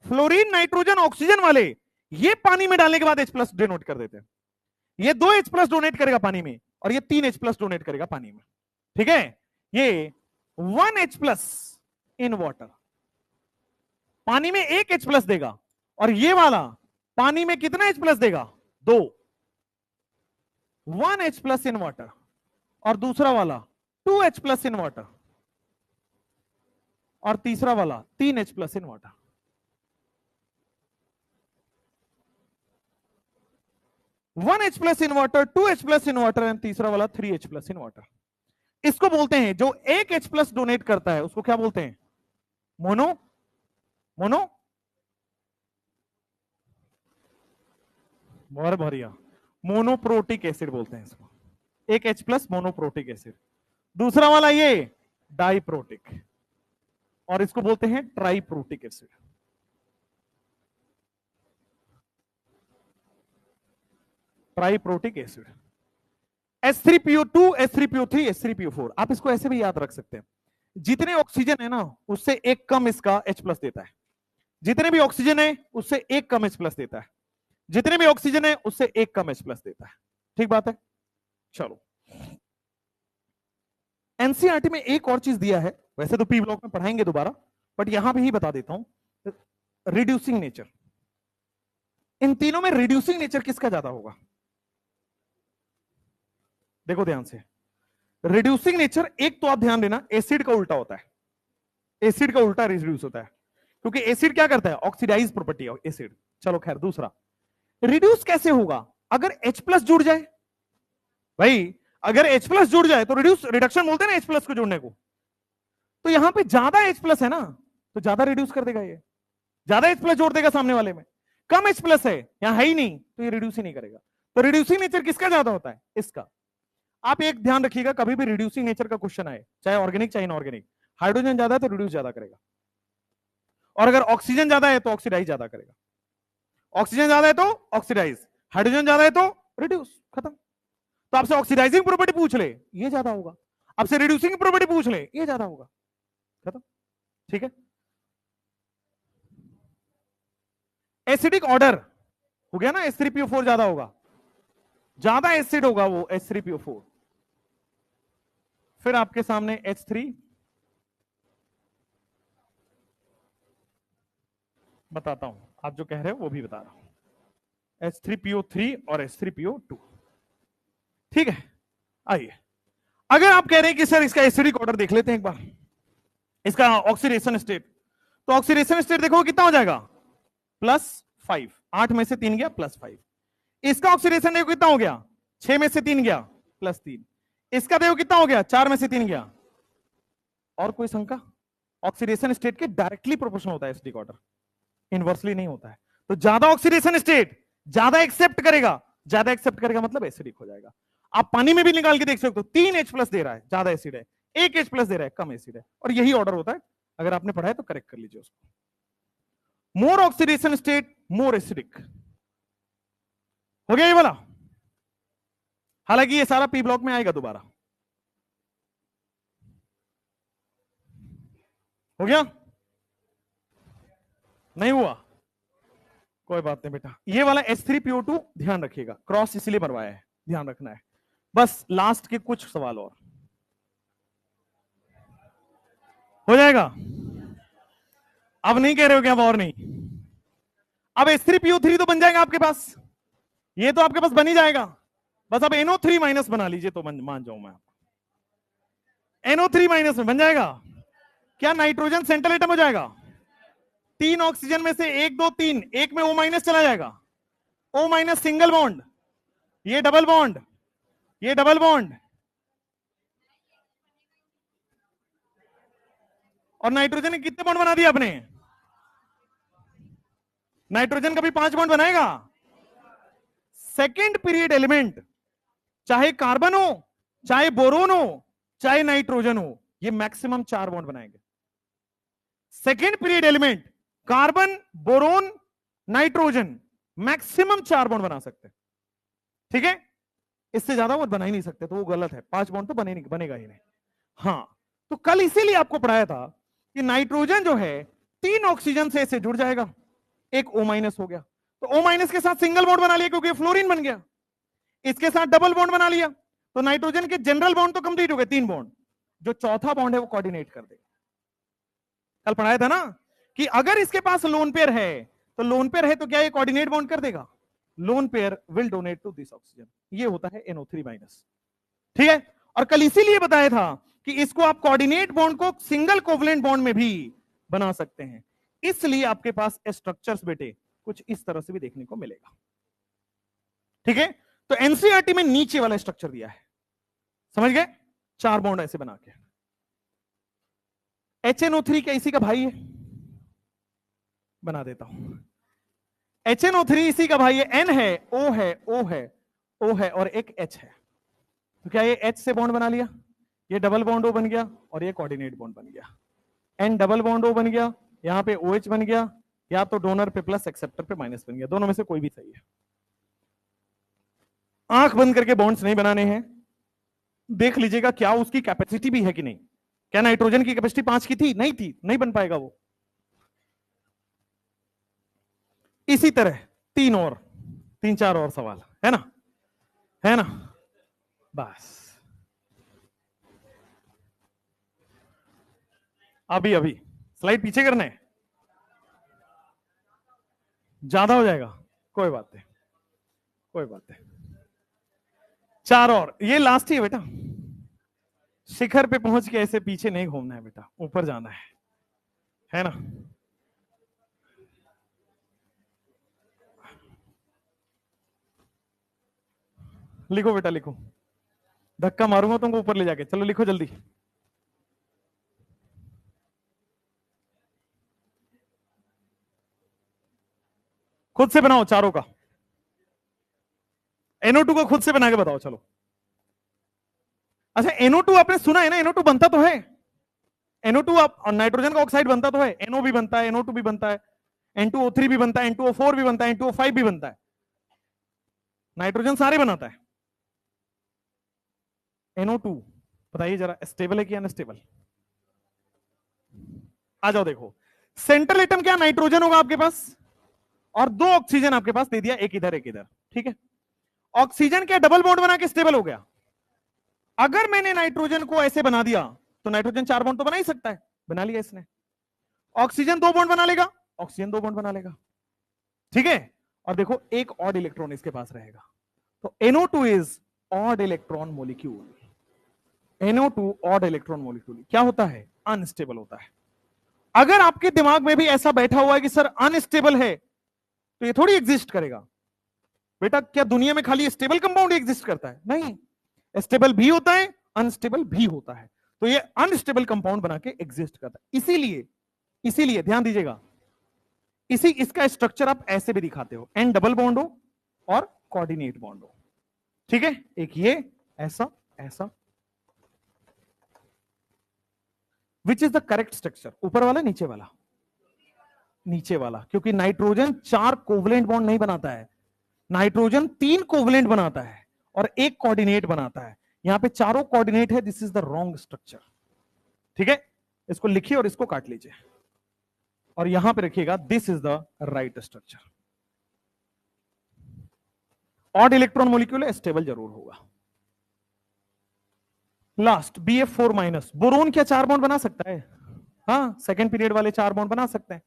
[SPEAKER 1] फ्लोरीन, नाइट्रोजन, ऑक्सीजन वाले ये पानी में डालने के बाद H+ डोनेट कर देते हैं। ये 2 H+ डोनेट करेगा पानी में, और ये 3 H+ डोनेट करेगा पानी में। ठीक है, ये 1 H+ इन वाटर पानी में 1 H+ देगा, और ये वाला पानी में कितना H+ देगा? 2। 1 H+ इन वाटर, और दूसरा वाला 2 H+ इन वाटर, और तीसरा वाला 3 H+ in water. 1 H+ in water, 2 H+ in water, and तीसरा वाला 3 H+ इन वाटर। इसको बोलते हैं, जो 1 H+ डोनेट करता है उसको क्या बोलते हैं? मोनो मोनो बहुत बढ़िया, मोनोप्रोटिक एसिड बोलते हैं इसको। 1 H+ मोनोप्रोटिक एसिड। दूसरा वाला ये डाइप्रोटिक, और इसको बोलते हैं triprotic acid. Triprotic acid. H3PO2, H3PO3, H3PO4, आप इसको ऐसे भी याद रख सकते हैं। जितने ऑक्सीजन है ना उससे एक कम इसका H+ देता है, जितने भी ऑक्सीजन है उससे एक कम H+ देता है, जितने भी ऑक्सीजन है उससे एक कम H+ देता है। ठीक बात है। चलो, एनसीईआरटी में एक और चीज दिया है, वैसे तो पी ब्लॉक में पढ़ाएंगे दोबारा, बट यहां पे ही बता देता हूं। रिड्यूसिंग नेचर, इन तीनों में रिड्यूसिंग नेचर किसका ज्यादा होगा? देखो ध्यान से, रिड्यूसिंग नेचर एक तो आप ध्यान देना, एसिड का उल्टा होता है। एसिड का उल्टा रिड्यूस होता है, क्योंकि एसिड क्या करता है? ऑक्सीडाइज प्रॉपर्टी है एसिड। चलो खैर, दूसरा रिड्यूस कैसे होगा? अगर H+ जुड़ जाए, भाई अगर H+ जुड़ जाए तो रिडक्शन बोलते हैं ना H+ को जोड़ने को। तो यहां पे ज्यादा H+ है ना, तो ज्यादा रिड्यूस कर देगा, ये ज्यादा H+ जोड़ देगा सामने वाले में। कम H+ है, यहां है ही नहीं, तो ये रिड्यूस ही नहीं करेगा। तो रिड्यूसिंग नेचर किसका ज्यादा होता है? इसका। आप एक ध्यान रखिएगा, कभी भी रिड्यूसिंग नेचर का क्वेश्चन आए, चाहे ऑर्गेनिक चाहे इनऑर्गेनिक, हाइड्रोजन ज्यादा है तो रिड्यूस ज्यादा करेगा, और अगर ऑक्सीजन ज्यादा है तो ऑक्सीडाइज ज्यादा करेगा। ऑक्सीजन ज्यादा है तो ऑक्सीडाइज, हाइड्रोजन ज्यादा है तो रिड्यूस, खत्म। तो आपसे ऑक्सीडाइजिंग प्रॉपर्टी पूछ ले, ये ज्यादा होगा। आपसे रिड्यूसिंग प्रॉपर्टी पूछ ले, ये ज्यादा होगा, खत्म। ठीक है, एसिडिक ऑर्डर हो गया ना, H3PO4 ज्यादा होगा, ज्यादा एसिड होगा वो H3PO4। फिर आपके सामने H3, बताता हूं, आप जो कह रहे हो वो भी बता रहा हूं। H3PO3 और H3PO2। ठीक है, आइए, अगर आप कह रहे हैं कि सर इसका एसिडिक ऑर्डर देख लेते हैं एक बार, इसका ऑक्सीडेशन स्टेट, तो ऑक्सीडेशन स्टेट देखो कितना हो जाएगा? +5। 8 में से 3 गया, +5। इसका ऑक्सीडेशन देखो कितना हो गया? 6 में से 3 गया, +3। इसका देखो कितना हो गया? 4 में से 3 गया। और कोई शंका? ऑक्सीडेशन स्टेट के डायरेक्टली प्रोपोर्शनल होता है एसिडिक ऑर्डर, इनवर्सली नहीं होता है। तो ज्यादा ऑक्सीडेशन स्टेट ज्यादा एक्सेप्ट करेगा, ज्यादा एक्सेप्ट करेगा मतलब एसिडिक हो जाएगा। आप पानी में भी निकाल के देख सकते हो, 3 H+ दे रहा है, ज्यादा एसिड है, 1 H+ दे रहा है, कम एसिड है, और यही ऑर्डर होता है अगर आपने पढ़ा है तो करेक्ट कर लीजिए उसको। मोर ऑक्सीडेशन स्टेट, मोर एसिडिक। हो गया ये वाला। हालांकि ये सारा पी ब्लॉक में आएगा दोबारा। हो गया? नहीं हुआ? कोई बात नहीं बेटा। ये वाला H3PO2 ध्यान रखिएगा, क्रॉस इसलिए बनवाया है, ध्यान रखना है। बस लास्ट के कुछ सवाल और हो जाएगा। अब नहीं कह रहे हो क्या? अब और नहीं? अब H3PO3 तो बन जाएगा आपके पास, ये तो आपके पास बन ही जाएगा। बस अब NO3 माइनस बना लीजिए तो मान जाऊं मैं। NO3 माइनस में बन जाएगा क्या? नाइट्रोजन सेंट्रल एटम हो जाएगा। 3 ऑक्सीजन में से 1 2 3, एक में O माइनस चला जाएगा। O माइनस सिंगल बॉन्ड, ये डबल बॉन्ड, ये डबल बॉन्ड, और नाइट्रोजन ने कितने बॉन्ड बना दिया आपने? नाइट्रोजन कभी 5 बॉन्ड बनाएगा? सेकेंड पीरियड एलिमेंट, चाहे कार्बन हो, चाहे बोरोन हो, चाहे नाइट्रोजन हो, ये मैक्सिमम 4 बॉन्ड बनाएंगे। Second period element carbon, boron, nitrogen, maximum 4 bond बना सकते हैं। ठीक है? इससे ज्यादा वो बना ही नहीं सकते, तो वो गलत है। 5 बॉन्ड तो बनेगा ही नहीं। हाँ, तो कल इसीलिए आपको पढ़ाया था कि नाइट्रोजन जो है 3 ऑक्सीजन से ऐसे जुड़ जाएगा, एक O माइनस हो गया, तो O माइनस के साथ सिंगल बॉन्ड बना लिया क्योंकि फ्लोरीन बन गया। इसके साथ डबल बॉन्ड बना लिया, तो नाइट्रोजन के जनरल बॉन्ड तो कंप्लीट हो गए, 3 बॉन्ड। जो चौथा बॉन्ड है वो कोऑर्डिनेट कर देगा। कल पढ़ाया था ना कि अगर इसके पास लोन पेयर है, तो लोन पेयर है तो क्या ये कोऑर्डिनेट बॉन्ड कर देगा? Lone pair will donate to this oxygen. ये होता है NO3 माइनस। ठीक है? और कल इसीलिए बताया था कि इसको आप कोऑर्डिनेट बॉन्ड को सिंगल कोवलेंट बॉन्ड में भी बना सकते हैं। इसलिए आपके पास स्ट्रक्चर्स बेटे कुछ इस तरह से भी देखने को मिलेगा। ठीक है? तो एनसीईआरटी में नीचे वाला स्ट्रक्चर दिया है, समझ गए? 4 बॉन्ड ऐसे बना के। HNO3 क्या इसी का भाई है? बना देता हूं। HNO3 इसी का भाई है। N है, O है, O है, O है और एक H है। तो क्या ये H से बॉन्ड बना लिया, ये डबल बॉन्ड O बन गया और ये कोऑर्डिनेट बॉन्ड बन गया। N डबल बॉन्ड O बन गया, यहां पे OH बन गया, या तो डोनर पे प्लस एक्सेप्टर पे माइनस बन गया। दोनों में से कोई भी सही है। आंख बंद करके बॉन्ड्स नहीं बनाने हैं। देख लीजिएगा क्या उसकी कैपेसिटी भी है कि नहीं। क्या नाइट्रोजन की कैपेसिटी 5 की थी? नहीं थी, नहीं बन पाएगा वो। इसी तरह 3-4 और सवाल है ना, है ना? बस अभी स्लाइड पीछे करना है, ज्यादा हो जाएगा, कोई बात नहीं, कोई बात नहीं। 4 और, ये लास्ट ही है बेटा। शिखर पे पहुंच के ऐसे पीछे नहीं घूमना है बेटा, ऊपर जाना है ना? लिखो बेटा लिखो, धक्का मारूंगा तुमको ऊपर ले जाके। चलो लिखो जल्दी। खुद से बनाओ चारों का। NO2 को खुद से बना के बताओ। चलो अच्छा, NO2 आपने सुना है ना, NO2 बनता तो है। NO2 आप नाइट्रोजन का ऑक्साइड बनता तो है, NO भी बनता है, NO2 भी बनता है, N2O3 भी बनता है, N2O4 भी बनता है, N2O5 भी बनता है। नाइट्रोजन सारे बनाता है। NO2 बताइए जरा, स्टेबल है कि अनस्टेबल? आ जाओ देखो, सेंट्रल एटम क्या नाइट्रोजन होगा आपके पास, और 2 ऑक्सीजन आपके पास दे दिया, एक इधर एक इधर। ठीक है? ऑक्सीजन क्या डबल बॉन्ड बना के स्टेबल हो गया। अगर मैंने नाइट्रोजन को ऐसे बना दिया तो नाइट्रोजन 4 बॉन्ड तो बना ही सकता है, बना लिया इसने। ऑक्सीजन 2 बॉन्ड बना लेगा, ऑक्सीजन 2 बॉन्ड बना लेगा। ठीक है? और देखो एक ऑड इलेक्ट्रॉन इसके पास रहेगा, तो NO2 is odd electron molecule. NO2 odd electron molecule क्या होता है? अनस्टेबल होता है। अगर आपके दिमाग में भी ऐसा बैठा हुआ है कि सर अनस्टेबल है, तो ये थोड़ी एग्जिस्ट करेगा बेटा। क्या दुनिया में खाली स्टेबल कंपाउंड एग्जिस्ट करता है? नहीं, स्टेबल भी होता है, अनस्टेबल भी होता है। तो ये अनस्टेबल कंपाउंड बना के एग्जिस्ट करता है। इसीलिए ध्यान दीजिएगा, इसका स्ट्रक्चर आप ऐसे भी दिखाते हो, N डबल बॉन्ड हो और कोऑर्डिनेट बॉन्ड हो। ठीक है? एक ये ऐसा ऐसा, which is the correct structure? ऊपर वाला नीचे वाला? नीचे वाला, क्योंकि नाइट्रोजन 4 कोवलेंट बॉन्ड नहीं बनाता है, नाइट्रोजन 3 कोवलेंट बनाता है और 1 कोऑर्डिनेट बनाता है। यहां पे चारों कोऑर्डिनेट है, this is the wrong structure. ठीक है, इसको लिखिए और इसको काट लीजिए और यहां पे रखिएगा this is the right structure. Odd electron molecule है, स्टेबल जरूर होगा। लास्ट BF4 माइनस, बोरोन क्या 4 बॉन्ड बना सकता है? हाँ, सेकेंड पीरियड वाले 4 बॉन्ड बना सकते हैं।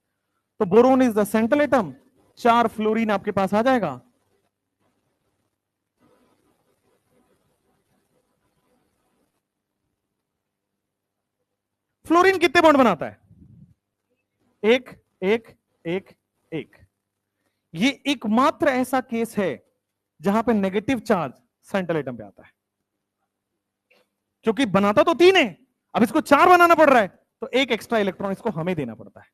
[SPEAKER 1] तो boron is the central atom, 4 fluorine आपके पास आ जाएगा। फ्लोरीन कितने बॉन्ड बनाता है? एक एक एक एक। ये एकमात्र ऐसा केस है जहां पे नेगेटिव चार्ज सेंट्रल एटम पे आता है, क्योंकि बनाता तो 3 है, अब इसको 4 बनाना पड़ रहा है, तो एक एक्स्ट्रा इलेक्ट्रॉन इसको हमें देना पड़ता है।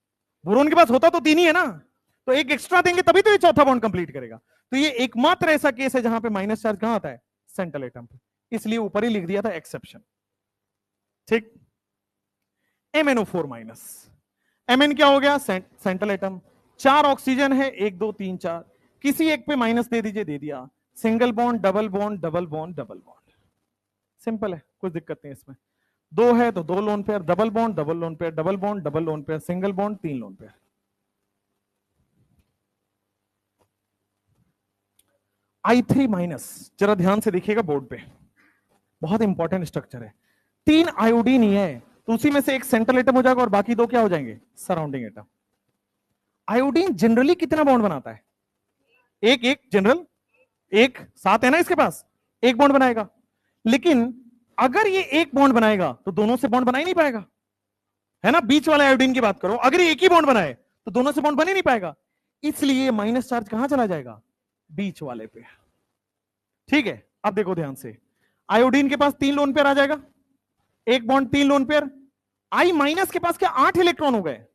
[SPEAKER 1] बोरोन के पास होता तो 3 ही है ना, तो एक एक्स्ट्रा देंगे तभी तो ये चौथा बॉन्ड कंप्लीट करेगा। तो ये एकमात्र ऐसा केस है जहां पे माइनस चार्ज कहां आता है? सेंट्रल एटम पे, इसलिए ऊपर ही लिख दिया था एक्सेप्शन। ठीक, MnO4 माइनस, Mn क्या हो गया? सेंट्रल एटम, 4 ऑक्सीजन है, 1 2 3 4, किसी एक पे माइनस दे दीजिए, दे दिया। Single bond double bond double bond double bond, simple है, कुछ दिक्कत नहीं इसमें। 2 है तो 2 lone pair, double bond double lone pair, double bond double lone pair, single bond 3 lone pair. I3 minus, जरा ध्यान से देखिएगा बोर्ड पे, बहुत इंपॉर्टेंट स्ट्रक्चर है। 3 आयोडीन ही है, तो उसी में से एक सेंट्रल एटम हो जाएगा और बाकी 2 क्या हो जाएंगे? Surrounding atom. आयोडीन जनरली कितना बॉन्ड बनाता है? एक एक, जनरल एक, 7 है ना इसके पास, 1 बॉन्ड बनाएगा। लेकिन अगर ये 1 बॉन्ड बनाएगा तो दोनों से बॉन्ड बना ही नहीं पाएगा, है ना। बीच वाले आयोडीन की बात करो, अगर ये 1 ही बॉन्ड बनाए तो दोनों से बॉन्ड बन ही नहीं पाएगा, इसलिए माइनस चार्ज कहां चला जाएगा? बीच वाले पे। ठीक है, अब देखो ध्यान से, आयोडीन के पास 3 लोन पेयर आ जाएगा, 1 बॉन्ड 3 लोन पेयर। आई माइनस के पास क्या 8 इलेक्ट्रॉन हो गए,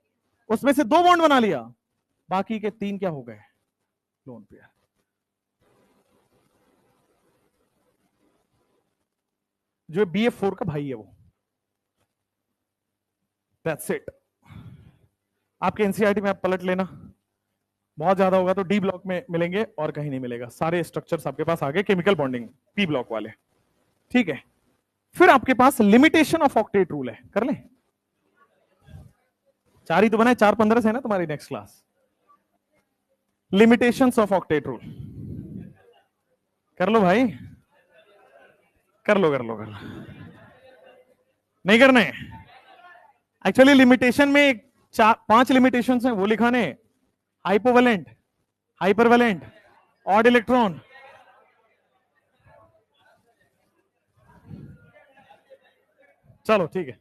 [SPEAKER 1] उसमें से 2 बॉन्ड बना लिया, बाकी के 3 क्या हो गए? Lone pair. जो BF4 का भाई है वो। That's it. आपके एनसीईआरटी में आप पलट लेना, बहुत ज्यादा होगा तो डी ब्लॉक में मिलेंगे और कहीं नहीं मिलेगा। सारे स्ट्रक्चर्स आपके पास आ गए, केमिकल बॉन्डिंग पी ब्लॉक वाले। ठीक है, फिर आपके पास लिमिटेशन ऑफ ऑक्टेट रूल है, कर ले। 4 ही तो बनाए, 4 15 से है ना तुम्हारी next class. Limitations of octet rule कर लो भाई, कर लो कर लो कर लो, नहीं करने। एक्चुअली लिमिटेशन में 5 लिमिटेशंस हैं, वो लिखाने। हाइपोवेलेंट, हाइपरवेलेंट, ऑड इलेक्ट्रॉन, चलो ठीक है।